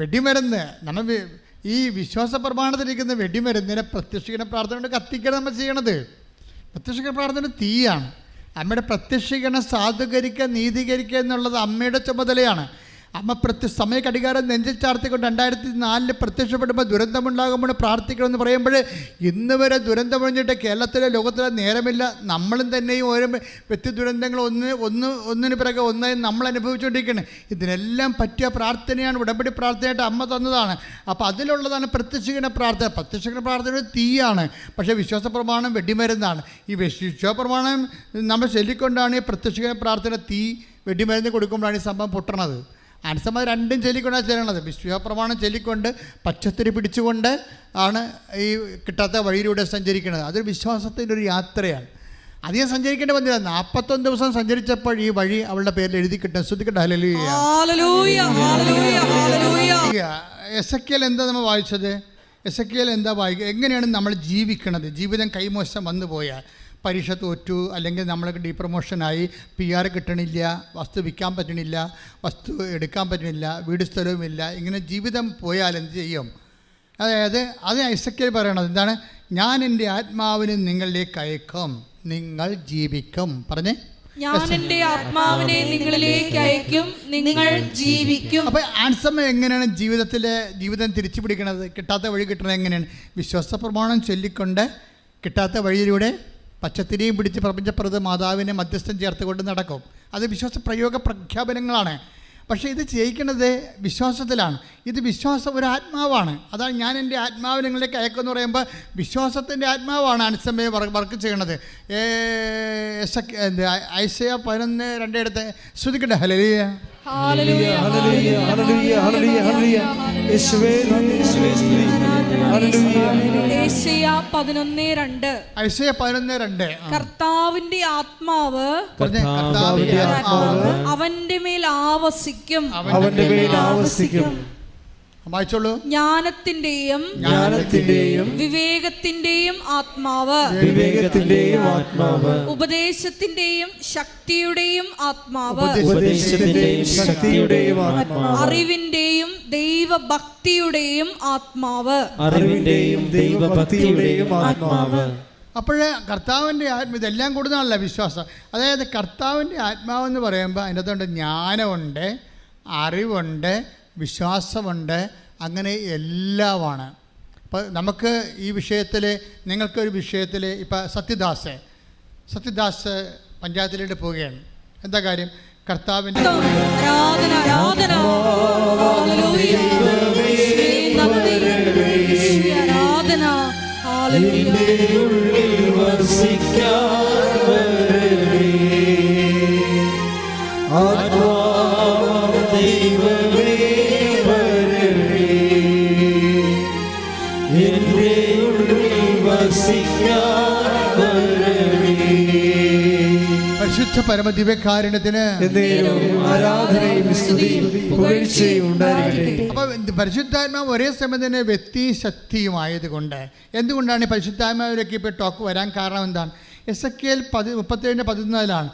വെടിമരുന്ന് നമ്മൾ ഈ വിശ്വാസ പ്രമാണത്തിലിരിക്കുന്ന വെടിമരുന്നിനെ പ്രത്യക്ഷീകരണ പ്രാർത്ഥന കൊണ്ട് കത്തിക്കണം നമ്മൾ ചെയ്യണത്. പ്രത്യക്ഷീകരണ പ്രാർത്ഥന തീയാണ്. അമ്മയുടെ പ്രത്യക്ഷീകരണം സാധൂകരിക്കുക, നീതീകരിക്കുക എന്നുള്ളത് അമ്മയുടെ ചുമതലയാണ്. അമ്മ സമയ കടികാരം നെഞ്ചിൽ ചാർത്തിക്കൊണ്ട് 2004 പ്രത്യക്ഷപ്പെടുമ്പോൾ ദുരന്തമുണ്ടാകുമ്പോൾ പ്രാർത്ഥിക്കണമെന്ന് പറയുമ്പോൾ ഇന്ന് വരെ ദുരന്തമൊഴിഞ്ഞിട്ട് കേരളത്തിലെ ലോകത്തിലെ നേരമില്ല. നമ്മളും തന്നെയും ഓരോ വ്യക്തി ദുരന്തങ്ങൾ ഒന്നിന് പിറകെ ഒന്നായി നമ്മൾ അനുഭവിച്ചുകൊണ്ടിരിക്കുകയാണ്. ഇതിനെല്ലാം പറ്റിയ പ്രാർത്ഥനയാണ് ഉടമ്പടി പ്രാർത്ഥനയായിട്ട് അമ്മ തന്നതാണ്. അപ്പോൾ അതിലുള്ളതാണ് പ്രത്യക്ഷീകരണ പ്രാർത്ഥന. പ്രത്യക്ഷീകരണ പ്രാർത്ഥന തീയാണ്, പക്ഷേ വിശ്വാസ പ്രമാണം വെടിമരുന്നാണ്. ഈ വിശ്വാസ പ്രമാണം നമ്മൾ ചൊല്ലിക്കൊണ്ടാണ് ഈ പ്രത്യക്ഷീകരണ പ്രാർത്ഥന തീ വെടിമരുന്ന് കൊടുക്കുമ്പോഴാണ് ഈ സംഭവം പൊട്ടണത്. ആൻസമ്മ രണ്ടും ചൊല്ലിക്കൊണ്ടാണ് ചെയ്യണത്. വിശ്വാസ പ്രമാണം ചൊല്ലിക്കൊണ്ട് പച്ചത്തിരി പിടിച്ചുകൊണ്ട് ആണ് ഈ കിട്ടാത്ത വഴിയിലൂടെ സഞ്ചരിക്കുന്നത്. അതൊരു വിശ്വാസത്തിൻ്റെ ഒരു യാത്രയാണ്. അധികം സഞ്ചരിക്കേണ്ടി വന്നില്ല. 41 ദിവസം സഞ്ചരിച്ചപ്പോൾ ഈ വഴി അവളുടെ പേരിൽ എഴുതി കിട്ടും. ശ്രദ്ധിക്കട്ടെ. എസെക്കിയേൽ എന്താ നമ്മൾ വായിച്ചത്? എസെക്കിയേൽ എന്താ വായിക്കുക? എങ്ങനെയാണ് നമ്മൾ ജീവിക്കണത്? ജീവിതം കൈമോശം വന്നു പോയാൽ, പരീക്ഷ തോറ്റു, അല്ലെങ്കിൽ നമ്മൾക്ക് ഡീപ്രമോഷനായി, PR കിട്ടണില്ല, വസ്തു വിൽക്കാൻ പറ്റണില്ല, വസ്തു എടുക്കാൻ പറ്റണില്ല, വീട് സ്ഥലവുമില്ല, ഇങ്ങനെ ജീവിതം പോയാൽ എന്ത് ചെയ്യും? അതായത് അത് എസെക്കിയേൽ പറയണത് എന്താണ്? ഞാൻ എൻ്റെ ആത്മാവിനെ നിങ്ങളിലേക്ക് അയക്കും, നിങ്ങൾ ജീവിക്കും. പറഞ്ഞേ, ഞാൻ എൻ്റെ ആത്മാവിനെ നിങ്ങളിലേക്ക് അയക്കും, നിങ്ങൾ ജീവിക്കും. അപ്പോൾ ആൻസമ്മ എങ്ങനെയാണ് ജീവിതം തിരിച്ചു പിടിക്കണത്? കിട്ടാത്ത വഴി കിട്ടണത് എങ്ങനെയാണ്? വിശ്വാസ പ്രമാണം ചൊല്ലിക്കൊണ്ട് കിട്ടാത്ത വഴിയിലൂടെ പച്ചത്തിരിയും പിടിച്ച് പ്രപഞ്ചപ്രദ മാതാവിനെ മധ്യസ്ഥം ചേർത്തുകൊണ്ട് നടക്കും. അത് വിശ്വാസ പ്രയോഗ പ്രഖ്യാപനങ്ങളാണ്. പക്ഷേ ഇത് ചെയ്യിക്കുന്നത് വിശ്വാസത്തിലാണ്. ഇത് വിശ്വാസം ഒരു ആത്മാവാണ്. അതാണ് ഞാൻ എൻ്റെ ആത്മാവ് നിങ്ങളിലേക്ക് അയക്കുമെന്ന് പറയുമ്പോൾ വിശ്വാസത്തിൻ്റെ ആത്മാവാണ് ആൻസമ്മയെ വർക്ക് ചെയ്യണത്. ഐസയ 11:2 എടുത്ത് ശ്രുതിക്കട്ടെ. ഹല്ലേലൂയ. ഐസയ 11:2 കർത്താവിന്റെ ആത്മാവ് അവന്റെ മേൽ ആവസിക്കും. വായിച്ചോളൂ. ജ്ഞാനത്തിന്റെയും വിവേകത്തിന്റെയും ആത്മാവ്, ഉപദേശത്തിന്റെയും ശക്തിയുടെയും ആത്മാവ്, അറിവിന്റെയും ദൈവഭക്തിയുടെയും ആത്മാവ്. അപ്പോഴേ കർത്താവിൻ്റെ ആത്മ ഇതെല്ലാം കൂടുന്നതല്ല വിശ്വാസം. അതായത് കർത്താവിൻ്റെ ആത്മാവെന്ന് പറയുമ്പോൾ അതിൻ്റെ അകത്തുണ്ട് ജ്ഞാനമുണ്ട്, അറിവുണ്ട്, വിശ്വാസമുണ്ട്, അങ്ങനെ എല്ലാമാണ്. ഇപ്പോൾ നമുക്ക് ഈ വിഷയത്തിൽ, നിങ്ങൾക്കൊരു വിഷയത്തിൽ ഇപ്പോൾ സത്യദാസ് പഞ്ചായത്തിലേക്ക് പോവുകയാണ്. എന്താ കാര്യം? കർത്താവിൻ്റെ പരിശുദ്ധ പരമദിവ്യകാരുണ്യത്തിന് ആരാധനയും സ്തുതിയും പുകഴ്ചയും ഉണ്ടായിരിക്കട്ടെ. അപ്പോൾ പരിശുദ്ധാത്മാവ് ഒരേ സമയം തന്നെ വ്യക്തി ശക്തിയുമായതുകൊണ്ട് എന്തുകൊണ്ടാണ് പരിശുദ്ധാത്മാവിലേക്ക് ഇപ്പോൾ ടോക്ക് വരാൻ കാരണം എന്താണ്? എസെക്കിയേൽ 37:14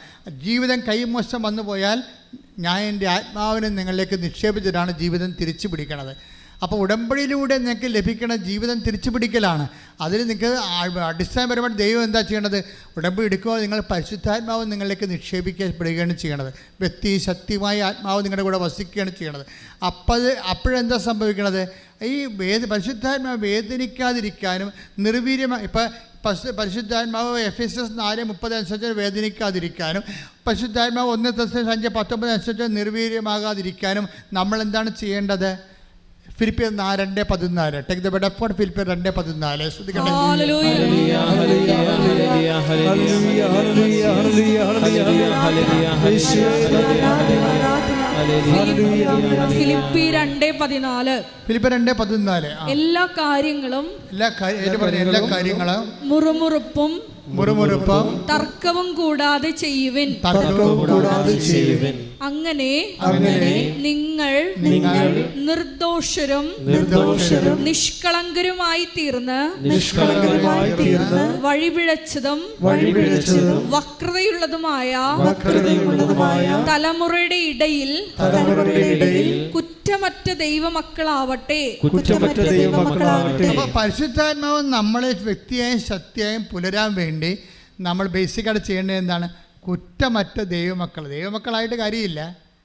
ജീവിതം കൈമോശം വന്നു പോയാൽ ഞാൻ എൻ്റെ ആത്മാവിനെ നിങ്ങളിലേക്ക് നിക്ഷേപിച്ചിട്ടാണ് ജീവിതം തിരിച്ചു പിടിക്കണത്. അപ്പോൾ ഉടമ്പടിയിലൂടെ നിങ്ങൾക്ക് ലഭിക്കുന്ന ജീവിതം തിരിച്ചു പിടിക്കലാണ്. അതിൽ നിങ്ങൾക്ക് അടിസ്ഥാനപരമായിട്ട് ദൈവം എന്താ ചെയ്യണത്? ഉടമ്പടി എടുക്കുക, നിങ്ങൾ പരിശുദ്ധാത്മാവ് നിങ്ങളിലേക്ക് നിക്ഷേപിക്കപ്പെടുകയാണ് ചെയ്യണത്. വ്യക്തി ശക്തിയുമായ ആത്മാവ് നിങ്ങളുടെ കൂടെ വസിക്കുകയാണ് ചെയ്യണത്. അപ്പോഴെന്താ സംഭവിക്കണത്? ഈ പരിശുദ്ധാത്മാവ് വേദനിക്കാതിരിക്കാനും നിർവീര്യമായി, ഇപ്പം പരിശുദ്ധാത്മാവ് എഫെസ്യസ് 4:30 അനുസരിച്ച് വേദനിക്കാതിരിക്കാനും, പരിശുദ്ധാത്മാവ് 1 Thessalonians 5:19 അനുസരിച്ച് നിർവീര്യമാകാതിരിക്കാനും നമ്മൾ എന്താണ് ചെയ്യേണ്ടത്? ഫിലിപ്പിയർ 2:14. Take the word of God. ഫിലിപ്പിയർ 2:14. ശ്രദ്ധിക്കട്ടെ. ഫിലിപ്പിയർ 2:14 എല്ലാ കാര്യങ്ങളും മുറുമുറുപ്പും മുറുമുറുപ്പും തർക്കവും കൂടാതെ ചെയ്യുവിൻ. അങ്ങനെ നിങ്ങൾ നിർദോഷരും നിഷ്കളങ്കരുമായി തീർന്ന് വഴിപിഴച്ചതും വക്രതയുള്ളതുമായ തലമുറയുടെ ഇടയിൽ കുറ്റമറ്റ ദൈവമക്കളാവട്ടെ. അപ്പോൾ പരിശുദ്ധാത്മാവ് നമ്മളെ വ്യക്തിയായും ശക്തിയായും പുലരാൻ വേണ്ടി നമ്മൾ ബേസിക്കായിട്ട് ചെയ്യേണ്ടത് എന്താണ്? കുറ്റമറ്റ ദൈവമക്കളായിട്ട് കാര്യമില്ല.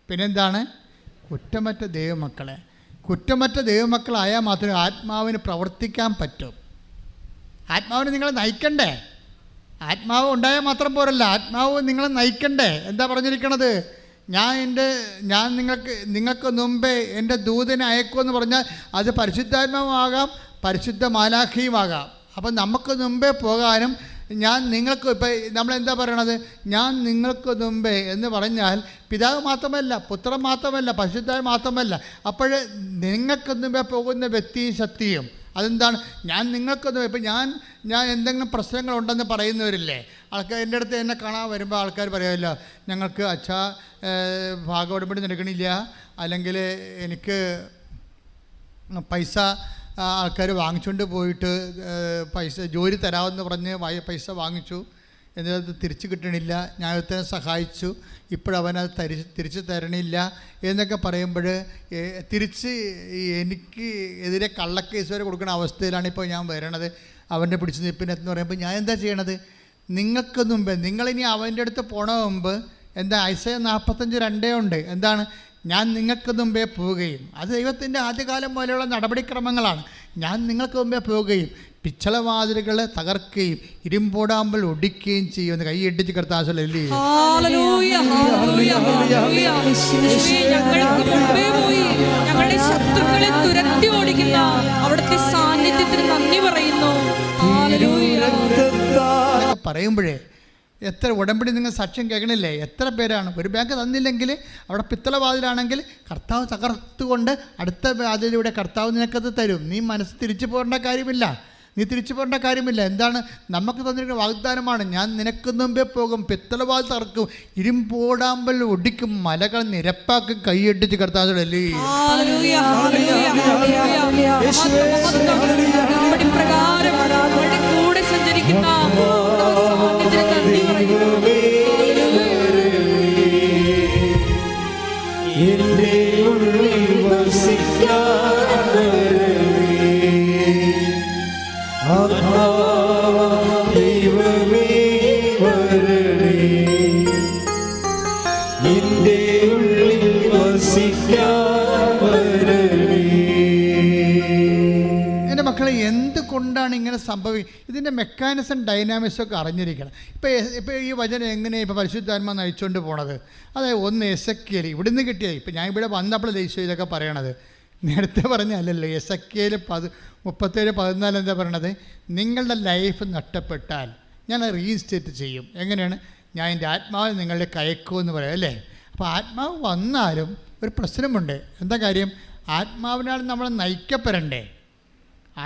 പിന്നെന്താണ്? കുറ്റമറ്റ ദൈവമക്കളെ. കുറ്റമറ്റ ദൈവമക്കളായാൽ മാത്രമേ ആത്മാവിന് പ്രവർത്തിക്കാൻ പറ്റൂ. ആത്മാവിന് നിങ്ങളെ നയിക്കണ്ടേ? ആത്മാവ് ഉണ്ടായാൽ മാത്രം പോരല്ല, ആത്മാവ് നിങ്ങളെ നയിക്കണ്ടേ? എന്താ പറഞ്ഞിരിക്കണത്? ഞാൻ നിങ്ങൾക്ക് മുമ്പേ എൻ്റെ ദൂതനെ അയക്കുമെന്ന് പറഞ്ഞാൽ അത് പരിശുദ്ധാത്മാവാകാം, പരിശുദ്ധ മാലാഖിയുമാകാം. അപ്പം നമുക്ക് മുമ്പേ പോകാനും ഇപ്പം നമ്മളെന്താ പറയണത്? ഞാൻ നിങ്ങൾക്ക് മുമ്പേ എന്ന് പറഞ്ഞാൽ പിതാവ് മാത്രമല്ല, പുത്രൻ മാത്രമല്ല, പരിശുദ്ധാത്മാവ് മാത്രമല്ല. അപ്പോൾ നിങ്ങൾക്ക് മുമ്പേ പോകുന്ന വ്യക്തിയും ശക്തിയും അതെന്താണ്? ഞാൻ നിങ്ങൾക്കൊന്നും ഇപ്പം ഞാൻ എന്തെങ്കിലും പ്രശ്നങ്ങളുണ്ടെന്ന് പറയുന്നവരില്ലേ ആൾക്കാർ? എൻ്റെ അടുത്ത് എന്നെ കാണാൻ വരുമ്പോൾ ആൾക്കാർ പറയുമല്ലോ, ഞങ്ങൾക്ക് അച്ഛാ ഭാഗവടമ്പടി നടക്കണില്ല, അല്ലെങ്കിൽ എനിക്ക് പൈസ ആൾക്കാർ വാങ്ങിച്ചുകൊണ്ട് പോയിട്ട് ജോലി തരാമെന്ന് പറഞ്ഞ് പൈസ വാങ്ങിച്ചു, എന്നിട്ട് തിരിച്ചു കിട്ടണില്ല, ന്യായത്തെ സഹായിച്ചു, ഇപ്പോഴവനത് തിരിച്ചു തരണില്ല എന്നൊക്കെ പറയുമ്പോൾ എനിക്ക് എതിരെ കള്ളക്കേസ് വരെ കൊടുക്കുന്ന അവസ്ഥയിലാണ് ഇപ്പോൾ ഞാൻ വരണത്. അവൻ്റെ പിടിച്ചു നിൽപ്പിനെന്ന് പറയുമ്പോൾ ഞാൻ എന്താ ചെയ്യണത്? നിങ്ങൾക്ക് മുമ്പ് നിങ്ങളിനി അവൻ്റെ അടുത്ത് പോണ മുമ്പ് എന്താ ഐസയ 45:2 ഉണ്ട്. എന്താണ്? ഞാൻ നിങ്ങൾക്ക് മുമ്പേ പോവുകയും, അത് ദൈവത്തിൻ്റെ ആദ്യകാലം പോലെയുള്ള നടപടിക്രമങ്ങളാണ്. ഞാൻ നിങ്ങൾക്ക് മുമ്പേ പോവുകയും പിച്ചളവാതിലുകളെ തകർക്കുകയും ഇരുമ്പോടാമ്പൽ ഒടിക്കുകയും ചെയ്യുമെന്ന് കൈയടിച്ച് കർത്താവല്ലേ. ഞങ്ങളുടെ ശത്രുക്കളെ തുരത്തി ഓടിക്കുന്ന അവിടുത്തെ സാന്നിധ്യത്തിന് നന്ദി പറയുന്നു. പറയുമ്പോഴേ എത്ര ഉടമ്പടി നിങ്ങൾ സാക്ഷ്യം കേൾക്കണില്ലേ? എത്ര പേരാണ്? ഒരു ബാങ്ക് തന്നില്ലെങ്കിൽ അവിടെ പിത്തളവാതിലാണെങ്കിൽ കർത്താവ് തകർത്തുകൊണ്ട് അടുത്ത വാതിലൂടെ കർത്താവ് നിനക്കത് തരും. നീ മനസ്സ് തിരിച്ചു പോകേണ്ട കാര്യമില്ല. എന്താണ്? നമുക്ക് തന്നിരിക്കുന്ന വാഗ്ദാനമാണ്. ഞാൻ നിനക്ക് മുമ്പേ പോകും, പിത്തളവാതിൽ തകർക്കും, ഇരുമ്പോടാമ്പൽ ഒടിക്കും, മലകൾ നിരപ്പാക്കും. കൈയടിച്ച് കർത്താവല്ലേ. കൂടെ സഞ്ചരിക്കുന്ന എൻ്റെ മക്കളെ, എന്തുകൊണ്ടാണ് ഇങ്ങനെ ഇതിൻ്റെ മെക്കാനിസം ഡൈനാമിക്സൊക്കെ അറിഞ്ഞിരിക്കണം. ഇപ്പോൾ ഈ വചനം എങ്ങനെയാണ് ഇപ്പോൾ പരിശുദ്ധാത്മാ നയിച്ചുകൊണ്ട് പോണത്? അതായത് ഒന്ന് എസെക്കിയേൽ ഇവിടുന്ന് കിട്ടിയത്. ഇപ്പം ഞാൻ ഇവിടെ വന്നപ്പോൾ ദേശീയ ഇതൊക്കെ പറയണത് നേരത്തെ പറഞ്ഞല്ലല്ലോ. എസെക്കിയേൽ 37:14 എന്താ പറയണത്? നിങ്ങളുടെ ലൈഫ് നഷ്ടപ്പെട്ടാൽ ഞാൻ റീഇൻസ്റ്റേറ്റ് ചെയ്യും. എങ്ങനെയാണ്? ഞാൻ എൻ്റെ ആത്മാവ് നിങ്ങളുടെ കയക്കുമെന്ന് പറയാം അല്ലേ? അപ്പോൾ ആത്മാവ് വന്നാലും ഒരു പ്രശ്നമുണ്ട്. എന്താ കാര്യം? ആത്മാവിനാൽ നമ്മൾ നയിക്കപ്പെടണ്ടേ?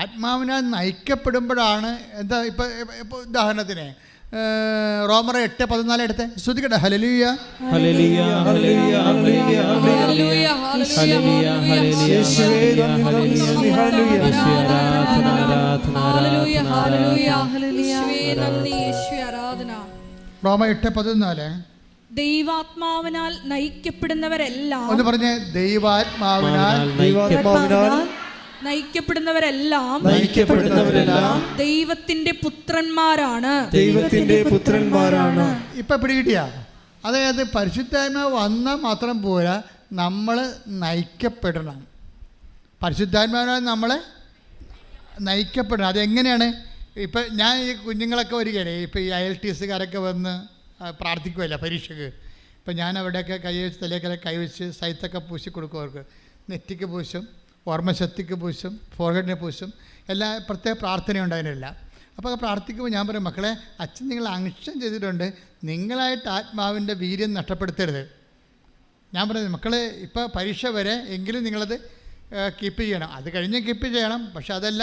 ആത്മാവിനാൽ നയിക്കപ്പെടുമ്പോഴാണ് എന്താ? ഇപ്പോൾ ഉദാഹരണത്തിന് റോമർ 8:14 എടുത്ത് ശ്രുതിക്കട്ടെ. ഹല്ലേലൂയ ഹല്ലേലൂയ ഹല്ലേലൂയ ഹല്ലേലൂയ ഹല്ലേലൂയ റോമ 8:14. ദൈവാത്മാവിനാൽ നയിക്കപ്പെടുന്നവരെല്ലാം ഒന്ന് പറഞ്ഞേ. ദൈവാത്മാവിനാൽ നയിക്കപ്പെടുന്നവരെല്ലാം ദൈവത്തിന്റെ പുത്രന്മാരാണ്. ഇപ്പൊ പിടികിട്ടിയ? അതായത് പരിശുദ്ധാത്മാവ് വന്നാൽ മാത്രം പോരാ, നമ്മൾ നയിക്കപ്പെടണം. പരിശുദ്ധാത്മാവിനാൽ നമ്മളെ നയിക്കപ്പെടണം. അതെങ്ങനെയാണ്? ഇപ്പം ഞാൻ ഈ കുഞ്ഞുങ്ങളൊക്കെ വരികയല്ലേ, ഇപ്പോൾ ഈ IELTSകാരൊക്കെ വന്ന് പ്രാർത്ഥിക്കുമല്ല പരീക്ഷയ്ക്ക്. ഇപ്പം ഞാൻ അവിടെയൊക്കെ കൈവച്ച് തലയൊക്കെ കൈവച്ച് സൈത്തൊക്കെ പൂശി കൊടുക്കും. അവർക്ക് നെറ്റിക്ക് പൂശും, ഓർമ്മശക്തിക്ക് പൂശും, ഫോർഹെഡിനെ പൂശും, എല്ലാ പ്രത്യേക പ്രാർത്ഥനയുണ്ട് അതിനെല്ലാം. അപ്പോൾ പ്രാർത്ഥിക്കുമ്പോൾ ഞാൻ പറയും, മക്കളെ, അച്ഛൻ നിങ്ങൾ അങ്ഷം ചെയ്തിട്ടുണ്ട്, നിങ്ങളായിട്ട് ആത്മാവിൻ്റെ വീര്യം നഷ്ടപ്പെടുത്തരുത്. ഞാൻ പറയുന്നത്, മക്കളെ ഇപ്പോൾ പരീക്ഷ വരെ എങ്കിലും നിങ്ങളത് കീപ്പ് ചെയ്യണം. അത് കഴിഞ്ഞ് കീപ്പ് ചെയ്യണം. പക്ഷെ അതല്ല,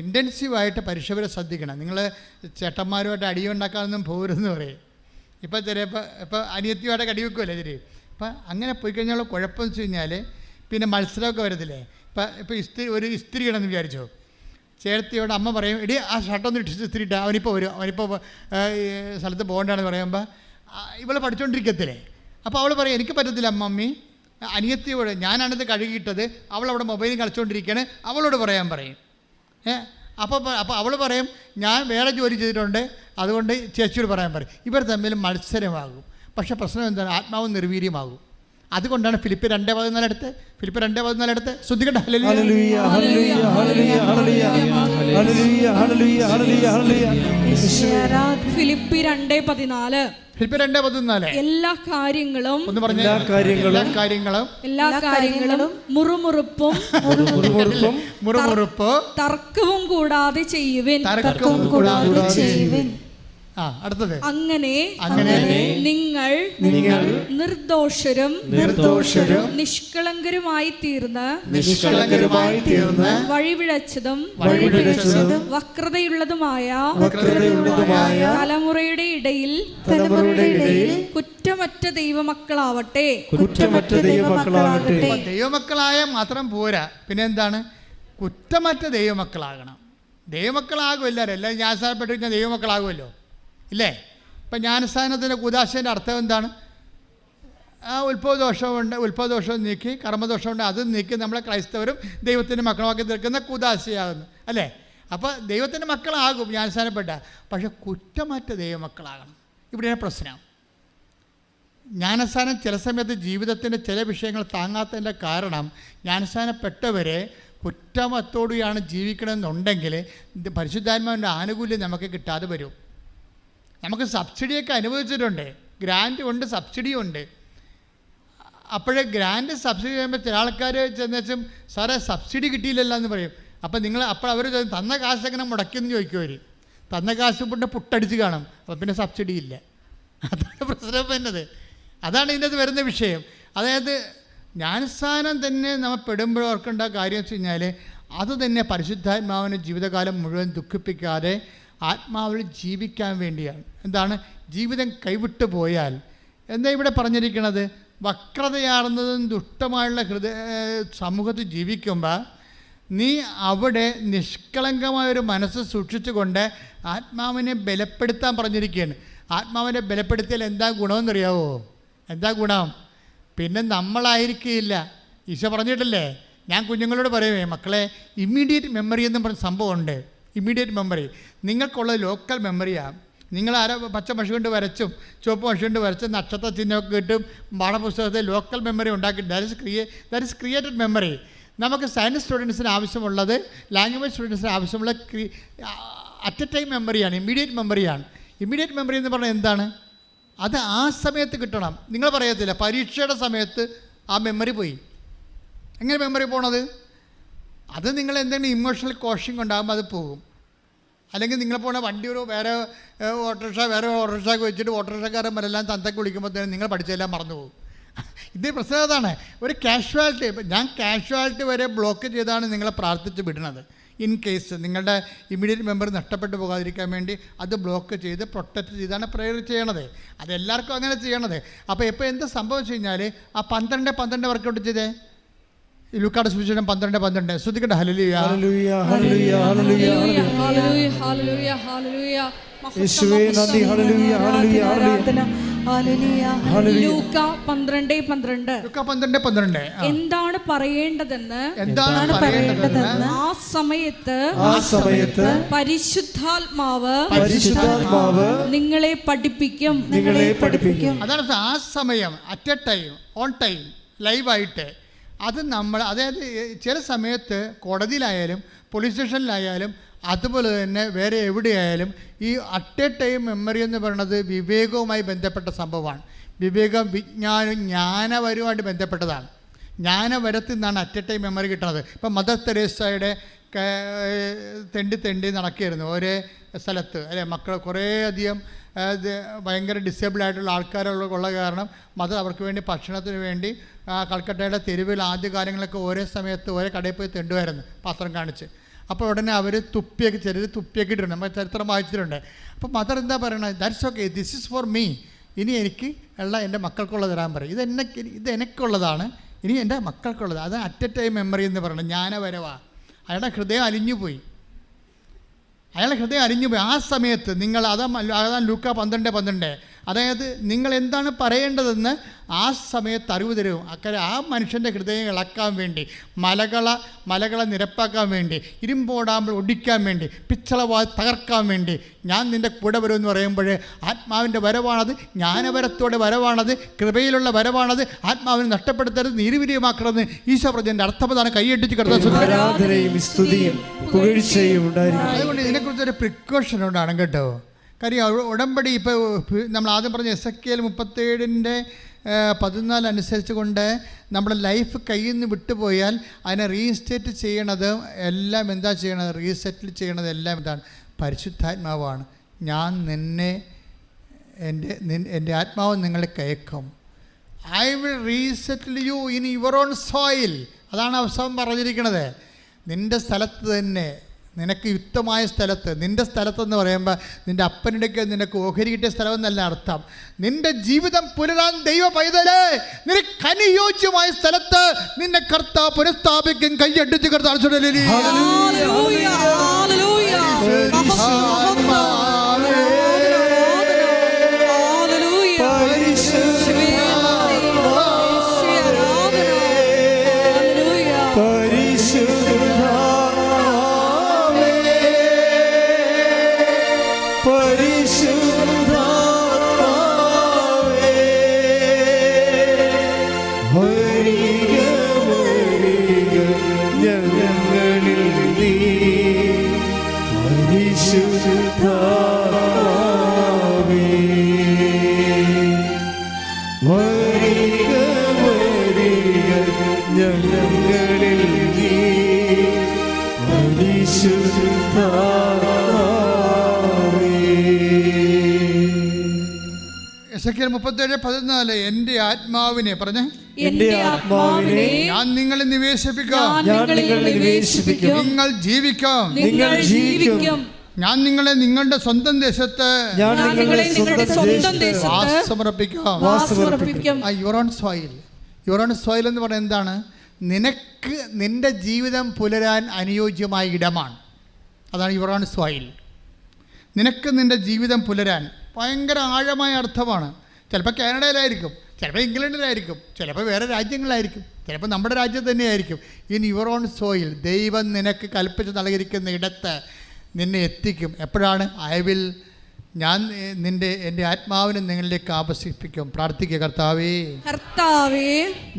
ഇൻറ്റൻസീവായിട്ട് പരിശോധന ശ്രദ്ധിക്കണം. നിങ്ങൾ ചേട്ടന്മാരുമായിട്ട് അടിയുണ്ടാക്കാനൊന്നും പോകരുതെന്ന് പറയും. ഇപ്പോൾ ഇപ്പോൾ അനിയത്തിയുമായിട്ട് അടി വെക്കുമല്ലേ ശരി. അപ്പം അങ്ങനെ പോയി കഴിഞ്ഞാൽ കുഴപ്പമെന്ന് വെച്ച് കഴിഞ്ഞാൽ പിന്നെ മത്സരമൊക്കെ വരത്തില്ലേ. ഇപ്പോൾ ഒരു ഇസ്തിരി ഇടണമെന്ന് വിചാരിച്ചോ, ചേർത്തിയോട് അമ്മ പറയും, എടി ആ ഷർട്ടൊന്ന് ഇസ്തിരി ഇട്ടാൽ അവനിപ്പോൾ വരും, അവനിപ്പോൾ സ്ഥലത്ത് പോകേണ്ടതാണെന്ന് പറയുമ്പോൾ ഇവളെ പഠിച്ചുകൊണ്ടിരിക്കത്തില്ലേ. അപ്പോൾ അവൾ പറയും, എനിക്ക് പറ്റത്തില്ല മമ്മി, അനിയത്തിയോട് ഞാനാണിത് കഴുകിയിട്ടത്, അവളവിടെ മൊബൈലിൽ കളിച്ചുകൊണ്ടിരിക്കുകയാണ്, അവളോട് പറയാൻ പറയും. അപ്പോൾ അവൾ പറയും, ഞാൻ വേറെ ജോലി ചെയ്തിട്ടുണ്ട്, അതുകൊണ്ട് ചേച്ചിയോട് പറയാൻ പറയും. ഇവർ തമ്മിൽ മത്സരമാകും. പക്ഷേ പ്രശ്നം എന്താണ്? ആത്മാവ് നിർവീര്യമാകും. അതുകൊണ്ടാണ് ഫിലിപ്പ് 2:14 എടുത്ത് ശ്രദ്ധിക്കട്ടെ. ഫിലിപ്പി 2:14 എല്ലാ കാര്യങ്ങളും മുറുമുറുപ്പും തർക്കവും കൂടാതെ ചെയ്യുവിൻ. അടുത്തത്, അങ്ങനെ നിങ്ങൾ നിർദോഷരും നിഷ്കളങ്കരുമായി തീർന്ന് വഴിപിഴച്ചതും വക്രതയുള്ളതുമായ തലമുറയുടെ ഇടയിൽ കുറ്റമറ്റ ദൈവമക്കളാവട്ടെ. ദൈവമക്കളായ മാത്രം പോരാ, പിന്നെ എന്താണ്? കുറ്റമറ്റ ദൈവമക്കളാകണം. ദൈവമക്കളാകും എല്ലാവരും ജ്ഞാനസ്ഥാനപ്പെട്ട് കഴിഞ്ഞാൽ ദൈവമക്കളാകുമല്ലോ ഇല്ലേ. ഇപ്പം ജ്ഞാനസ്ഥാനത്തിൻ്റെ കൂദാശേൻ്റെ അർത്ഥം എന്താണ്? ഉത്ഭവദോഷം നീക്കി, കർമ്മദോഷമുണ്ട് അത് നീക്കി നമ്മളെ ക്രൈസ്തവരും ദൈവത്തിൻ്റെ മക്കളുമാക്കി തീർക്കുന്ന കൂദാശയാകുന്നു അല്ലേ. അപ്പോൾ ദൈവത്തിൻ്റെ മക്കളാകും ജ്ഞാനസ്ഥാനപ്പെട്ട, പക്ഷെ കുറ്റമറ്റ ദൈവമക്കളാകണം. ഇവിടെയാണ് പ്രശ്നം. ജ്ഞാനസ്ഥാനം ചില സമയത്ത് ജീവിതത്തിൻ്റെ ചില വിഷയങ്ങൾ താങ്ങാത്തതിൻ്റെ കാരണം ജ്ഞാനസ്ഥാനപ്പെട്ടവരെ കുറ്റമത്തോടെയാണ് ജീവിക്കണമെന്നുണ്ടെങ്കിൽ പരിശുദ്ധാത്മാവിൻ്റെ ആനുകൂല്യം നമുക്ക് കിട്ടാതെ വരും. നമുക്ക് സബ്സിഡിയൊക്കെ അനുവദിച്ചിട്ടുണ്ട്, ഗ്രാൻഡ് ഉണ്ട്, സബ്സിഡിയും ഉണ്ട്. അപ്പോഴേ ഗ്രാൻഡ് സബ്സിഡി ചെയ്യുമ്പോൾ ചില ആൾക്കാർ ചെന്നുവെച്ചും സാറേ സബ്സിഡി കിട്ടിയില്ലല്ലോ എന്ന് പറയും. അപ്പോൾ അവർ തന്ന കാശ് എങ്ങനെ മുടക്കിയെന്ന് ചോദിക്കും. അവർ തന്ന കാശ് കൊണ്ട് പുട്ടടിച്ച് കാണും, അപ്പോൾ പിന്നെ സബ്സിഡി ഇല്ല. അതാണ് പ്രശ്നം വരുന്നത്. അതാണ് ഇതിൻ്റെ വരുന്ന വിഷയം. അതായത് ജ്ഞാനസ്ഥാനം തന്നെ നമ്മൾ പെടുമ്പോൾ ഓർക്കേണ്ട കാര്യം വെച്ച് കഴിഞ്ഞാൽ അത് തന്നെ പരിശുദ്ധാത്മാവിനെ ജീവിതകാലം മുഴുവൻ ദുഃഖിപ്പിക്കാതെ ആത്മാവിൽ ജീവിക്കാൻ വേണ്ടിയാണ്. എന്താണ്? ജീവിതം കൈവിട്ടു പോയാൽ എന്താ ഇവിടെ പറഞ്ഞിരിക്കുന്നത്? വക്രതയാർന്നതും ദുഷ്ടമായുള്ള സമൂഹത്തിൽ ജീവിക്കുമ്പോൾ നീ അവിടെ നിഷ്കളങ്കമായൊരു മനസ്സ് സൂക്ഷിച്ചുകൊണ്ട് ആത്മാവിനെ ബലപ്പെടുത്താൻ പറഞ്ഞിരിക്കുകയാണ്. ആത്മാവിനെ ബലപ്പെടുത്തിയാൽ എന്താ ഗുണമെന്നറിയാവോ? എന്താ ഗുണം? പിന്നെ നമ്മളായിരിക്കില്ല. ഈശോ പറഞ്ഞിട്ടില്ലേ, ഞാൻ കുഞ്ഞുങ്ങളോട് പറയുമേ, മക്കളെ ഇമ്മീഡിയറ്റ് മെമ്മറി എന്നും പറഞ്ഞ സംഭവമുണ്ട്. ഇമ്മീഡിയറ്റ് മെമ്മറി നിങ്ങൾക്കുള്ളത് ലോക്കൽ മെമ്മറിയാണ്. നിങ്ങൾ പച്ച മഷി കൊണ്ട് വരച്ചും ചുവപ്പ് മഷി കൊണ്ട് വരച്ചും നക്ഷത്ര ചിഹ്നമൊക്കെ കിട്ടും പാഠപുസ്തകത്തെ ലോക്കൽ മെമ്മറി ഉണ്ടാക്കി. That is created memory. നമുക്ക് സയൻസ് സ്റ്റുഡൻസിന് ആവശ്യമുള്ളത്, ലാംഗ്വേജ് സ്റ്റുഡൻസിന് ആവശ്യമുള്ള അറ്റ് എ ടൈം മെമ്മറിയാണ്, ഇമ്മീഡിയറ്റ് മെമ്മറിയാണ്. ഇമ്മീഡിയറ്റ് മെമ്മറി എന്ന് പറഞ്ഞാൽ എന്താണ്? അത് ആ സമയത്ത് കിട്ടണം. നിങ്ങൾ പറയത്തില്ല പരീക്ഷയുടെ സമയത്ത് ആ മെമ്മറി പോയി. എങ്ങനെ മെമ്മറി പോണത്? അത് നിങ്ങൾ എന്തെങ്കിലും ഇമോഷണൽ കോഷിങ് ഉണ്ടാകുമ്പോൾ അത് പോകും. അല്ലെങ്കിൽ നിങ്ങൾ പോണ വണ്ടി വേറെ ഓട്ടോറിക്ഷ വെച്ചിട്ട് ഓട്ടോറിക്ഷക്കാരന്മാരെല്ലാം തന്തയ്ക്ക് വിളിക്കുമ്പോഴത്തേനും നിങ്ങൾ പഠിച്ചതെല്ലാം മറന്നു പോകും. ഇത് പ്രശ്നം അതാണ്. ഒരു കാഷ്വാലിറ്റി, ഞാൻ കാഷ്വാലിറ്റി വരെ ബ്ലോക്ക് ചെയ്താണ് നിങ്ങളെ പ്രാർത്ഥിച്ച് വിടുന്നത്. ഇൻ കേസ് നിങ്ങളുടെ ഇമ്മീഡിയറ്റ് മെമ്മറി നഷ്ടപ്പെട്ടു പോകാതിരിക്കാൻ വേണ്ടി അത് ബ്ലോക്ക് ചെയ്ത് പ്രൊട്ടക്റ്റ് ചെയ്താണ് പ്രേയർ ചെയ്യണത്. അതെല്ലാവർക്കും അങ്ങനെ ചെയ്യണത്. അപ്പോൾ ഇപ്പോൾ എന്താ സംഭവിച്ചു കഴിഞ്ഞാൽ ആ 12 വർക്കൗട്ട് ചെയ്തേ. ലൂക്കായുടെ സുവിശേഷം 12:12 ശ്രദ്ധിക്കട്ടെ. ഹല്ലേലൂയ ഹല്ലേലൂയ ഹല്ലേലൂയ ഹല്ലേലൂയ ഹല്ലേലൂയ ഹല്ലേലൂയ ഹല്ലേലൂയ യേശുവേ നന്ദി. ഹല്ലേലൂയ ഹല്ലേലൂയ ഹല്ലേലൂയ. ലൂക്ക 12:12 എന്താണ് പറയേണ്ടതെന്ന് ആ സമയത്ത് പരിശുദ്ധാത്മാവ് നിങ്ങളെ പഠിപ്പിക്കും. അതാണ് ആ സമയം, at a time, on time, ലൈവായിട്ട്. അത് നമ്മൾ, അതായത് ചില സമയത്ത് കോടതിയിലായാലും പോലീസ് സ്റ്റേഷനിലായാലും അതുപോലെ തന്നെ വേറെ എവിടെയായാലും ഈ അറ്റ് എ ടൈം മെമ്മറി എന്ന് പറയുന്നത് വിവേകവുമായി ബന്ധപ്പെട്ട സംഭവമാണ്. വിവേകം, വിജ്ഞാനം, ജ്ഞാനപരവുമായിട്ട് ബന്ധപ്പെട്ടതാണ്. ജ്ഞാനപരത്തിൽ നിന്നാണ് അറ്റ് എ ടൈം മെമ്മറി കിട്ടുന്നത്. ഇപ്പം മദർ തെരേസയുടെ തെണ്ടി നടക്കുകയായിരുന്നു ഒരേ സ്ഥലത്ത് അല്ലേ. മക്കൾ കുറേയധികം ഭയങ്കര ഡിസേബിളായിട്ടുള്ള ആൾക്കാരുള്ള കാരണം മദർ അവർക്ക് വേണ്ടി ഭക്ഷണത്തിന് വേണ്ടി കൽക്കട്ടയുടെ തെരുവിൽ ആദ്യ കാലങ്ങളൊക്കെ ഒരേ സമയത്ത് ഒരേ കടയിൽ പോയി തെണ്ടുമായിരുന്നു പാത്രം കാണിച്ച്. അപ്പോൾ ഉടനെ അവർ ചിലർ തുപ്പിയൊക്കെ ഇട്ടിട്ടുണ്ട്, നമ്മൾ ചരിത്രം വായിച്ചിട്ടുണ്ട്. അപ്പോൾ മദർ എന്താ പറയണത്? That's okay, this is for me. ഇനി എനിക്ക് എൻ്റെ മക്കൾക്കുള്ളത് തരാൻ പറയും. ഇത് എനിക്കുള്ളതാണ്, ഇനി എൻ്റെ മക്കൾക്കുള്ളത്. അത് അറ്റ് എ ടൈം മെമ്മറി എന്ന് പറയുന്നത് ജ്ഞാനപരവാ. അയാളുടെ ഹൃദയം അലിഞ്ഞുപോയി. ആ സമയത്ത് നിങ്ങൾ അതാണ് ലൂക്ക 12:12. അതായത് നിങ്ങൾ എന്താണ് പറയേണ്ടതെന്ന് ആ സമയത്ത് അറിവ് തരും. ആ മനുഷ്യൻ്റെ ഹൃദയം ഇളക്കാൻ വേണ്ടി, മലകളെ നിരപ്പാക്കാൻ വേണ്ടി, ഇരുമ്പോടാമ്പൽ ഒടിക്കാൻ വേണ്ടി, പിച്ചളവാ തകർക്കാൻ വേണ്ടി ഞാൻ നിൻ്റെ കൂടെ വരുമെന്ന് പറയുമ്പോൾ ആത്മാവിൻ്റെ വരവാണത്, ജ്ഞാനപരത്തോടെ വരവാണത്, കൃപയിലുള്ള വരവാണത്. ആത്മാവിനെ നഷ്ടപ്പെടുത്തരുത്, നീരുവിരിയമാക്കണമെന്ന് ഈശോ പറഞ്ഞതിൻ്റെ അർത്ഥപ്രധാനം കൈയടിച്ച് കിടന്നു. അതുകൊണ്ട് ഇതിനെക്കുറിച്ചൊരു പ്രിക്കോഷൻ ഉണ്ടാണ് കേട്ടോ. കാര്യം ഉടമ്പടി ഇപ്പോൾ നമ്മൾ ആദ്യം പറഞ്ഞ എസെക്കിയേൽ 37:14 അനുസരിച്ച് കൊണ്ട് നമ്മുടെ ലൈഫ് കയ്യിൽ നിന്ന് വിട്ടുപോയാൽ അതിനെ റീസ്റ്റേറ്റ് ചെയ്യണത് എല്ലാം എന്താ ചെയ്യണത്? റീസെറ്റിൽ ചെയ്യണത് എല്ലാം എന്താണ്? പരിശുദ്ധാത്മാവാണ്. ഞാൻ എൻ്റെ ആത്മാവ് നിങ്ങളെ കയക്കും. I will resettle you in your own soil. അതാണ് അവസാനം പറഞ്ഞിരിക്കുന്നത്. നിൻ്റെ സ്ഥലത്ത് തന്നെ, നിനക്ക് യുക്തമായ സ്ഥലത്ത്, നിൻ്റെ സ്ഥലത്തെന്ന് പറയുമ്പോൾ നിൻ്റെ അപ്പനിടയ്ക്ക് നിനക്ക് ഓഹരി കിട്ടിയ സ്ഥലമെന്നല്ല അർത്ഥം. നിൻ്റെ ജീവിതം പുലരാൻ ദൈവ പൈതലേ, നിനക്ക് അനുയോജ്യമായ സ്ഥലത്ത് നിന്നെ കർത്താവ് പുനഃസ്ഥാപിക്കും. കൈയടിച്ച് കർത്താവ് എസെക്കിയേൽ 37:14 എൻ്റെ ആത്മാവിനെ പറഞ്ഞേ, എൻ്റെ ആത്മാവിനെ ഞാൻ നിങ്ങളെ നിവേശിപ്പിക്കാം, നിങ്ങൾ ജീവിക്കാം, ഞാൻ നിങ്ങളെ നിങ്ങളുടെ സ്വന്തം ദേശത്ത് വാസമർപ്പിക്കാം. Your own soil. Your own soil എന്ന് പറയുന്നത് എന്താണ്? നിനക്ക് നിൻ്റെ ജീവിതം പുലരാൻ അനുയോജ്യമായ ഇടമാണ്. അതാണ് യുവർ ഓൺ സോയിൽ. നിനക്ക് നിൻ്റെ ജീവിതം പുലരാൻ ഭയങ്കര ആഴമായ അർത്ഥമാണ്. ചിലപ്പോൾ കാനഡയിലായിരിക്കും, ചിലപ്പോൾ ഇംഗ്ലണ്ടിലായിരിക്കും, ചിലപ്പോൾ വേറെ രാജ്യങ്ങളായിരിക്കും, ചിലപ്പോൾ നമ്മുടെ രാജ്യത്ത് തന്നെയായിരിക്കും. ഇൻ യുവർ ഓൺ സോയിൽ ദൈവം നിനക്ക് കൽപ്പിച്ച് നൽകിയിരിക്കുന്ന ഇടത്ത് നിന്നെ എത്തിക്കും. എപ്പോഴാണ്? ഞാൻ എൻ്റെ ആത്മാവിനെ നിങ്ങളിലേക്ക് ആകർഷിപ്പിക്കും. പ്രാർത്ഥിക്കുക, കർത്താവേ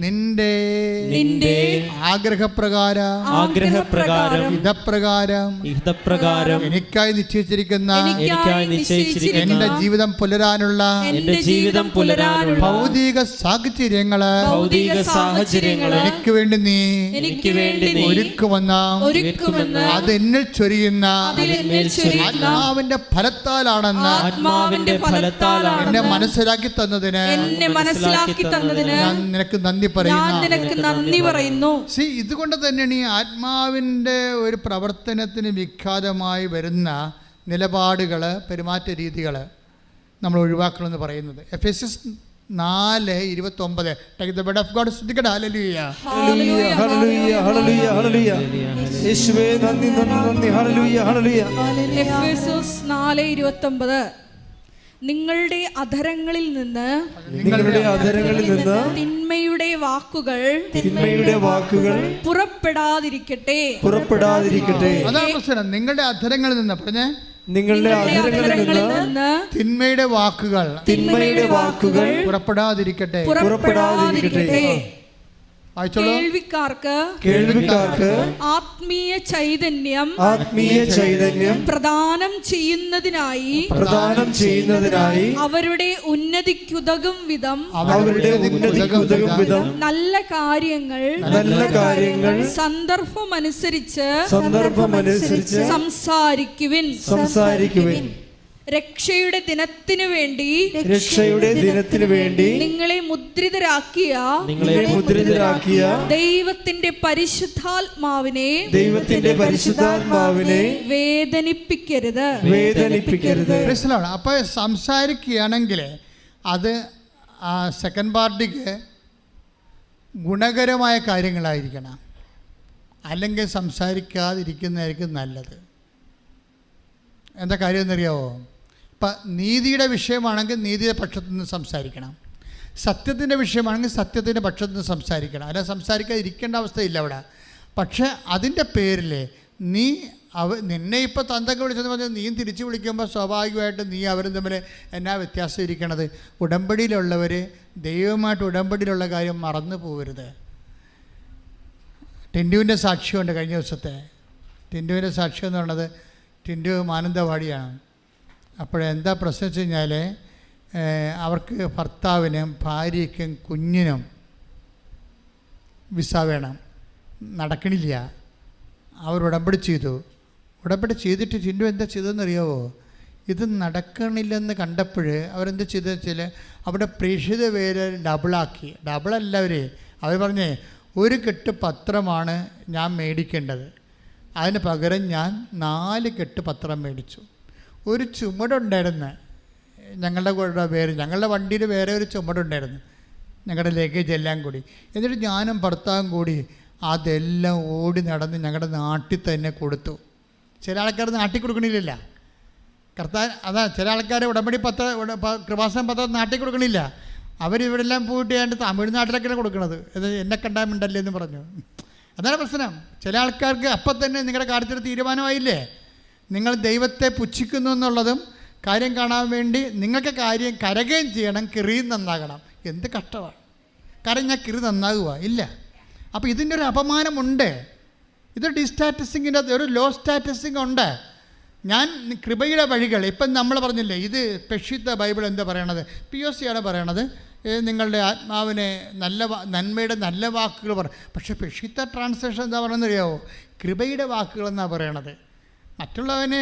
നിന്റെ ആഗ്രഹപ്രകാരം ഹിതപ്രകാരം എനിക്കായി നിശ്ചയിച്ചിരിക്കുന്ന എൻ്റെ ജീവിതം പുലരാനുള്ള ഭൗതിക സാഹചര്യങ്ങള് എനിക്ക് വേണ്ടി നീ ഒരുക്കുമെന്ന അത് എന്നിൽ ചൊരിയുന്ന ആത്മാവിന്റെ ഫലത്താലാണെന്ന് എന്നെ മനസ്സിലാക്കി തന്നതിന് ഞാൻ നിനക്ക് നന്ദി പറയുന്നു. ഇതുകൊണ്ട് തന്നെയാണ് ഈ ആത്മാവിൻ്റെ ഒരു പ്രവർത്തനത്തിന് വിഖ്യാതമായി വരുന്ന നിലപാടുകൾ, പെരുമാറ്റ രീതികൾ നമ്മൾ ഒഴിവാക്കണമെന്ന് പറയുന്നത്. എഫെസ്യസ് 4:29 Take the word of God. Hallelujah. Hallelujah. Hallelujah. Hallelujah. Hallelujah. യേശുവേ നന്ദി നന്ദി നന്ദി. ഹല്ലേലൂയ ഹല്ലേലൂയ. എഫെസോസ് 4:29 നിങ്ങളുടെ അധരങ്ങളിൽ നിന്ന് തിന്മയുടെ വാക്കുകൾ പുറപ്പെടാതിരിക്കട്ടെ. അതാണ് പ്രശ്നം. നിങ്ങളുടെ അധരങ്ങളിൽ നിന്ന് പറഞ്ഞേ, നിങ്ങളുടെ അധരങ്ങളിൽ നിന്ന് തിന്മയുടെ വാക്കുകൾ പുറപ്പെടാതിരിക്കട്ടെ. കേൾവിക്കാർക്ക് ആത്മീയ ചൈതന്യം പ്രദാനം ചെയ്യുന്നതിനായി അവരുടെ ഉന്നതിക്കുതകും വിധം നല്ല കാര്യങ്ങൾ സന്ദർഭമനുസരിച്ച് സംസാരിക്കുവിൻ. രക്ഷയുടെ ദിനത്തിനു വേണ്ടി നിങ്ങളെ മുദ്രിതരാക്കിയ ദൈവത്തിന്റെ പരിശുദ്ധാത്മാവിനെ വേദനിപ്പിക്കരുത്. അപ്പോൾ സംസാരിക്കുകയാണെങ്കിൽ അത് സെക്കൻഡ് പാർട്ടിക്ക് ഗുണകരമായ കാര്യങ്ങളായിരിക്കണം, അല്ലെങ്കിൽ സംസാരിക്കാതിരിക്കുന്നതായിരിക്കും നല്ലത്. എന്താ കാര്യം എന്നറിയാവോ? ഇപ്പം നീതിയുടെ വിഷയമാണെങ്കിൽ നീതിയുടെ പക്ഷത്തു നിന്ന് സംസാരിക്കണം, സത്യത്തിൻ്റെ വിഷയമാണെങ്കിൽ സത്യത്തിൻ്റെ പക്ഷത്തു നിന്ന് സംസാരിക്കണം. അല്ല, സംസാരിക്കാതിരിക്കേണ്ട അവസ്ഥയില്ല അവിടെ. പക്ഷേ അതിൻ്റെ പേരിൽ നിന്നെ ഇപ്പോൾ തന്തൊക്കെ വിളിച്ചെന്ന് പറഞ്ഞാൽ നീ തിരിച്ച് വിളിക്കുമ്പോൾ സ്വാഭാവികമായിട്ടും നീ അവരും തമ്മിൽ എന്നാ വ്യത്യാസം ഇരിക്കണത്? ഉടമ്പടിയിലുള്ളവർ ദൈവമായിട്ട് ഉടമ്പടിയിലുള്ള കാര്യം മറന്നു പോകരുത്. ടിൻഡുവിൻ്റെ സാക്ഷ്യമുണ്ട് കഴിഞ്ഞ ദിവസത്തെ. ടിൻഡുവിൻ്റെ സാക്ഷ്യം എന്ന് പറയുന്നത്, ടിൻഡു മാനന്തവാടിയാണ്. അപ്പോഴെന്താ പ്രശ്നം വെച്ച് കഴിഞ്ഞാൽ അവർക്ക് ഭർത്താവിനും ഭാര്യയ്ക്കും കുഞ്ഞിനും വിസ വേണം, നടക്കണില്ല. അവർ ഉടമ്പടി ചെയ്തു. ഉടമ്പടി ചെയ്തിട്ട് ടിൻഡു എന്താ ചെയ്തതെന്നറിയാവോ? ഇത് നടക്കണില്ലെന്ന് കണ്ടപ്പോൾ അവരെന്താ ചെയ്തതെന്ന് വെച്ചാൽ അവിടെ പ്രേക്ഷിത പേര് ഡബിളാക്കി. ഡബിളല്ല അവർ പറഞ്ഞേ, ഒരു കെട്ട് പത്രമാണ് ഞാൻ മേടിക്കേണ്ടത്, അതിന് പകരം ഞാൻ 4 കെട്ട് പത്രം മേടിച്ചു. ഒരു ചുമടുണ്ടായിരുന്നു ഞങ്ങളുടെ പേര്, ഞങ്ങളുടെ വണ്ടിയിൽ വേറെ ഒരു ചുമടുണ്ടായിരുന്നു, ഞങ്ങളുടെ ലഗേജ് എല്ലാം കൂടി. എന്നിട്ട് ഞാനും ഭർത്താവും കൂടി അതെല്ലാം ഓടി നടന്ന് ഞങ്ങളുടെ നാട്ടിൽ തന്നെ കൊടുത്തു. ചില ആൾക്കാർ നാട്ടിൽ കൊടുക്കണില്ല. അതാ ചില ആൾക്കാർ ഉടമ്പടി കൃപാസനം പത്രം നാട്ടിൽ കൊടുക്കണില്ല. അവരിവിടെല്ലാം പോയിട്ട് ഏതാണ്ട് തമിഴ്നാട്ടിലൊക്കെയാണ് കൊടുക്കണത്. ഇത് എന്നെ കണ്ടാൽ മിണ്ടല്ലേ എന്ന് പറഞ്ഞു. അതാണ് പ്രശ്നം. ചില ആൾക്കാർക്ക് അപ്പം തന്നെ നിങ്ങളുടെ കാര്യത്തിൽ തീരുമാനമായില്ലേ, നിങ്ങൾ ദൈവത്തെ പുച്ഛിക്കുന്നു എന്നുള്ളതും കാര്യം കാണാൻ വേണ്ടി നിങ്ങൾക്ക് കാര്യം കരകയും ചെയ്യണം, കിറിയും നന്നാകണം. എന്ത് കഷ്ടമാണ്. കാരണം ഞാൻ കിറി നന്നാകുക ഇല്ല. അപ്പോൾ ഇതിൻ്റെ ഒരു അപമാനമുണ്ട്. ഇതൊരു ഡിസ്റ്റാറ്റസിങ്ങിൻ്റെ ഒരു ലോ സ്റ്റാറ്റസിങ് ഉണ്ട്. ഞാൻ കൃപയുടെ വഴികൾ ഇപ്പം നമ്മൾ പറഞ്ഞില്ലേ, ഇത് പെഷിത്ത ബൈബിൾ എന്താ പറയണത്? POC ആണ് പറയണത്, നിങ്ങളുടെ ആത്മാവിനെ നന്മയുടെ നല്ല വാക്കുകൾ പറയും. പക്ഷേ പെഷിത്ത ട്രാൻസ്ലേഷൻ എന്താ പറയുന്നത് അറിയാവോ? കൃപയുടെ വാക്കുകളെന്നാണ് പറയണത്. മറ്റുള്ളവന്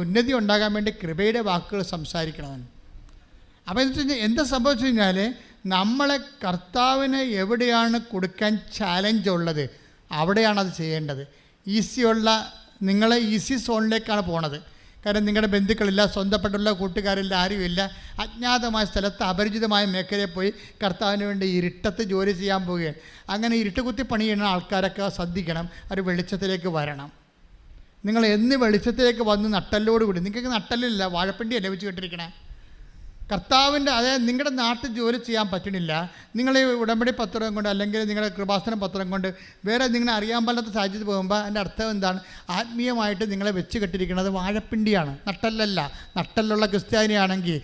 ഉന്നതി ഉണ്ടാകാൻ വേണ്ടി കൃപയുടെ വാക്കുകൾ സംസാരിക്കണമെന്ന്. അപ്പോൾ എന്താ സംഭവിച്ചു കഴിഞ്ഞാൽ, നമ്മളെ കർത്താവിന് എവിടെയാണ് കൊടുക്കാൻ ചാലഞ്ച് ഉള്ളത് അവിടെയാണ് അത് ചെയ്യേണ്ടത്. നിങ്ങളെ ഈസി സോണിലേക്കാണ് പോണത്. കാരണം നിങ്ങളുടെ ബന്ധുക്കളില്ല, സ്വന്തപ്പെട്ടുള്ള കൂട്ടുകാരില്ല, ആരുമില്ല. അജ്ഞാതമായ സ്ഥലത്ത് അപരിചിതമായ മേഖലയിൽ പോയി കർത്താവിന് വേണ്ടി ഇരുട്ടത്ത് ജോലി ചെയ്യാൻ പോവുകയാണ്. അങ്ങനെ ഇരുട്ടുകുത്തി പണി ചെയ്യുന്ന ആൾക്കാരൊക്കെ ശ്രദ്ധിക്കണം, അവർ വെളിച്ചത്തിലേക്ക് വരണം. നിങ്ങൾ എന്ന് വെളിച്ചത്തിലേക്ക് വന്ന് നട്ടല്ലോടുകൂടി, നിങ്ങൾക്ക് നട്ടല്ലില്ല, വാഴപ്പിണ്ടിയല്ലേ വെച്ച് കെട്ടിരിക്കണേ. കർത്താവിൻ്റെ, അതായത് നിങ്ങളുടെ നാട്ടിൽ ജോലി ചെയ്യാൻ പറ്റണില്ല, നിങ്ങൾ ഈ ഉടമ്പടി പത്രം കൊണ്ട് അല്ലെങ്കിൽ നിങ്ങളുടെ കൃപാസന പത്രം കൊണ്ട് വേറെ നിങ്ങളെ അറിയാൻ പാടാത്ത സാഹചര്യത്തിൽ പോകുമ്പോൾ അതിൻ്റെ അർത്ഥം എന്താണ്? ആത്മീയമായിട്ട് നിങ്ങളെ വെച്ച് കെട്ടിരിക്കുന്നത് വാഴപ്പിണ്ടിയാണ്, നട്ടല്ലല്ല. നട്ടലുള്ള ക്രിസ്ത്യാനിയാണെങ്കിൽ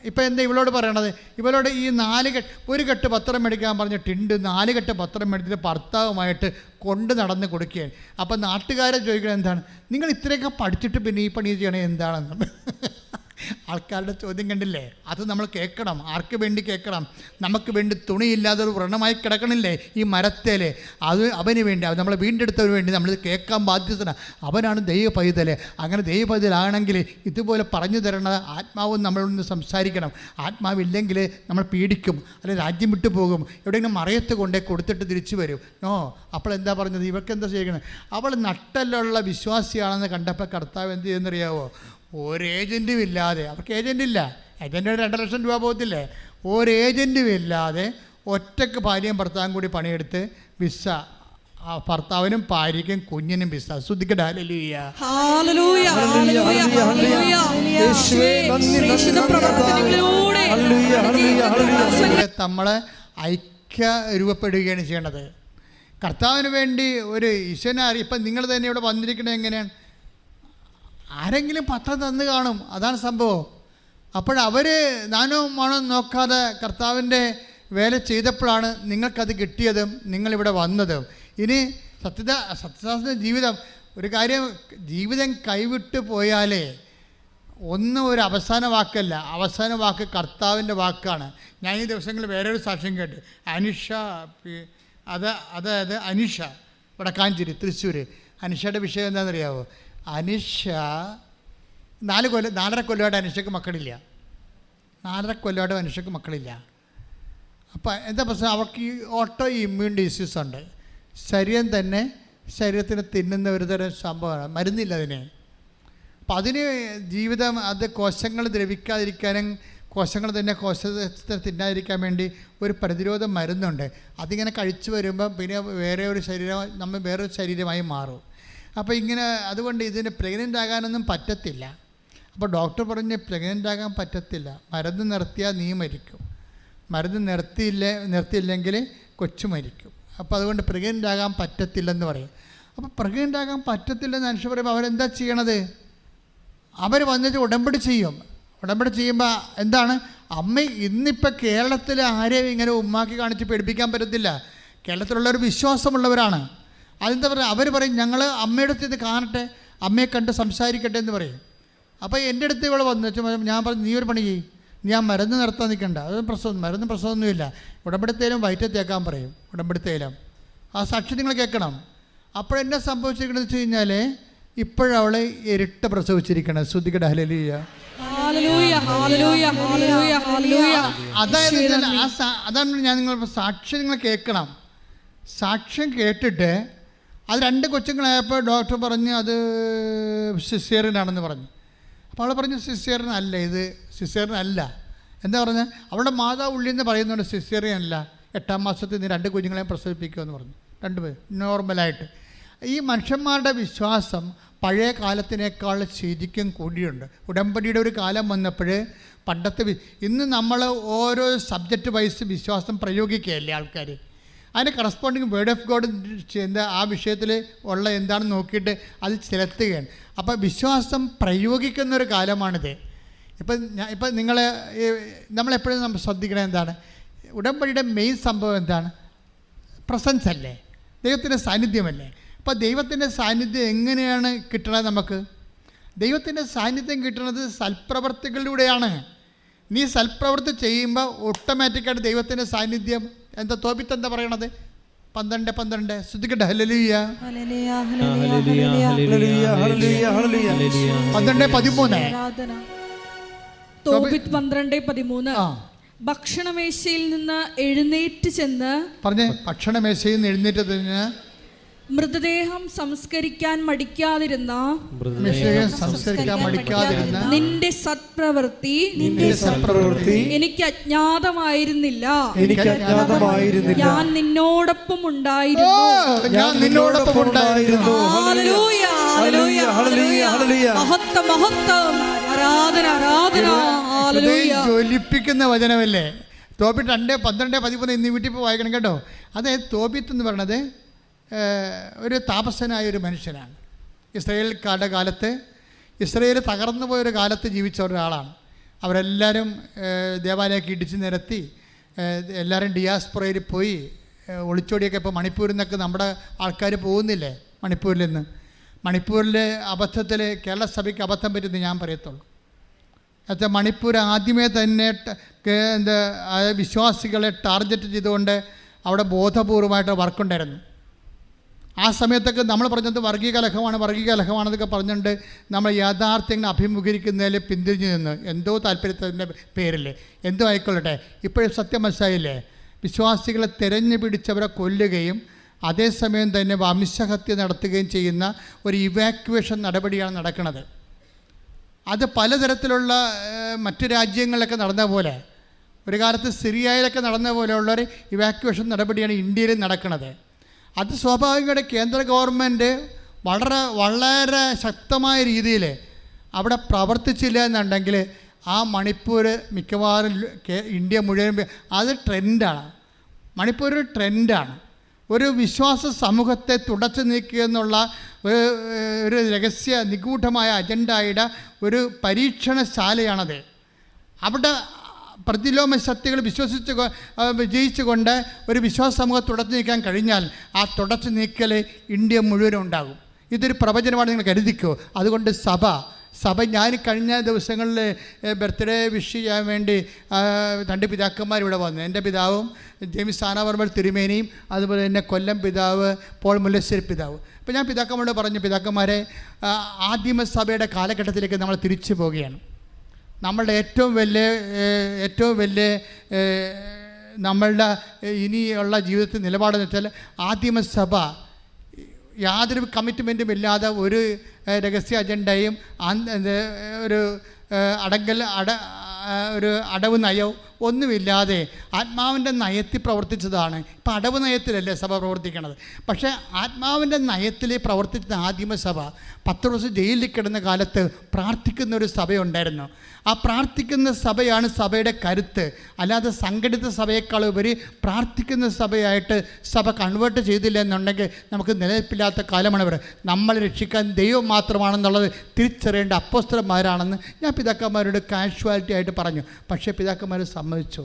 ഇപ്പോൾ എന്താ ഇവളോട് പറയണത്? ഇവളോട് ഈ 1 കെട്ട് പത്രം മേടിക്കാൻ പറഞ്ഞിട്ടുണ്ട്. 4 കെട്ട് പത്രം മേടിച്ചിട്ട് ഭർത്താവുമായിട്ട് കൊണ്ട് നടന്ന് കൊടുക്കുകയാണ്. അപ്പോൾ നാട്ടുകാരെ ചോദിക്കുന്നത് എന്താണ്? നിങ്ങൾ ഇത്രയൊക്കെ പഠിച്ചിട്ട് പിന്നെ ഈ പണി ചെയ്യണേ എന്താണെന്ന്. ആൾക്കാരുടെ ചോദ്യം കണ്ടില്ലേ? അത് നമ്മൾ കേൾക്കണം. ആർക്ക് വേണ്ടി കേൾക്കണം? നമുക്ക് വേണ്ടി തുണിയില്ലാതെ ഒരു വ്രണമായി കിടക്കണില്ലേ ഈ മരത്തേൽ? അത് അവന് വേണ്ടി, നമ്മളെ വീണ്ടെടുത്തവന് വേണ്ടി നമ്മൾ കേൾക്കാൻ ബാധ്യസ്ഥനാണ്. അവനാണ് ദൈവ പൈതല്. അങ്ങനെ ദൈവ പൈതലാണെങ്കിൽ ഇതുപോലെ പറഞ്ഞു തരണ ആത്മാവും നമ്മളൊന്ന് സംസാരിക്കണം. ആത്മാവില്ലെങ്കിൽ നമ്മൾ പീഡിക്കും, അല്ലെങ്കിൽ രാജ്യം വിട്ടു പോകും, എവിടെയെങ്കിലും മറയത്ത് കൊണ്ടേ കൊടുത്തിട്ട് തിരിച്ചു വരും. അപ്പോൾ എന്താ പറഞ്ഞത്? ഇവർക്ക് എന്താ ചെയ്യണം? അവൾ നട്ടലുള്ള വിശ്വാസിയാണെന്ന് കണ്ടപ്പോൾ കർത്താവ് എന്ത് ചെയ്യുന്നറിയാവോ? ഒരു ഏജൻറ്റും ഇല്ലാതെ, അവർക്ക് ഏജൻറ്റില്ല, ഏജൻറ്റിന് 2 ലക്ഷം രൂപ പോകത്തില്ലേ? ഒരു ഏജൻറ്റും ഇല്ലാതെ ഒറ്റയ്ക്ക് ഭാര്യയും ഭർത്താവും കൂടി പണിയെടുത്ത് വിസ, ഭർത്താവിനും ഭാര്യയ്ക്കും കുഞ്ഞിനും വിസ. ശ്രദ്ധിക്കട്ടെ. നമ്മളെ ഐക്യ രൂപപ്പെടുകയാണ് ചെയ്യേണ്ടത്. കർത്താവിന് വേണ്ടി ഒരു ഈശ്വരനെ ഇപ്പം നിങ്ങൾ തന്നെ ഇവിടെ വന്നിരിക്കണത് എങ്ങനെയാണ്? ആരെങ്കിലും പത്രം തന്നു കാണും, അതാണ് സംഭവം. അപ്പോഴവർ നാനോ മണോ നോക്കാതെ കർത്താവിൻ്റെ വേല ചെയ്തപ്പോഴാണ് നിങ്ങൾക്കത് കിട്ടിയതും നിങ്ങളിവിടെ വന്നതും. ഇനി സത്യദാസൻ്റെ ജീവിതം, ഒരു കാര്യം, ജീവിതം കൈവിട്ട് പോയാലേ ഒന്നും ഒരു അവസാന വാക്കല്ല, അവസാന വാക്ക് കർത്താവിൻ്റെ വാക്കാണ്. ഞാൻ ഈ ദിവസങ്ങളിൽ വേറൊരു സാക്ഷ്യം കേട്ട്, അതായത് അനിഷ വടക്കാഞ്ചേരി, തൃശ്ശൂർ. അനിഷയുടെ വിഷയം എന്താണെന്നറിയാവോ? അനിഷ 4.5 കൊല്ലമായിട്ട് അനുഷയ്ക്ക് മക്കളില്ല. 4.5 കൊല്ലമായിട്ട് അനുഷയ്ക്ക് മക്കളില്ല. അപ്പോൾ എന്താ പ്രശ്നം? അവർക്ക് ഈ ഓട്ടോ ഇമ്മ്യൂൺ ഡിസീസ് ഉണ്ട്. ശരീരത്തിന് തിന്നുന്ന ഒരു തരം സംഭവമാണ്, മരുന്നില്ല അതിന്. അപ്പം അതിന് ജീവിതം അത് കോശങ്ങൾ ദ്രവിക്കാതിരിക്കാനും കോശങ്ങൾ തന്നെ കോശത്തെ തിന്നാതിരിക്കാൻ വേണ്ടി ഒരു പ്രതിരോധ മരുന്നുണ്ട്. അതിങ്ങനെ കഴിച്ചു വരുമ്പോൾ പിന്നെ വേറൊരു ശരീരമായി മാറും. അപ്പോൾ ഇങ്ങനെ അതുകൊണ്ട് ഇതിന് പ്രഗ്നൻ്റ് ആകാനൊന്നും പറ്റത്തില്ല. അപ്പോൾ ഡോക്ടർ പറഞ്ഞ് പ്രഗ്നൻ്റ് ആകാൻ പറ്റത്തില്ല, മരുന്ന് നിർത്തിയാൽ നീ മരിക്കും, മരുന്ന് നിർത്തിയില്ലെങ്കിൽ കൊച്ചു മരിക്കും. അപ്പോൾ അതുകൊണ്ട് പ്രഗ്നൻ്റ് ആകാൻ പറ്റത്തില്ലെന്ന് പറയും. അപ്പോൾ പ്രഗ്നൻ്റ് ആകാൻ പറ്റത്തില്ലെന്ന് മനുഷ്യർ പറയുമ്പോൾ അവരെന്താ ചെയ്യണത്? അവർ വന്നിട്ട് ഉടമ്പടി ചെയ്യും. ഉടമ്പടി ചെയ്യുമ്പോൾ എന്താണ്? അമ്മ ഇന്നിപ്പോൾ കേരളത്തിൽ ആരെയും ഇങ്ങനെ ഉമ്മാക്കി കാണിച്ച് പേടിപ്പിക്കാൻ പറ്റത്തില്ല. കേരളത്തിലുള്ളവർ വിശ്വാസമുള്ളവരാണ്. അതെന്താ പറയുക? അവർ പറയും ഞങ്ങൾ അമ്മയുടെ അടുത്ത് ഇത് കാണട്ടെ, അമ്മയെ കണ്ട് സംസാരിക്കട്ടെ എന്ന് പറയും. അപ്പോൾ എൻ്റെ അടുത്ത് ഇവിടെ വന്നു വെച്ചാൽ ഞാൻ പറഞ്ഞു നീ ഒരു പണി ചെയ്യും, ഞാൻ മരുന്ന് നിർത്താൻ നിൽക്കണ്ട, അത് പ്രശ്നമൊന്നുമില്ല, ഉടമ്പടിത്തേലും വയറ്റ് തേക്കാൻ പറയും. ഉടമ്പടിത്തേലും ആ സാക്ഷി നിങ്ങൾ കേൾക്കണം. അപ്പോഴെന്നെ സംഭവിച്ചിരിക്കണമെന്ന് വെച്ച് കഴിഞ്ഞാൽ ഇപ്പോഴവൾ ഇരട്ട പ്രസവിച്ചിരിക്കണം. ശ്രുതികട ഹല്ലേലൂയ. അതാണ് ഞാൻ നിങ്ങൾ സാക്ഷ്യം നിങ്ങൾ കേൾക്കണം. സാക്ഷ്യം കേട്ടിട്ട് അത് 2 കൊച്ചുങ്ങളായപ്പോൾ ഡോക്ടർ പറഞ്ഞു അത് സിസേറിയനാണെന്ന് പറഞ്ഞു. അപ്പോൾ അവൾ പറഞ്ഞു സിസേറിയനല്ല, ഇത് സിസേറിയനല്ല. എന്താ പറഞ്ഞാൽ അവളുടെ മാതാവ് ഉള്ളിൽ നിന്ന് പറയുന്നുണ്ട് സിസേറിയനല്ല, 8ാം മാസത്തിൽ നീ 2 കുഞ്ഞുങ്ങളെയും പ്രസവിപ്പിക്കുമെന്ന് പറഞ്ഞു. 2 പേർ നോർമലായിട്ട്. ഈ മനുഷ്യന്മാരുടെ വിശ്വാസം പഴയ കാലത്തിനേക്കാൾ ശരിക്കും കൂടിയുണ്ട്. ഉടമ്പടിയുടെ ഒരു കാലം വന്നപ്പോൾ പണ്ടത്തെ ഇന്ന് നമ്മൾ ഓരോ സബ്ജക്റ്റ് വൈസ് വിശ്വാസം പ്രയോഗിക്കുകയല്ലേ ആൾക്കാർ. അതിന് കറസ്പോണ്ടിങ് വേർഡ് ഓഫ് ഗോഡ് എന്താ ആ വിഷയത്തിൽ ഉള്ള എന്താണെന്ന് നോക്കിയിട്ട് അത് ചെലുത്തുകയാണ്. അപ്പോൾ വിശ്വാസം പ്രയോഗിക്കുന്നൊരു കാലമാണിത്. ഇപ്പം നമ്മളെപ്പോഴും നമ്മൾ ശ്രദ്ധിക്കണം എന്താണ്? ഉടമ്പടിയുടെ മെയിൻ സംഭവം എന്താണ്? പ്രസൻസ് അല്ലേ, ദൈവത്തിൻ്റെ സാന്നിധ്യമല്ലേ. അപ്പോൾ ദൈവത്തിൻ്റെ സാന്നിധ്യം എങ്ങനെയാണ് കിട്ടണത്? നമുക്ക് ദൈവത്തിൻ്റെ സാന്നിധ്യം കിട്ടുന്നത് സൽപ്രവർത്തികളിലൂടെയാണ്. നീ സൽപ്രവൃത്തി ചെയ്യുമ്പോൾ ഓട്ടോമാറ്റിക്കായിട്ട് ദൈവത്തിൻ്റെ സാന്നിധ്യം എന്താ? തോബിത്ത് എന്താ പറയണത്? 12:12 ശ്രദ്ധിക്കട്ടെ. ഹല്ലേലൂയ 12:13 തോബിത്ത് 12:13 ഭക്ഷണമേശയിൽ നിന്ന് എഴുന്നേറ്റ് ചെന്ന് പറഞ്ഞേ. ഭക്ഷണമേശയിൽ നിന്ന് എഴുന്നേറ്റ് ചെന്ന് മൃതദേഹം സംസ്കരിക്കാൻ മടിക്കാതിരുന്ന നിന്റെ സത്പ്രവൃത്തി എനിക്ക് അജ്ഞാതമായിരുന്നില്ല. ഞാൻ നിന്നോടൊപ്പം ഉണ്ടായിരുന്നു. ജ്വലിപ്പിക്കുന്ന വചനമല്ലേ തോബിത്ത് 2:12-13 ഇന്ന് വീട്ടിൽ പോയി വായിക്കണം കേട്ടോ. അതായത് തോബിത്ത് എന്ന് പറയണത് ഒരു താപസനായ ഒരു മനുഷ്യനാണ്. ഇസ്രായേൽക്കാരുടെ കാലത്ത്, ഇസ്രായേൽ തകർന്നു പോയൊരു കാലത്ത് ജീവിച്ച ഒരാളാണ്. അവരെല്ലാവരും ദേവാലയമൊക്കെ ഇടിച്ച് നിരത്തി എല്ലാവരും ഡിയാസ്പൊറയിൽ പോയി ഒളിച്ചോടിയൊക്കെ. ഇപ്പോൾ മണിപ്പൂരിൽ നിന്നൊക്കെ നമ്മുടെ ആൾക്കാർ പോകുന്നില്ലേ മണിപ്പൂരിൽ നിന്ന്? മണിപ്പൂരിലെ അബദ്ധത്തിൽ കേരള സഭയ്ക്ക് അബദ്ധം പറ്റുമെന്ന് ഞാൻ പറയത്തുള്ളൂ. എന്നുവെച്ചാൽ മണിപ്പൂർ ആദ്യമേ തന്നെ വിശ്വാസികളെ ടാർഗറ്റ് ചെയ്തുകൊണ്ട് അവിടെ ബോധപൂർവമായിട്ട് വർക്കുണ്ടായിരുന്നു. ആ സമയത്തൊക്കെ നമ്മൾ പറഞ്ഞത് വർഗീയ കലഹമാണെന്നൊക്കെ പറഞ്ഞുകൊണ്ട് നമ്മൾ യാഥാർത്ഥ്യങ്ങൾ അഭിമുഖീകരിക്കുന്നതിൽ പിന്തിരിഞ്ഞു നിന്ന് എന്തോ താല്പര്യത്തിൻ്റെ പേരിൽ എന്തോ ആയിക്കൊള്ളട്ടെ. ഇപ്പോഴും സത്യം മനസ്സിലായില്ലേ? വിശ്വാസികളെ തിരഞ്ഞു പിടിച്ചവരെ കൊല്ലുകയും അതേസമയം തന്നെ വംശഹത്യ നടത്തുകയും ചെയ്യുന്ന ഒരു ഇവാക്യുവേഷൻ നടപടിയാണ് നടക്കുന്നത്. അത് പലതരത്തിലുള്ള മറ്റു രാജ്യങ്ങളിലൊക്കെ നടന്ന പോലെ, ഒരു കാലത്ത് സിറിയയിലൊക്കെ നടന്ന പോലെയുള്ളൊരു ഇവാക്യുവേഷൻ നടപടിയാണ് ഇന്ത്യയിൽ നടക്കുന്നത്. അത് സ്വാഭാവികമായിട്ട് കേന്ദ്ര ഗവൺമെൻറ് വളരെ ശക്തമായ രീതിയിൽ അവിടെ പ്രവർത്തിച്ചില്ല എന്നുണ്ടെങ്കിൽ ആ മണിപ്പൂർ മിക്കവാറും ഇന്ത്യ മുഴുവൻ അത് ട്രെൻഡാണ്. മണിപ്പൂർ ഒരു ട്രെൻഡാണ്. ഒരു വിശ്വാസ സമൂഹത്തെ തുടച്ചു നീക്കുക എന്നുള്ള ഒരു രഹസ്യ നിഗൂഢമായ അജണ്ടയുടെ ഒരു പരീക്ഷണശാലയാണത്. അവിടെ പ്രതിലോമ ശക്തികൾ വിജയിച്ചുകൊണ്ട് ഒരു വിശ്വാസ സമൂഹം തുടച്ചു നീക്കാൻ കഴിഞ്ഞാൽ ആ തുടച്ചു നീക്കൽ ഇന്ത്യ മുഴുവനും ഉണ്ടാകും. ഇതൊരു പ്രവചനമാണ്, നിങ്ങൾ കരുതിക്കോ. അതുകൊണ്ട് സഭ ഞാൻ കഴിഞ്ഞ ദിവസങ്ങളിൽ ബർത്ത്ഡേ വിഷ് ചെയ്യാൻ വേണ്ടി 2 പിതാക്കന്മാരിവിടെ വന്നു. എൻ്റെ പിതാവും ജെയിംസ് ആനാവർമ്മ തിരുമേനിയും അതുപോലെ തന്നെ കൊല്ലം പിതാവ് പോൾ മുല്ലശ്ശേരി പിതാവ്. ഇപ്പോൾ ഞാൻ പിതാക്കന്മാരോട് പറഞ്ഞു, പിതാക്കന്മാരെ, ആദിമസഭയുടെ കാലഘട്ടത്തിലേക്ക് നമ്മൾ തിരിച്ചു പോവുകയാണ്. നമ്മളുടെ ഏറ്റവും വലിയ നമ്മളുടെ ഇനിയുള്ള ജീവിതത്തിൽ നിലപാടെന്ന് വെച്ചാൽ ആദിമസഭ യാതൊരു കമ്മിറ്റ്മെൻറ്റും ഇല്ലാതെ ഒരു രഹസ്യ അജണ്ടയും ഒരു അടവ് നയവും ഒന്നുമില്ലാതെ ആത്മാവിൻ്റെ നയത്തിൽ പ്രവർത്തിച്ചതാണ്. ഇപ്പം അടവ് നയത്തിലല്ലേ സഭ പ്രവർത്തിക്കണത്. പക്ഷേ ആത്മാവിൻ്റെ നയത്തിൽ പ്രവർത്തിച്ച ആദിമസഭ 10 ദിവസം ജയിലിൽ കിടന്ന കാലത്ത് പ്രാർത്ഥിക്കുന്ന ഒരു സഭയുണ്ടായിരുന്നു. ആ പ്രാർത്ഥിക്കുന്ന സഭയാണ് സഭയുടെ കരുത്ത്. അല്ലാതെ സംഘടിത സഭയേക്കാൾ ഉപരി പ്രാർത്ഥിക്കുന്ന സഭയായിട്ട് സഭ കൺവേർട്ട് ചെയ്തില്ല എന്നുണ്ടെങ്കിൽ നമുക്ക് നിലനിൽപ്പില്ലാത്ത കാലമാണ് ഇവർ. നമ്മൾ രക്ഷിക്കാൻ ദൈവം മാത്രമാണെന്നുള്ളത് തിരിച്ചറിയേണ്ട അപ്പോസ്തലന്മാരാണെന്ന് ഞാൻ പിതാക്കന്മാരോട് കാഷ്വാലിറ്റി ആയിട്ട് പറഞ്ഞു. പക്ഷേ പിതാക്കന്മാർ സമ്മതിച്ചു.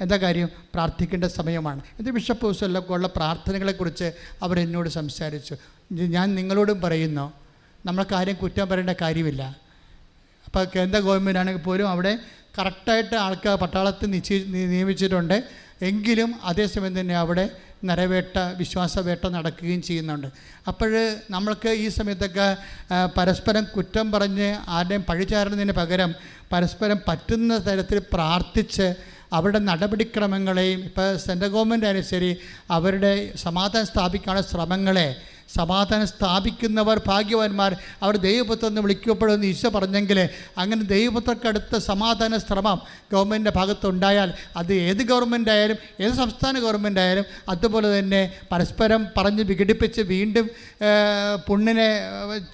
എന്താ കാര്യം? പ്രാർത്ഥിക്കേണ്ട സമയമാണ്. ഇത് ബിഷപ്പ് ഹൗസിലൊക്കെ ഉള്ള പ്രാർത്ഥനകളെക്കുറിച്ച് അവരെന്നോട് സംസാരിച്ചു. ഞാൻ നിങ്ങളോടും പറയുന്നു, നമ്മൾക്ക് ആരെയും കുറ്റം പറയേണ്ട കാര്യമില്ല. അപ്പോൾ കേന്ദ്ര ഗവൺമെൻറ് ആണെങ്കിൽ പോലും അവിടെ കറക്റ്റായിട്ട് ആൾക്കാർ പട്ടാളത്തിൽ നിയമിച്ചിട്ടുണ്ട്. എങ്കിലും അതേസമയം തന്നെ അവിടെ നരവേട്ട, വിശ്വാസവേട്ട നടക്കുകയും ചെയ്യുന്നുണ്ട്. അപ്പോൾ നമ്മൾക്ക് ഈ സമയത്തൊക്കെ പരസ്പരം കുറ്റം പറഞ്ഞ് ആരുടെയും പഴിചാരുന്നതിന് പകരം പരസ്പരം പറ്റുന്ന തരത്തിൽ പ്രാർത്ഥിച്ച് അവരുടെ നടപടിക്രമങ്ങളെയും, ഇപ്പോൾ സെൻട്രൽ ഗവൺമെൻറ് ആയാലും ശരി, അവരുടെ സമാധാനം സ്ഥാപിക്കാനുള്ള ശ്രമങ്ങളെ, സമാധാനം സ്ഥാപിക്കുന്നവർ ഭാഗ്യവാന്മാർ, അവർ ദൈവപുത്രൻ എന്ന് വിളിക്കപ്പെടുമെന്ന് ഈശോ പറഞ്ഞെങ്കിൽ അങ്ങനെ ദൈവപുത്രക്കടുത്ത സമാധാന ശ്രമം ഗവൺമെൻറ്റിൻ്റെ ഭാഗത്തുണ്ടായാൽ അത് ഏത് ഗവൺമെൻറ് ആയാലും ഏത് സംസ്ഥാന ഗവൺമെൻറ് ആയാലും അതുപോലെ തന്നെ പരസ്പരം പറഞ്ഞ് വിഘടിപ്പിച്ച് വീണ്ടും പുണ്ണിനെ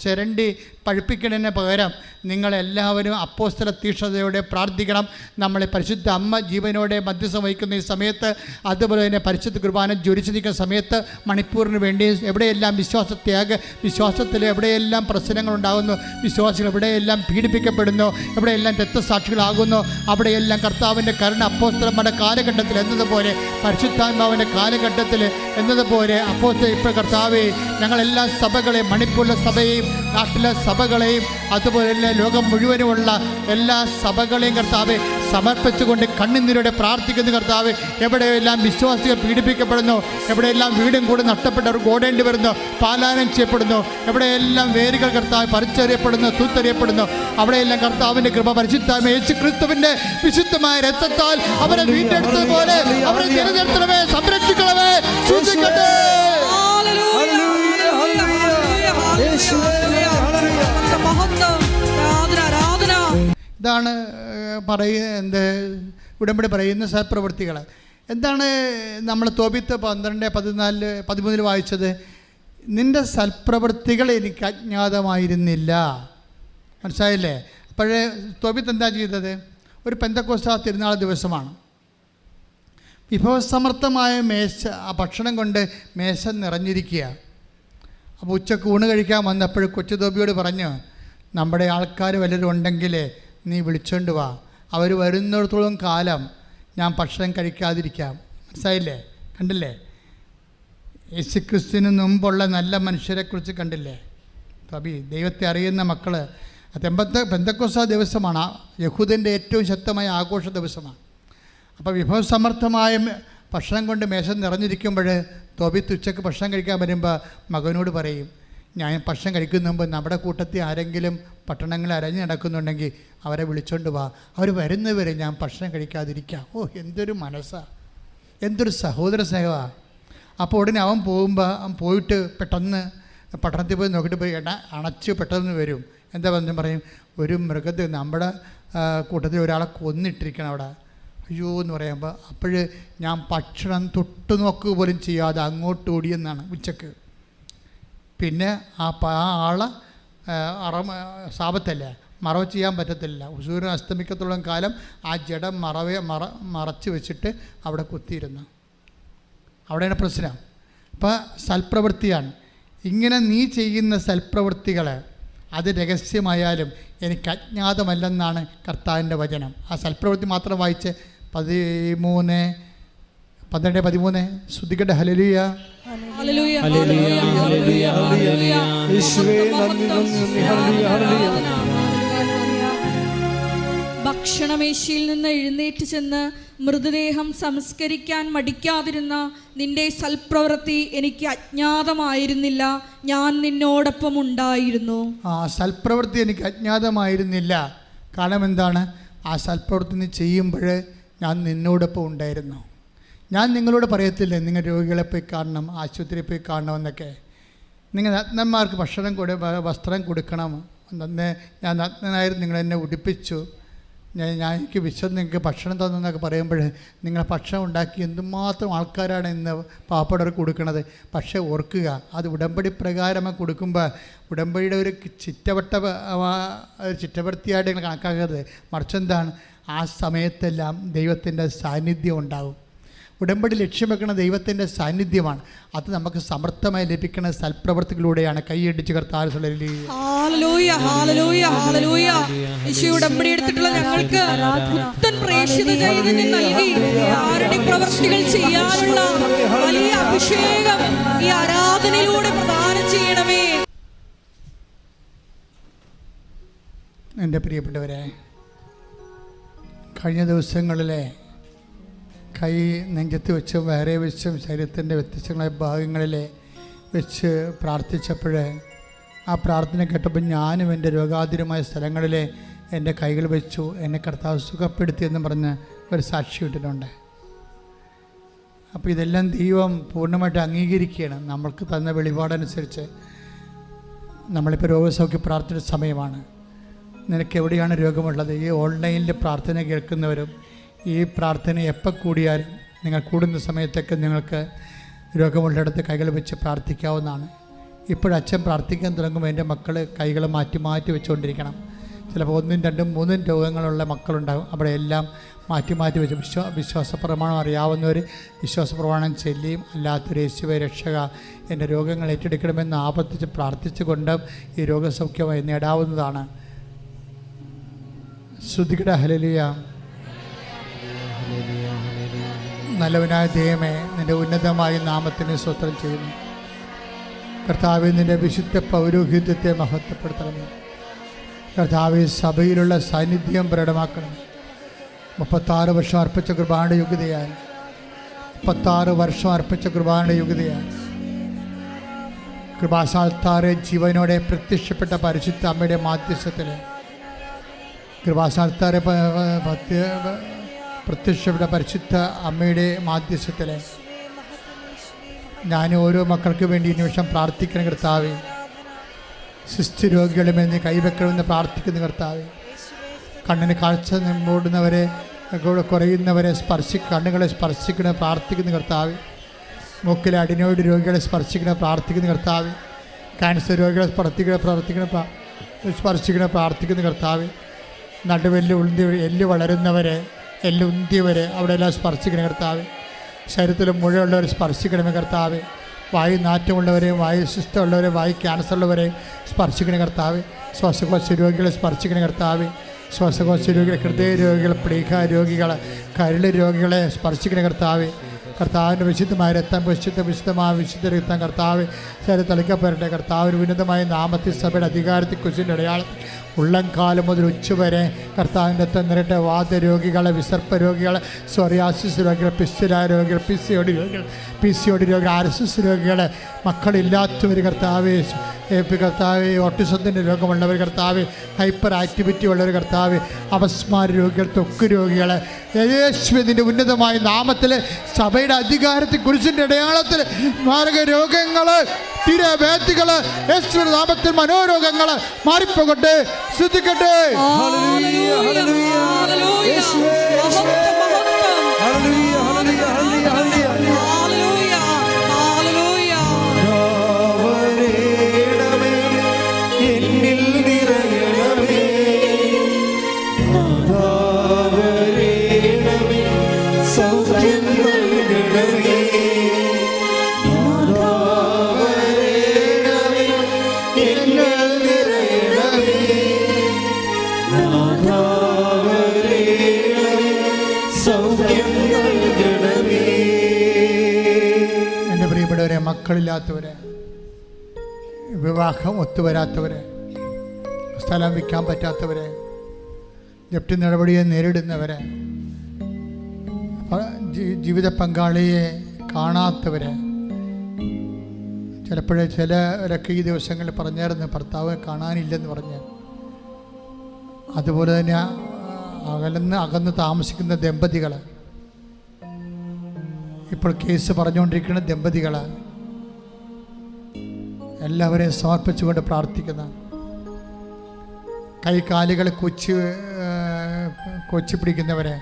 ചിരണ്ടി പഴുപ്പിക്കുന്നതിന് പകരം നിങ്ങളെല്ലാവരും അപ്പോസ്തല തീക്ഷ്ണതയോടെ പ്രാർത്ഥിക്കണം. നമ്മളെ പരിശുദ്ധ അമ്മ ജീവനോടെ മധ്യസ്ഥം വഹിക്കുന്ന ഈ സമയത്ത്, അതുപോലെ തന്നെ പരിശുദ്ധ കുർബാന ജ്വലിച്ചു നിൽക്കുന്ന സമയത്ത് മണിപ്പൂറിന് വേണ്ടി എവിടെയെല്ലാം വിശ്വാസത്തിൽ എവിടെയെല്ലാം പ്രശ്നങ്ങളുണ്ടാകുന്നു, വിശ്വാസികൾ എവിടെയെല്ലാം പീഡിപ്പിക്കപ്പെടുന്നു, എവിടെയെല്ലാം രക്തസാക്ഷികളാകുന്നു, അവിടെയെല്ലാം കർത്താവിൻ്റെ കരുണ അപ്പോസ്തലന്മാരുടെ കാലഘട്ടത്തിൽ എന്നതുപോലെ, പരിശുദ്ധാത്മാവിൻ്റെ കാലഘട്ടത്തിൽ എന്നതുപോലെ അപ്പോസ്തലൻ ഇപ്പോൾ കർത്താവേ ഞങ്ങളെല്ലാ സഭകളെയും, മണിപ്പൂരിലെ സഭയെയും നാട്ടിലെ സഭകളെയും അതുപോലെ തന്നെ ലോകം മുഴുവനുമുള്ള എല്ലാ സഭകളെയും കർത്താവെ സമർപ്പിച്ചുകൊണ്ട് കണ്ണുനീരോടെ പ്രാർത്ഥിക്കുന്ന കർത്താവ്, എവിടെയെല്ലാം വിശ്വാസികൾ പീഡിപ്പിക്കപ്പെടുന്നു, എവിടെയെല്ലാം വീടും കൂടെ നഷ്ടപ്പെട്ടവർ ഓടേണ്ടി വരുന്നു, പാലായനം ചെയ്യപ്പെടുന്നു, എവിടെയെല്ലാം വേരുകൾ കർത്താവ് പറിച്ചെറിയപ്പെടുന്നു, തൂത്തെറിയപ്പെടുന്നു, അവിടെയെല്ലാം കർത്താവിൻ്റെ കൃപ പരിശുദ്ധാത്മാ യേശു ക്രിസ്തുവിൻ്റെ വിശുദ്ധമായ രക്തത്താൽ അവരെ വീണ്ടെടുത്തതുപോലെ അവരെ നിലനിർത്തണമേ, സംരക്ഷിക്കണമേ, സൂക്ഷിക്കട്ടെ. ഇതാണ് ഉടമ്പടി പറയുന്ന സൽപ്രവൃത്തികൾ. എന്താണ് നമ്മൾ തോബിത്ത് 12:14-13 വായിച്ചത്? നിൻ്റെ സൽപ്രവൃത്തികൾ എനിക്ക് അജ്ഞാതമായിരുന്നില്ല. മനസ്സിലായില്ലേ? അപ്പോഴേ തോബിത്ത് എന്താ ചെയ്തത്? ഒരു പെന്തക്കോസ്ത തിരുനാൾ ദിവസമാണ്. വിഭവസമർത്ഥമായ മേശ, ആ ഭക്ഷണം കൊണ്ട് മേശ നിറഞ്ഞിരിക്കുക. അപ്പോൾ ഉച്ചക്ക് ഊണ് കഴിക്കാൻ വന്നപ്പോൾ കൊച്ചു തോബിയോട് പറഞ്ഞു, നമ്മുടെ ആൾക്കാർ വല്ലതും ഉണ്ടെങ്കിൽ നീ വിളിച്ചോണ്ട് വാ, അവർ വരുന്നിടത്തോളം കാലം ഞാൻ ഭക്ഷണം കഴിക്കാതിരിക്കാം. മനസ്സിലായില്ലേ? കണ്ടില്ലേ? യേശുക്രിസ്തുവിന് മുമ്പുള്ള നല്ല മനുഷ്യരെക്കുറിച്ച് കണ്ടില്ലേ? തോബി, ദൈവത്തെ അറിയുന്ന മക്കൾ. പെന്തക്കോസ്ത ദിവസമാണ്, യഹൂദൻ്റെ ഏറ്റവും ശക്തമായ ആഘോഷ ദിവസമാണ്. അപ്പോൾ വിഭവസമർത്ഥമായ ഭക്ഷണം കൊണ്ട് മേശ നിറഞ്ഞിരിക്കുമ്പോൾ തോബിത്ത് ഉച്ചക്ക് ഭക്ഷണം കഴിക്കാൻ വരുമ്പോൾ മകനോട് പറയും, ഞാൻ ഭക്ഷണം കഴിക്കുന്ന മുമ്പ് നമ്മുടെ കൂട്ടത്തിൽ ആരെങ്കിലും പട്ടണങ്ങളിൽ അരഞ്ഞു നടക്കുന്നുണ്ടെങ്കിൽ അവരെ വിളിച്ചോണ്ട് വാ, അവർ വരുന്നവരെ ഞാൻ ഭക്ഷണം കഴിക്കാതിരിക്കാം. ഓ, എന്തൊരു മനസ്സാണ്, എന്തൊരു സഹോദര സ്നേഹമാണ്. അപ്പോൾ ഉടനെ അവൻ പോയിട്ട് പെട്ടെന്ന് പട്ടണത്തിൽ പോയി നോക്കിയിട്ട് പോയി അണച്ച് പെട്ടെന്ന് വരും. എന്താ പറയും, ഒരു മൃഗത്തെ നമ്മുടെ കൂട്ടത്തിൽ ഒരാളെ കൊന്നിട്ടിരിക്കണം അവിടെ. അയ്യോ എന്ന് പറയുമ്പോൾ അപ്പോഴ് ഞാൻ ഭക്ഷണം തൊട്ട് നോക്കുക പോലും ചെയ്യാതെ അങ്ങോട്ട് ഓടിയെന്നാണ് ഉച്ചക്ക്. പിന്നെ ആ ആളെ സാപത്തല്ലേ, മറവ് ചെയ്യാൻ പറ്റത്തില്ല. സൂര്യൻ അസ്തമിക്കത്തോളം കാലം ആ ജഡം മറച്ച് വെച്ചിട്ട് അവിടെ കുത്തിയിരുന്നു. അവിടെയാണ് പ്രശ്നം. അപ്പോൾ സൽപ്രവൃത്തിയാണ്. ഇങ്ങനെ നീ ചെയ്യുന്ന സൽപ്രവൃത്തികൾ അത് രഹസ്യമായാലും എനിക്ക് അജ്ഞാതമല്ലെന്നാണ് കർത്താവിൻ്റെ വചനം. ആ സൽപ്രവൃത്തി മാത്രം വായിച്ച് 12-13 ശ്രുതികട്ടെ. ഹല്ലേലൂയ, ഹല്ലേലൂയ, ഹല്ലേലൂയ, ഹല്ലേലൂയ, ഹല്ലേലൂയ. യേശുവേ നന്ദി, നന്ദി, ഹല്ലേലൂയ, ഹല്ലേലൂയ. ഭക്ഷണമേശയിൽ നിന്ന് എഴുന്നേറ്റ് ചെന്ന് മൃതദേഹം സംസ്കരിക്കാൻ മടിക്കാതിരുന്ന നിന്റെ സൽപ്രവൃത്തി എനിക്ക് അജ്ഞാതമായിരുന്നില്ല. ഞാൻ നിന്നോടൊപ്പം ഉണ്ടായിരുന്നു. ആ സൽപ്രവൃത്തി എനിക്ക് അജ്ഞാതമായിരുന്നില്ല. കാരണം എന്താണ്? ആ സൽപ്രവൃത്തി നീ ചെയ്യുമ്പോൾ ഞാൻ നിന്നോടൊപ്പം ഉണ്ടായിരുന്നു. ഞാൻ നിങ്ങളോട് പറയത്തില്ലേ നിങ്ങൾ രോഗികളെ പോയി കാണണം, ആശുപത്രിയിൽ പോയി കാണണമെന്നൊക്കെ. നിങ്ങൾ നഗ്നന്മാർക്ക് വസ്ത്രം കൊടുക്കണം. അന്ന് ഞാൻ നഗ്നനായിരുന്നു, നിങ്ങളെന്നെ ഉടുപ്പിച്ചു. ഞാൻ എനിക്ക് വിശ്വം നിങ്ങൾക്ക് ഭക്ഷണം തന്നെന്നൊക്കെ പറയുമ്പോൾ നിങ്ങൾ ഭക്ഷണം ഉണ്ടാക്കി എന്തുമാത്രം ആൾക്കാരാണ് ഇന്ന് പാവപ്പെട്ടവർക്ക് കൊടുക്കുന്നത്. പക്ഷേ ഓർക്കുക, അത് ഉടമ്പടി പ്രകാരം കൊടുക്കുമ്പോൾ ഉടമ്പടിയുടെ ഒരു ചിറ്റവൃത്തിയായിട്ട് നിങ്ങൾ കണക്കാക്കരുത്. മറിച്ചെന്താണ്? ആ സമയത്തെല്ലാം ദൈവത്തിൻ്റെ സാന്നിധ്യം ഉണ്ടാകും. ഉടമ്പടി ലക്ഷ്യം വെക്കുന്ന ദൈവത്തിൻ്റെ സാന്നിധ്യമാണ്. അത് നമുക്ക് സമർത്ഥമായി ലഭിക്കുന്ന സൽപ്രവൃത്തികളിലൂടെയാണ്. കൈയടിച്ച് കർത്താവ് ഉടമ്പടി എടുത്തിട്ടുള്ള ഞങ്ങൾക്ക് പുത്തൻ പ്രേക്ഷിത ചൈതന്യം നൽകി പ്രവർത്തികൾ ചെയ്യാനുള്ള വലിയ അഭിഷേകം ഈ ആരാധനയിലൂടെ പ്രദാനം ചെയ്യണമേ. എൻ്റെ പ്രിയപ്പെട്ടവരെ, കഴിഞ്ഞ ദിവസങ്ങളിലെ കൈ നെഞ്ചത്ത് വെച്ചും വേറെ വെച്ചും ശരീരത്തിൻ്റെ വ്യത്യസ്തങ്ങളായ ഭാഗങ്ങളിൽ വെച്ച് പ്രാർത്ഥിച്ചപ്പോൾ ആ പ്രാർത്ഥന കേട്ടപ്പോൾ ഞാനും എൻ്റെ രോഗാതുരമായ സ്ഥലങ്ങളിൽ എൻ്റെ കൈകൾ വെച്ചു, എന്നെ കർത്താവ് സുഖപ്പെടുത്തിയെന്ന് പറഞ്ഞ് ഒരു സാക്ഷി ഇട്ടിട്ടുണ്ട്. അപ്പോൾ ഇതെല്ലാം ദൈവം പൂർണ്ണമായിട്ട് അംഗീകരിക്കുകയാണ്. നമ്മൾക്ക് തന്ന വെളിപാടനുസരിച്ച് നമ്മളിപ്പോൾ രോഗസൗഖ്യ പ്രാർത്ഥന സമയമാണ്. നിനക്ക് എവിടെയാണ് രോഗമുള്ളത്? ഈ ഓൺലൈനിൽ പ്രാർത്ഥന കേൾക്കുന്നവരും ഈ പ്രാർത്ഥന എപ്പോൾ കൂടിയാലും നിങ്ങൾ കൂടുന്ന സമയത്തൊക്കെ നിങ്ങൾക്ക് രോഗമുള്ളിടത്ത് കൈകൾ വെച്ച് പ്രാർത്ഥിക്കാവുന്നതാണ്. ഇപ്പോഴച്ഛൻ പ്രാർത്ഥിക്കാൻ തുടങ്ങുമ്പോൾ എൻ്റെ മക്കൾ കൈകൾ മാറ്റി മാറ്റി വെച്ചുകൊണ്ടിരിക്കണം. ചിലപ്പോൾ 1, 2, 3 രോഗങ്ങളുള്ള മക്കളുണ്ടാകും. അവിടെ എല്ലാം മാറ്റി മാറ്റി വെച്ച് വിശ്വാസപ്രമാണം അറിയാവുന്നവർ വിശ്വാസപ്രമാണം ചൊല്ലിയും അല്ലാത്തൊരു യേശുവേ രക്ഷക എൻ്റെ രോഗങ്ങൾ ഏറ്റെടുക്കണമെന്ന് ആവർത്തിച്ച് പ്രാർത്ഥിച്ചുകൊണ്ട് ഈ രോഗസൗഖ്യമായി നേടാവുന്നതാണ്. ശ്രുതികട ഹല്ലേലൂയ. നല്ലവനായ ദൈവമേ, നിൻ്റെ ഉന്നതമായ നാമത്തിന് സ്തോത്രം ചെയ്യുന്നു. കർത്താവേ, നിൻ്റെ വിശുദ്ധ പൗരോഹിത്യത്തെ മഹത്വപ്പെടുത്തണമേ. കർത്താവേ, സഭയിലുള്ള സാന്നിധ്യം പ്രകടമാക്കണം. 36 വർഷം അർപ്പിച്ച കൃപാന്റെ യോഗ്യതയാൽ 36 വർഷം അർപ്പിച്ച കൃപാന്റെ യോഗ്യതയാൽ കൃപാസാൽത്താറെ ജീവനോടെ പ്രത്യക്ഷപ്പെട്ട പരിശുദ്ധ അമ്മയുടെ മാധ്യസ്ഥത്തിൽ കൃപാസാൽത്താറെ പ്രത്യക്ഷപ്പെട്ട പരിശുദ്ധ അമ്മയുടെ മാധ്യസ്ഥത്തിൽ ഞാൻ ഓരോ മക്കൾക്ക് വേണ്ടി ഈ നിമിഷം പ്രാർത്ഥിക്കണം. കർത്താവേ, സിസ്റ്റ് രോഗികളുമെന്ന് കൈവെക്കണമെന്ന് പ്രാർത്ഥിക്കുന്ന കർത്താവേ, കണ്ണിന് കാഴ്ച മൂടുന്നവരെ കുറയുന്നവരെ കണ്ണുകളെ സ്പർശിക്കണ പ്രാർത്ഥിക്കുന്ന കർത്താവേ, മൂക്കിലെ അഡിനോയിഡ് രോഗികളെ സ്പർശിക്കണ പ്രാർത്ഥിക്കുന്ന കർത്താവേ, ക്യാൻസർ രോഗികളെ സ്പർശിക്കണ പ്രാർത്ഥിക്കുന്ന കർത്താവേ, എല്ല് വളരുന്നവരെ എല്ലുന്തിയവരെ അവിടെയെല്ലാം സ്പർശിക്കണ കർത്താവേ, ശരീരത്തിൽ മുഴയുള്ളവരെ സ്പർശിക്കണമേ കർത്താവേ, വായു നാറ്റമുള്ളവരെ, വായു ശിഷ്ടമുള്ളവരെ, വായു ക്യാൻസറുള്ളവരെ സ്പർശിക്കണ കർത്താവേ, ശ്വാസകോശ രോഗികളെ സ്പർശിക്കണ കർത്താവേ, ശ്വാസകോശ രോഗികളെ, ഹൃദയ രോഗികൾ, പ്ലീഹ രോഗികൾ, കരൾ രോഗികളെ സ്പർശിക്കണ കർത്താവേ, കർത്താവിൻ്റെ വിശുദ്ധമായ രക്തം വിശുദ്ധമായ വിശുദ്ധ രക്തം കർത്താവ് ശരീരം തളിക്കപ്പെടട്ടെ. കർത്താവിന് ഉന്നതമായ നാമത്തിൽ സഭയുടെ അധികാരത്തിൽ കുശിൻ്റെ അടയാളത്തിൽ ഉള്ളംകാലം മുതൽ ഉച്ചവരെ കർത്താവിൻ്റെ രക്തം നിറട്ടെ. വാതരോഗികളെ, വിസർപ്പ രോഗികളെ, സോറിയാസിസ് രോഗികൾ, പിസ്റ്റുലായ രോഗികൾ, PCOD രോഗികൾ, RSS രോഗികളെ, മക്കളില്ലാത്തവർ കർത്താവേ, കർത്താവെ, ഓട്ടിസത്തിൻ്റെ രോഗമുള്ളവർ കർത്താവെ, ഹൈപ്പർ ആക്ടിവിറ്റി ഉള്ളവർ കർത്താവെ, അപസ്മാര രോഗികൾ, ത്വക്ക് രോഗികളെ യേശുവിൻ്റെ ഉന്നതമായ നാമത്തിൽ സഭയുടെ അധികാരത്തിൽ കുരിശിൻ്റെ അടയാളത്തിൽ മാരക രോഗങ്ങൾ, തിരവേദികൾ യേശുവിൻ്റെ നാമത്തിൽ മനോരോഗങ്ങൾ മാറിപ്പോകട്ടെ. ശ്രദ്ധിക്കട്ടെ. എൻ്റെ പ്രിയപ്പെട്ടവരെ, മക്കളില്ലാത്തവരെ, വിവാഹം ഒത്തുവരാത്തവരെ, സ്ഥലം വിൽക്കാൻ പറ്റാത്തവരെ, ജപ്തി നടപടിയെ നേരിടുന്നവരെ, ജീവിത പങ്കാളിയെ കാണാത്തവരെ, ചിലരൊക്കെ ഈ ദിവസങ്ങളിൽ പറഞ്ഞായിരുന്നു ഭർത്താവ് കാണാനില്ലെന്ന് പറഞ്ഞ്. അതുപോലെ തന്നെ അകന്ന് താമസിക്കുന്ന ദമ്പതികൾ, ഇപ്പോൾ കേസ് പറഞ്ഞുകൊണ്ടിരിക്കുന്ന ദമ്പതികൾ, എല്ലാവരെയും സമർപ്പിച്ചുകൊണ്ട് പ്രാർത്ഥിക്കുന്ന, കൈകാലുകൾ കൊച്ചി പിടിക്കുന്നവരെ,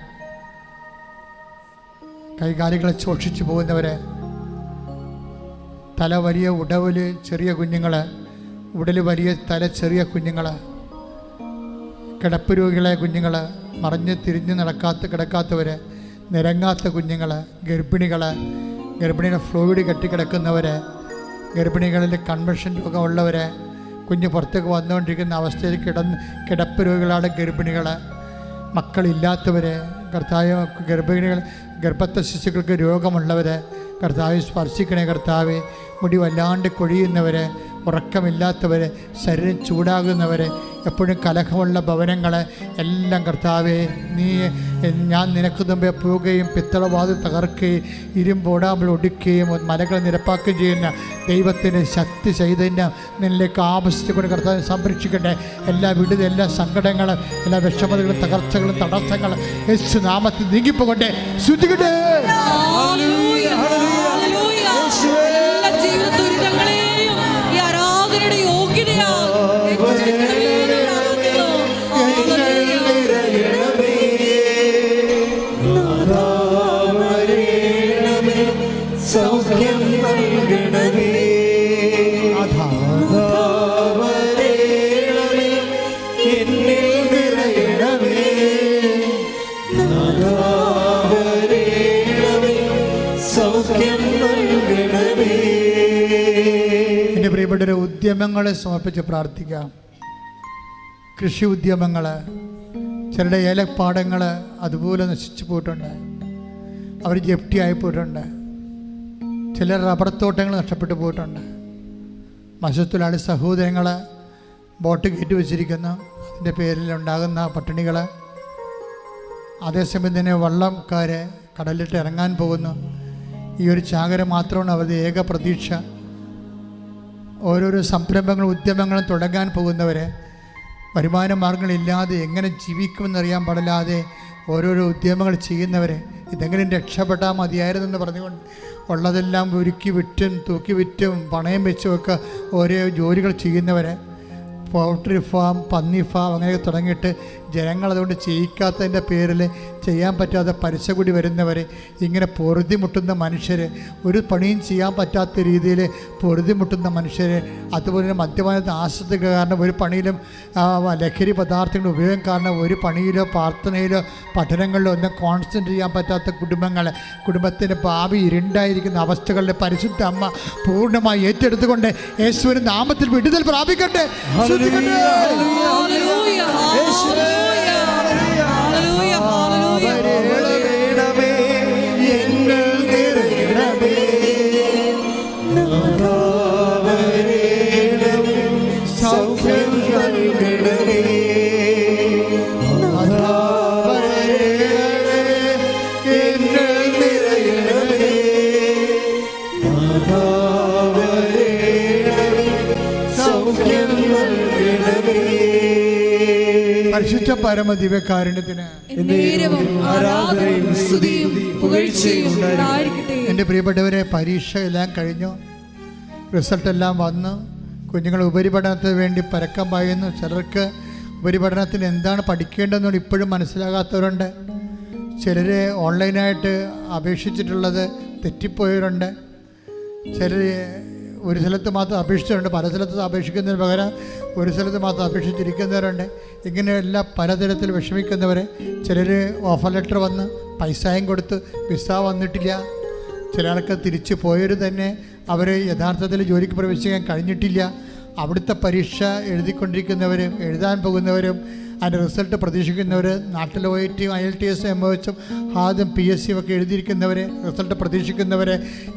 കൈകാലുകളെ ശോഷിച്ചു പോകുന്നവരെ, തല വലിയ ഉടവിൽ ചെറിയ കുഞ്ഞുങ്ങൾ, ഉടൽ വലിയ തല ചെറിയ കുഞ്ഞുങ്ങൾ, കിടപ്പ് രോഗികളെ കുഞ്ഞുങ്ങൾ, മറിഞ്ഞ് തിരിഞ്ഞ് കിടക്കാത്തവർ, നിരങ്ങാത്ത കുഞ്ഞുങ്ങൾ, ഗർഭിണിയുടെ ഫ്ലൂയിഡ് കെട്ടിക്കിടക്കുന്നവർ, ഗർഭിണികളിൽ കൺവെൻഷൻ രോഗമുള്ളവർ, കുഞ്ഞ് പുറത്തേക്ക് വന്നുകൊണ്ടിരിക്കുന്ന അവസ്ഥയിൽ കിടപ്പ് രോഗികളാണ് ഗർഭിണികൾ, മക്കളില്ലാത്തവർ, ഗർഭസ്ഥ ശിശുക്കൾക്ക് രോഗമുള്ളവർ, കർത്താവ് സ്പർശിക്കണേ കർത്താവെ. മുടി വല്ലാണ്ട് കൊഴിയുന്നവർ, ഉറക്കമില്ലാത്തവർ, ശരീരം ചൂടാകുന്നവർ, എപ്പോഴും കലഹമുള്ള ഭവനങ്ങൾ എല്ലാം കർത്താവെ ഞാൻ നിനക്ക് മുമ്പേ പോവുകയും പിത്തളവാതിൽ തകർക്കുകയും ഇരുമ്പോടാമ്പൽ ഒടുക്കുകയും മലകൾ നിരപ്പാക്കുകയും ചെയ്യുന്ന ദൈവത്തിൻ്റെ ശക്തി ചൈതന്യം നിന്നിലേക്ക് ആവശ്യിച്ചുകൊണ്ട് കർത്താവിനെ സംരക്ഷിക്കട്ടെ. എല്ലാ വിടുത, എല്ലാ സങ്കടങ്ങളും, എല്ലാ വിഷമതകളും, തകർച്ചകളും, തടസ്സങ്ങളും യേശു നാമത്തിൽ നീങ്ങിപ്പോകട്ടെ. ശ്രദ്ധിക്കട്ടെ. സൗഖ്യം നൽകണമേ, എന്നിൽ നിറയണമേ, സൗഖ്യം നൽകണമേ. എൻ്റെ പ്രിയപ്പെട്ടവരെ, ഉദ്യമങ്ങളെ സമർപ്പിച്ച് പ്രാർത്ഥിക്കാം. കൃഷി ഉദ്യമങ്ങൾ, ചിലരുടെ ഏലപ്പാടങ്ങൾ അതുപോലെ നശിച്ചു പോയിട്ടുണ്ട്, അവർ ജപ്തിയായി പോയിട്ടുണ്ട്. ചില റബ്ബർ തോട്ടങ്ങൾ നഷ്ടപ്പെട്ടു പോയിട്ടുണ്ട്. മത്സ്യത്തൊഴിലാളി സഹോദരങ്ങൾ ബോട്ട് കയറ്റി വെച്ചിരിക്കുന്നു, അതിൻ്റെ പേരിൽ ഉണ്ടാകുന്ന പട്ടിണികൾ. അതേസമയം തന്നെ വള്ളംക്കാർ കടലിട്ട് ഇറങ്ങാൻ പോകുന്നു. ഈ ഒരു ചാകര മാത്രമാണ് അവരുടെ ഏക പ്രതീക്ഷ. ഓരോരോ സംരംഭങ്ങളും ഉദ്യമങ്ങളും തുടങ്ങാൻ പോകുന്നവരെ, വരുമാന മാർഗങ്ങളില്ലാതെ എങ്ങനെ ജീവിക്കുമെന്നറിയാൻ പാടില്ലാതെ ഓരോരോ ഉദ്യമങ്ങൾ ചെയ്യുന്നവരെ, ഇതെങ്കിലും രക്ഷപ്പെട്ടാൽ മതിയായിരുന്നെന്ന് പറഞ്ഞുകൊണ്ട് ഉള്ളതെല്ലാം ഒരുക്കി വിറ്റും തൂക്കി വിറ്റും പണയം വെച്ചുമൊക്കെ ഓരോ ജോലികൾ ചെയ്യുന്നവരെ, പൗൾട്രി ഫാം, പന്നി ഫാം അങ്ങനെയൊക്കെ തുടങ്ങിയിട്ട് ജനങ്ങളതുകൊണ്ട് ചെയ്യിക്കാത്തതിൻ്റെ പേരിൽ ചെയ്യാൻ പറ്റാതെ പലിശ കൂടി വരുന്നവർ, ഇങ്ങനെ പൊറുതിമുട്ടുന്ന മനുഷ്യർ, ഒരു പണിയും ചെയ്യാൻ പറ്റാത്ത രീതിയിൽ പൊറുതിമുട്ടുന്ന മനുഷ്യർ, അതുപോലെ മദ്യപാനത്തെ ആശ്രയിക്കുക കാരണം ഒരു പണിയിലും ലഹരി പദാർത്ഥങ്ങളുടെ ഉപയോഗം കാരണം ഒരു പണിയിലോ പ്രാർത്ഥനയിലോ പഠനങ്ങളിലോ ഒന്നും കോൺസെൻട്രേറ്റ് ചെയ്യാൻ പറ്റാത്ത കുടുംബങ്ങൾ, കുടുംബത്തിൻ്റെ ഭാവി ഇരുണ്ടായിരിക്കുന്ന അവസ്ഥകളുടെ പരിശുദ്ധ അമ്മ പൂർണ്ണമായി ഏറ്റെടുത്തുകൊണ്ട് യേശുവിൻ്റെ നാമത്തിൽ വിടുതൽ പ്രാപിക്കട്ടെ. പരിശുദ്ധ പരമ ദിവ്യകാരുണ്യത്തിന് എൻ്റെ പ്രിയപ്പെട്ടവരെ, പരീക്ഷ എല്ലാം കഴിഞ്ഞു, റിസൾട്ടെല്ലാം വന്നു, കുഞ്ഞുങ്ങൾ ഉപരിപഠനത്തിന് വേണ്ടി പരക്കം പായുന്നു. ചിലർക്ക് ഉപരിപഠനത്തിന് എന്താണ് പഠിക്കേണ്ടതെന്ന് ഇപ്പോഴും മനസ്സിലാകാത്തവരുണ്ട്. ചിലർ ഓൺലൈനായിട്ട് അപേക്ഷിച്ചിട്ടുള്ളത് തെറ്റിപ്പോയവരുണ്ട്. ചിലർ ഒരു സ്ഥലത്ത് മാത്രം അപേക്ഷിച്ചിട്ടുണ്ട്, പല സ്ഥലത്ത് അപേക്ഷിക്കുന്നതിന് പകരം ഒരു സ്ഥലത്ത് മാത്രം അപേക്ഷിച്ചിരിക്കുന്നവരുണ്ട്. ഇങ്ങനെയെല്ലാം പലതരത്തിൽ വിഷമിക്കുന്നവർ, ചിലർ ഓഫർ ലെറ്റർ വന്ന് പൈസയും കൊടുത്ത് വിസ വന്നിട്ടില്ല. ചിലർക്ക് തിരിച്ചു പോയവർ തന്നെ അവർ യഥാർത്ഥത്തിൽ ജോലിക്ക് പ്രവേശിക്കാൻ കഴിഞ്ഞിട്ടില്ല. അവിടുത്തെ പരീക്ഷ എഴുതിക്കൊണ്ടിരിക്കുന്നവരും എഴുതാൻ പോകുന്നവരും അതിൻ്റെ റിസൾട്ട് പ്രതീക്ഷിക്കുന്നവർ, നാട്ടിൽ OIT IELTS MOH ആദ്യം PSC ഒക്കെ എഴുതിയിരിക്കുന്നവർ, റിസൾട്ട് പ്രതീക്ഷിക്കുന്നവർ,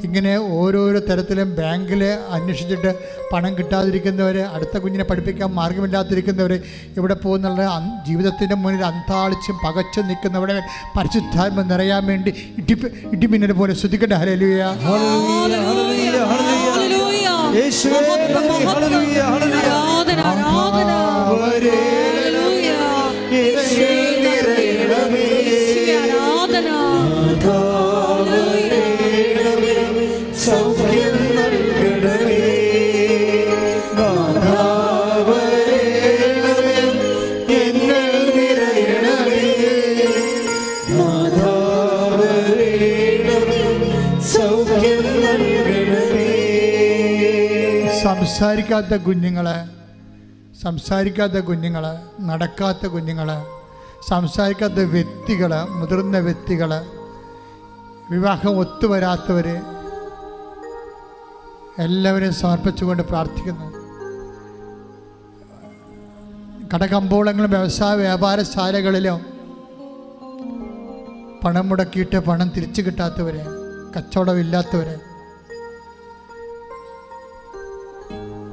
ഇങ്ങനെ ഓരോരോ തരത്തിലും ബാങ്കിൽ അന്വേഷിച്ചിട്ട് പണം കിട്ടാതിരിക്കുന്നവർ, അടുത്ത കുഞ്ഞിനെ പഠിപ്പിക്കാൻ മാർഗമില്ലാതിരിക്കുന്നവർ, ഇവിടെ പോകുന്നുള്ള ജീവിതത്തിൻ്റെ മുന്നിൽ അന്താളിച്ചും പകച്ചും നിൽക്കുന്നവരെ പരിശുദ്ധാത്മ നിറയാൻ വേണ്ടി ഇടിമിന്നൽ പോലെ ശ്രദ്ധിക്കട്ടെ. ഹല്ലേലൂയ, ഹല്ലേലൂയ, ഹല്ലേലൂയ. യേശുവേ നന്ദി. ഹല്ലേലൂയ, ഹല്ലേലൂയ. ആരാധന, ആരാധന. സംസാരിക്കാത്ത കുഞ്ഞുങ്ങൾ, നടക്കാത്ത കുഞ്ഞുങ്ങൾ, സംസാരിക്കാത്ത വ്യക്തികൾ, മുതിർന്ന വ്യക്തികൾ, വിവാഹം ഒത്തുവരാത്തവർ, എല്ലാവരെയും സമർപ്പിച്ചുകൊണ്ട് പ്രാർത്ഥിക്കുന്നു. കടകമ്പോളങ്ങളും വ്യാപാരശാലകളിലും പണം മുടക്കിയിട്ട് പണം തിരിച്ചു കിട്ടാത്തവർ, കച്ചവടമില്ലാത്തവർ,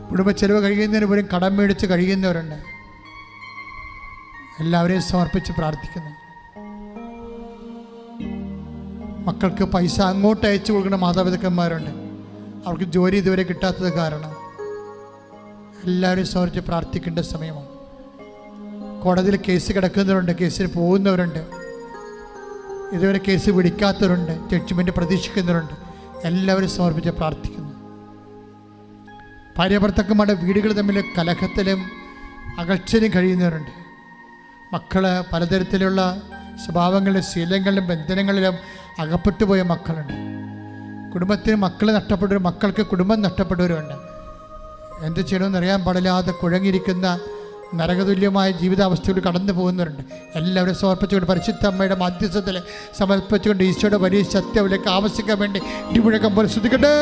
കുടുംബ ചെലവ് കഴിയുന്നതിന് പോലും കടം മേടിച്ച് കഴിയുന്നവരുണ്ട്. എല്ലാവരെയും സമർപ്പിച്ച് പ്രാർത്ഥിക്കുന്നു. മക്കൾക്ക് പൈസ അങ്ങോട്ട് അയച്ചു കൊടുക്കുന്ന മാതാപിതാക്കന്മാരുണ്ട്, അവർക്ക് ജോലി ഇതുവരെ കിട്ടാത്തത് കാരണം. എല്ലാവരെയും സമർപ്പിച്ച് പ്രാർത്ഥിക്കേണ്ട സമയമാണ്. കോടതിയിൽ കേസ് കിടക്കുന്നവരുണ്ട്, കേസിൽ പോകുന്നവരുണ്ട്, ഇതുവരെ കേസ് പിടിക്കാത്തവരുണ്ട്, ജഡ്ജ്മെൻറ്റ് പ്രതീക്ഷിക്കുന്നവരുണ്ട്. എല്ലാവരും സമർപ്പിച്ച് പ്രാർത്ഥിക്കുന്നു. ഭാര്യാഭർത്താക്കന്മാരുടെ വീടുകൾ തമ്മിൽ കലഹത്തിലും അകൽച്ചയിലും കഴിയുന്നവരുണ്ട്. മക്കൾ പലതരത്തിലുള്ള സ്വഭാവങ്ങളിലും ശീലങ്ങളിലും ബന്ധനങ്ങളിലും അകപ്പെട്ടു പോയ മക്കളുണ്ട്. കുടുംബത്തിന് മക്കൾ നഷ്ടപ്പെട്ടവരും മക്കൾക്ക് കുടുംബം നഷ്ടപ്പെട്ടവരുമുണ്ട്. എന്ത് ചെയ്യണമെന്ന് അറിയാൻ പാടില്ലാതെ കുഴങ്ങിയിരിക്കുന്ന നരകതുല്യമായ ജീവിതാവസ്ഥയിൽ കടന്നു പോകുന്നവരുണ്ട്. എല്ലാവരും സമർപ്പിച്ചുകൊണ്ട് പരിശുദ്ധ അമ്മയുടെ മധ്യസ്ഥത്തിൽ സമർപ്പിച്ചുകൊണ്ട് ഈശോയുടെ വലിയ സത്യത്തിലേക്ക് ആവശ്യിക്കാൻ വേണ്ടി ഇടിമുഴക്കം പോലെ ശ്രദ്ധിക്കട്ടെ.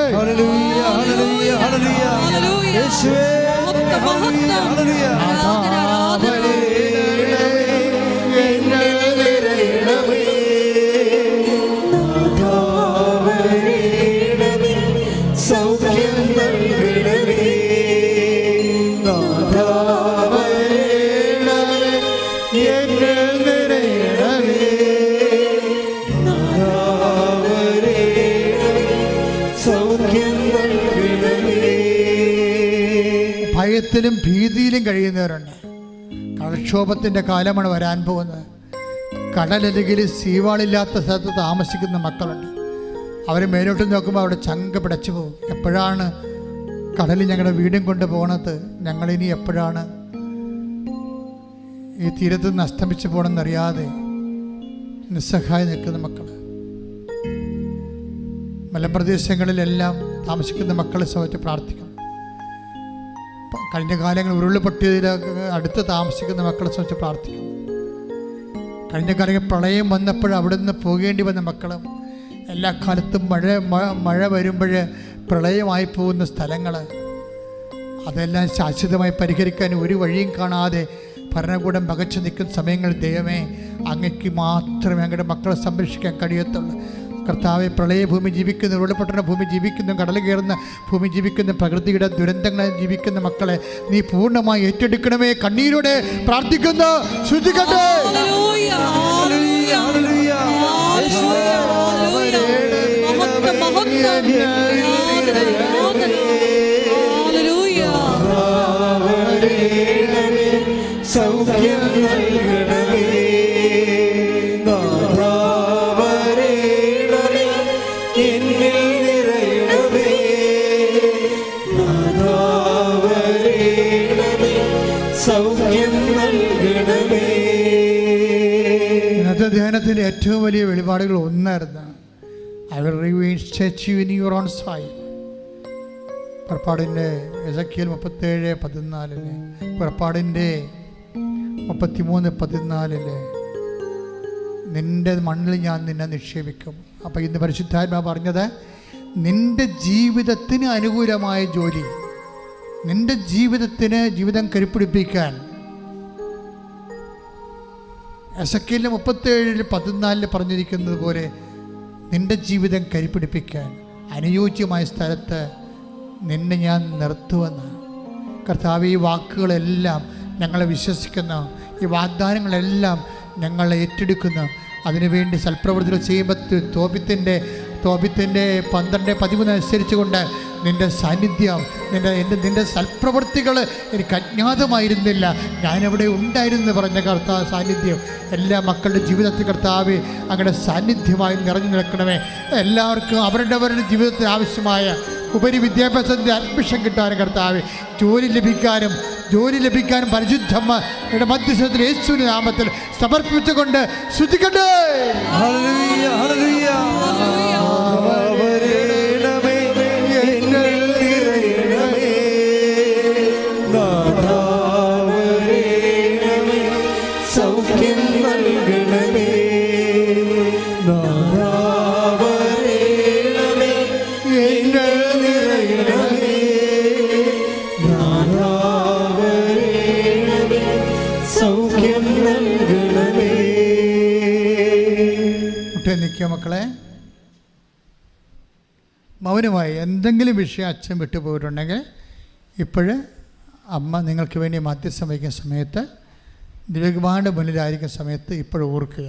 ഭയത്തിലും ഭീതിയിലും കഴിയുന്നവരുണ്ട്. കടൽക്ഷോഭത്തിൻ്റെ കാലമാണ് വരാൻ പോകുന്നത്. കടലരികിൽ സീവാളില്ലാത്ത സ്ഥലത്ത് താമസിക്കുന്ന മക്കളുണ്ട്. അവർ മേലോട്ട് നോക്കുമ്പോൾ അവിടെ ചങ്ക പിടച്ചു പോകും. എപ്പോഴാണ് കടലിൽ ഞങ്ങളുടെ വീടും കൊണ്ട് പോകണത്, ഞങ്ങളിനി എപ്പോഴാണ് ഈ തീരത്ത് നിന്ന് അസ്തമിച്ച് പോകണമെന്നറിയാതെ നിസ്സഹായം നിൽക്കുന്ന മക്കൾ. മലമ്പ്രദേശങ്ങളിലെല്ലാം താമസിക്കുന്ന മക്കളെ സമയത്ത് പ്രാർത്ഥിക്കണം. കഴിഞ്ഞ കാലങ്ങൾ ഉരുൾപൊട്ടിയതിൽ അടുത്ത് താമസിക്കുന്ന മക്കളെ സംബന്ധിച്ച് പ്രാർത്ഥിക്കണം. കഴിഞ്ഞ കാലങ്ങളിൽ പ്രളയം വന്നപ്പോൾ അവിടെ നിന്ന് പോകേണ്ടി വന്ന മക്കളും, എല്ലാ കാലത്തും മഴ വരുമ്പോൾ പ്രളയമായി പോകുന്ന സ്ഥലങ്ങൾ, അതെല്ലാം ശാശ്വതമായി പരിഹരിക്കാൻ ഒരു വഴിയും കാണാതെ ഭരണകൂടം പകച്ചു നിൽക്കുന്ന സമയങ്ങളിൽ ദൈവമേ അങ്ങയ്ക്ക് മാത്രമേ അങ്ങയുടെ മക്കളെ സംരക്ഷിക്കാൻ കഴിയത്തുള്ളൂ. കർത്താവെ, പ്രളയഭൂമി ജീവിക്കുന്ന, ഉരുൾപൊട്ടുന്ന ഭൂമി ജീവിക്കുന്ന, കടൽ കയറുന്ന ഭൂമി ജീവിക്കുന്ന, പ്രകൃതിയുടെ ദുരന്തങ്ങളെ ജീവിക്കുന്ന മക്കളെ നീ പൂർണ്ണമായി ഏറ്റെടുക്കണമേ. കണ്ണീരോടെ പ്രാർത്ഥിക്കുന്നു. ശ്രദ്ധിക്കട്ടെ. സൗഖ്യം നൽകണമേ, എന്നിൽ നിറയണമേ, സൗഖ്യം നൽകണമേ. ഇന്നത്തെ ധ്യാനത്തിൻ്റെ ഏറ്റവും വലിയ വെളിപാടുകൾ ഒന്നായിരുന്നു, I will remain statue in your own sight. പുറപ്പാടിൻ്റെ എസെക്കിയേൽ 37:14, പുറപ്പാടിൻ്റെ 33:14, നിൻ്റെ മണ്ണിൽ ഞാൻ നിന്നെ നിക്ഷേപിക്കും. അപ്പോൾ ഇന്ന് പരിശുദ്ധാത്മാവ് പറഞ്ഞത്, നിൻ്റെ ജീവിതത്തിന് അനുകൂലമായ ജോലി, നിൻ്റെ ജീവിതത്തിന് ജീവിതം കരുപ്പിടിപ്പിക്കാൻ എസെക്കിയേൽ 37:14 പറഞ്ഞിരിക്കുന്നത് പോലെ നിന്റെ ജീവിതം കരിപ്പിടിപ്പിക്കാൻ അനുയോജ്യമായ സ്ഥലത്ത് നിന്നെ ഞാൻ നിർത്തുമെന്ന്. കർത്താവ്, ഈ വാക്കുകളെല്ലാം ഞങ്ങളെ വിശ്വസിക്കുന്ന, ഈ വാഗ്ദാനങ്ങളെല്ലാം ഞങ്ങൾ ഏറ്റെടുക്കുന്നു. അതിനുവേണ്ടി സൽപ്രവൃത്തികൾ ചെയ്യുമ്പോൾ തോബിത്തിൻ്റെ 12:13 അനുസരിച്ചുകൊണ്ട് നിൻ്റെ സാന്നിധ്യം, നിൻ്റെ സൽപ്രവൃത്തികൾ എനിക്ക് അജ്ഞാതമായിരുന്നില്ല, ഞാനവിടെ ഉണ്ടായിരുന്നു പറഞ്ഞ കർത്താവ് സാന്നിധ്യം എല്ലാ മക്കളുടെ ജീവിതത്തിൽ കർത്താവ് അങ്ങനെ സാന്നിധ്യമായി നിറഞ്ഞു നിൽക്കണമേ. എല്ലാവർക്കും അവരുടെ ജീവിതത്തിന് ആവശ്യമായ ഉപരി വിദ്യാഭ്യാസത്തിൻ്റെ അഡ്മിഷൻ കിട്ടാനും കർത്താവ് ജോലി ലഭിക്കാനും പരിശുദ്ധമ്മയുടെ മധ്യസ്ഥത്തിൽ യേശുവിന്റെ നാമത്തിൽ സമർപ്പിച്ചുകൊണ്ട് സ്തുതിക്കട്ടെ. ഹല്ലേലൂയ, ഹല്ലേലൂയ. വരേണമേ, എന്നിൽ നിറയണമേ. നാഥാ വരേണമേ, സൗഖ്യം നൽകണമേ. നാഥാ വരേണമേ, എന്നിൽ നിറയണമേ. നാഥാ വരേണമേ, സൗഖ്യം നൽകണമേ. നിൽക്കുക മക്കളെ. മൗനമായി എന്തെങ്കിലും വിഷയം അച്ഛൻ വിട്ടുപോയിട്ടുണ്ടെങ്കിൽ ഇപ്പോഴ് അമ്മ നിങ്ങൾക്ക് വേണ്ടി മധ്യസ്ഥം വയ്ക്കുന്ന സമയത്ത്, ദിവ്യകുമാരൻ്റെ മുന്നിലായിരിക്കുന്ന സമയത്ത് ഇപ്പോഴും ഓർക്കുക.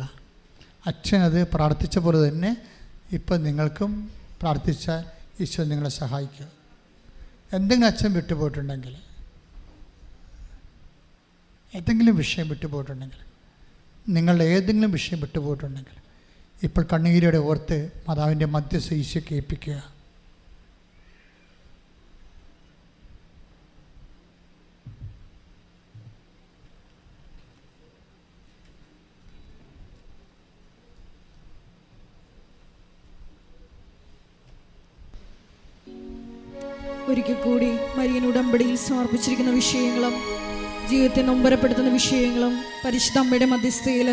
അച്ഛൻ അത് പ്രാർത്ഥിച്ച പോലെ തന്നെ ഇപ്പം നിങ്ങൾക്കും പ്രാർത്ഥിച്ച ഈശോ നിങ്ങളെ സഹായിക്കുക. എന്തെങ്കിലും അച്ഛൻ വിട്ടുപോയിട്ടുണ്ടെങ്കിൽ, ഏതെങ്കിലും വിഷയം വിട്ടുപോയിട്ടുണ്ടെങ്കിൽ, നിങ്ങളുടെ ഏതെങ്കിലും വിഷയം വിട്ടുപോയിട്ടുണ്ടെങ്കിൽ ഇപ്പോൾ കണ്ണീരോടെ ഓർത്ത് മാതാവിൻ്റെ മധ്യസ്ഥ ഈശോയ്ക്ക് ഏൽപ്പിക്കുക. ഒരിക്കൽ കൂടി മരിയൻ ഉടമ്പടിയിൽ സമർപ്പിച്ചിരിക്കുന്ന വിഷയങ്ങളും ജീവിതത്തെ നൊമ്പരപ്പെടുത്തുന്ന വിഷയങ്ങളും പരിശുദ്ധ അമ്മയുടെ മധ്യസ്ഥയിൽ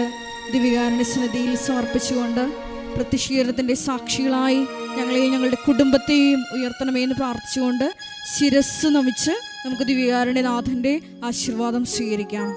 ദിവ്യകാരുണ്യ സന്നിധിയിൽ സമർപ്പിച്ചുകൊണ്ട് പ്രത്യക്ഷീകരണത്തിൻ്റെ സാക്ഷികളായി ഞങ്ങളെയും ഞങ്ങളുടെ കുടുംബത്തെയും ഉയർത്തണമേ എന്ന് പ്രാർത്ഥിച്ചുകൊണ്ട് ശിരസ് നമിച്ച് നമുക്ക് ദിവ്യകാരുണ്യനാഥൻ്റെ ആശീർവാദം സ്വീകരിക്കാം.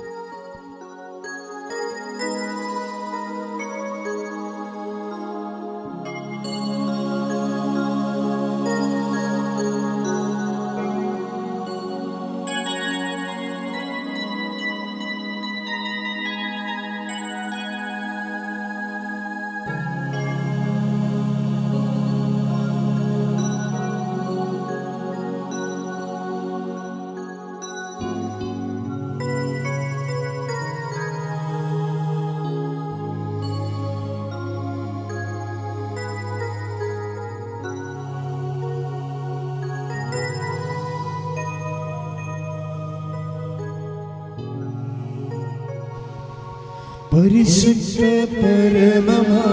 പരിശുദ്ധ പരമമാ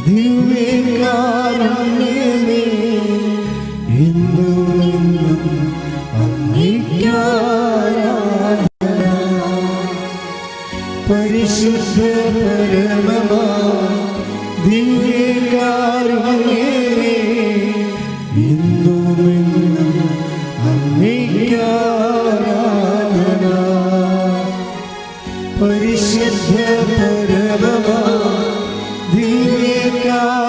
ദിവ്യകാരുണ്യമേ, എന്നും അങ്ങേക്ക് ആരാധന. പരിശുദ്ധ പരമമാ ദിവ്യകാരുണ്യമേ, എന്നും അങ്ങേക്ക് ആരാധന. പരിശുദ്ധ പരമമാ ദിവ്യകാരുണ്യമേ,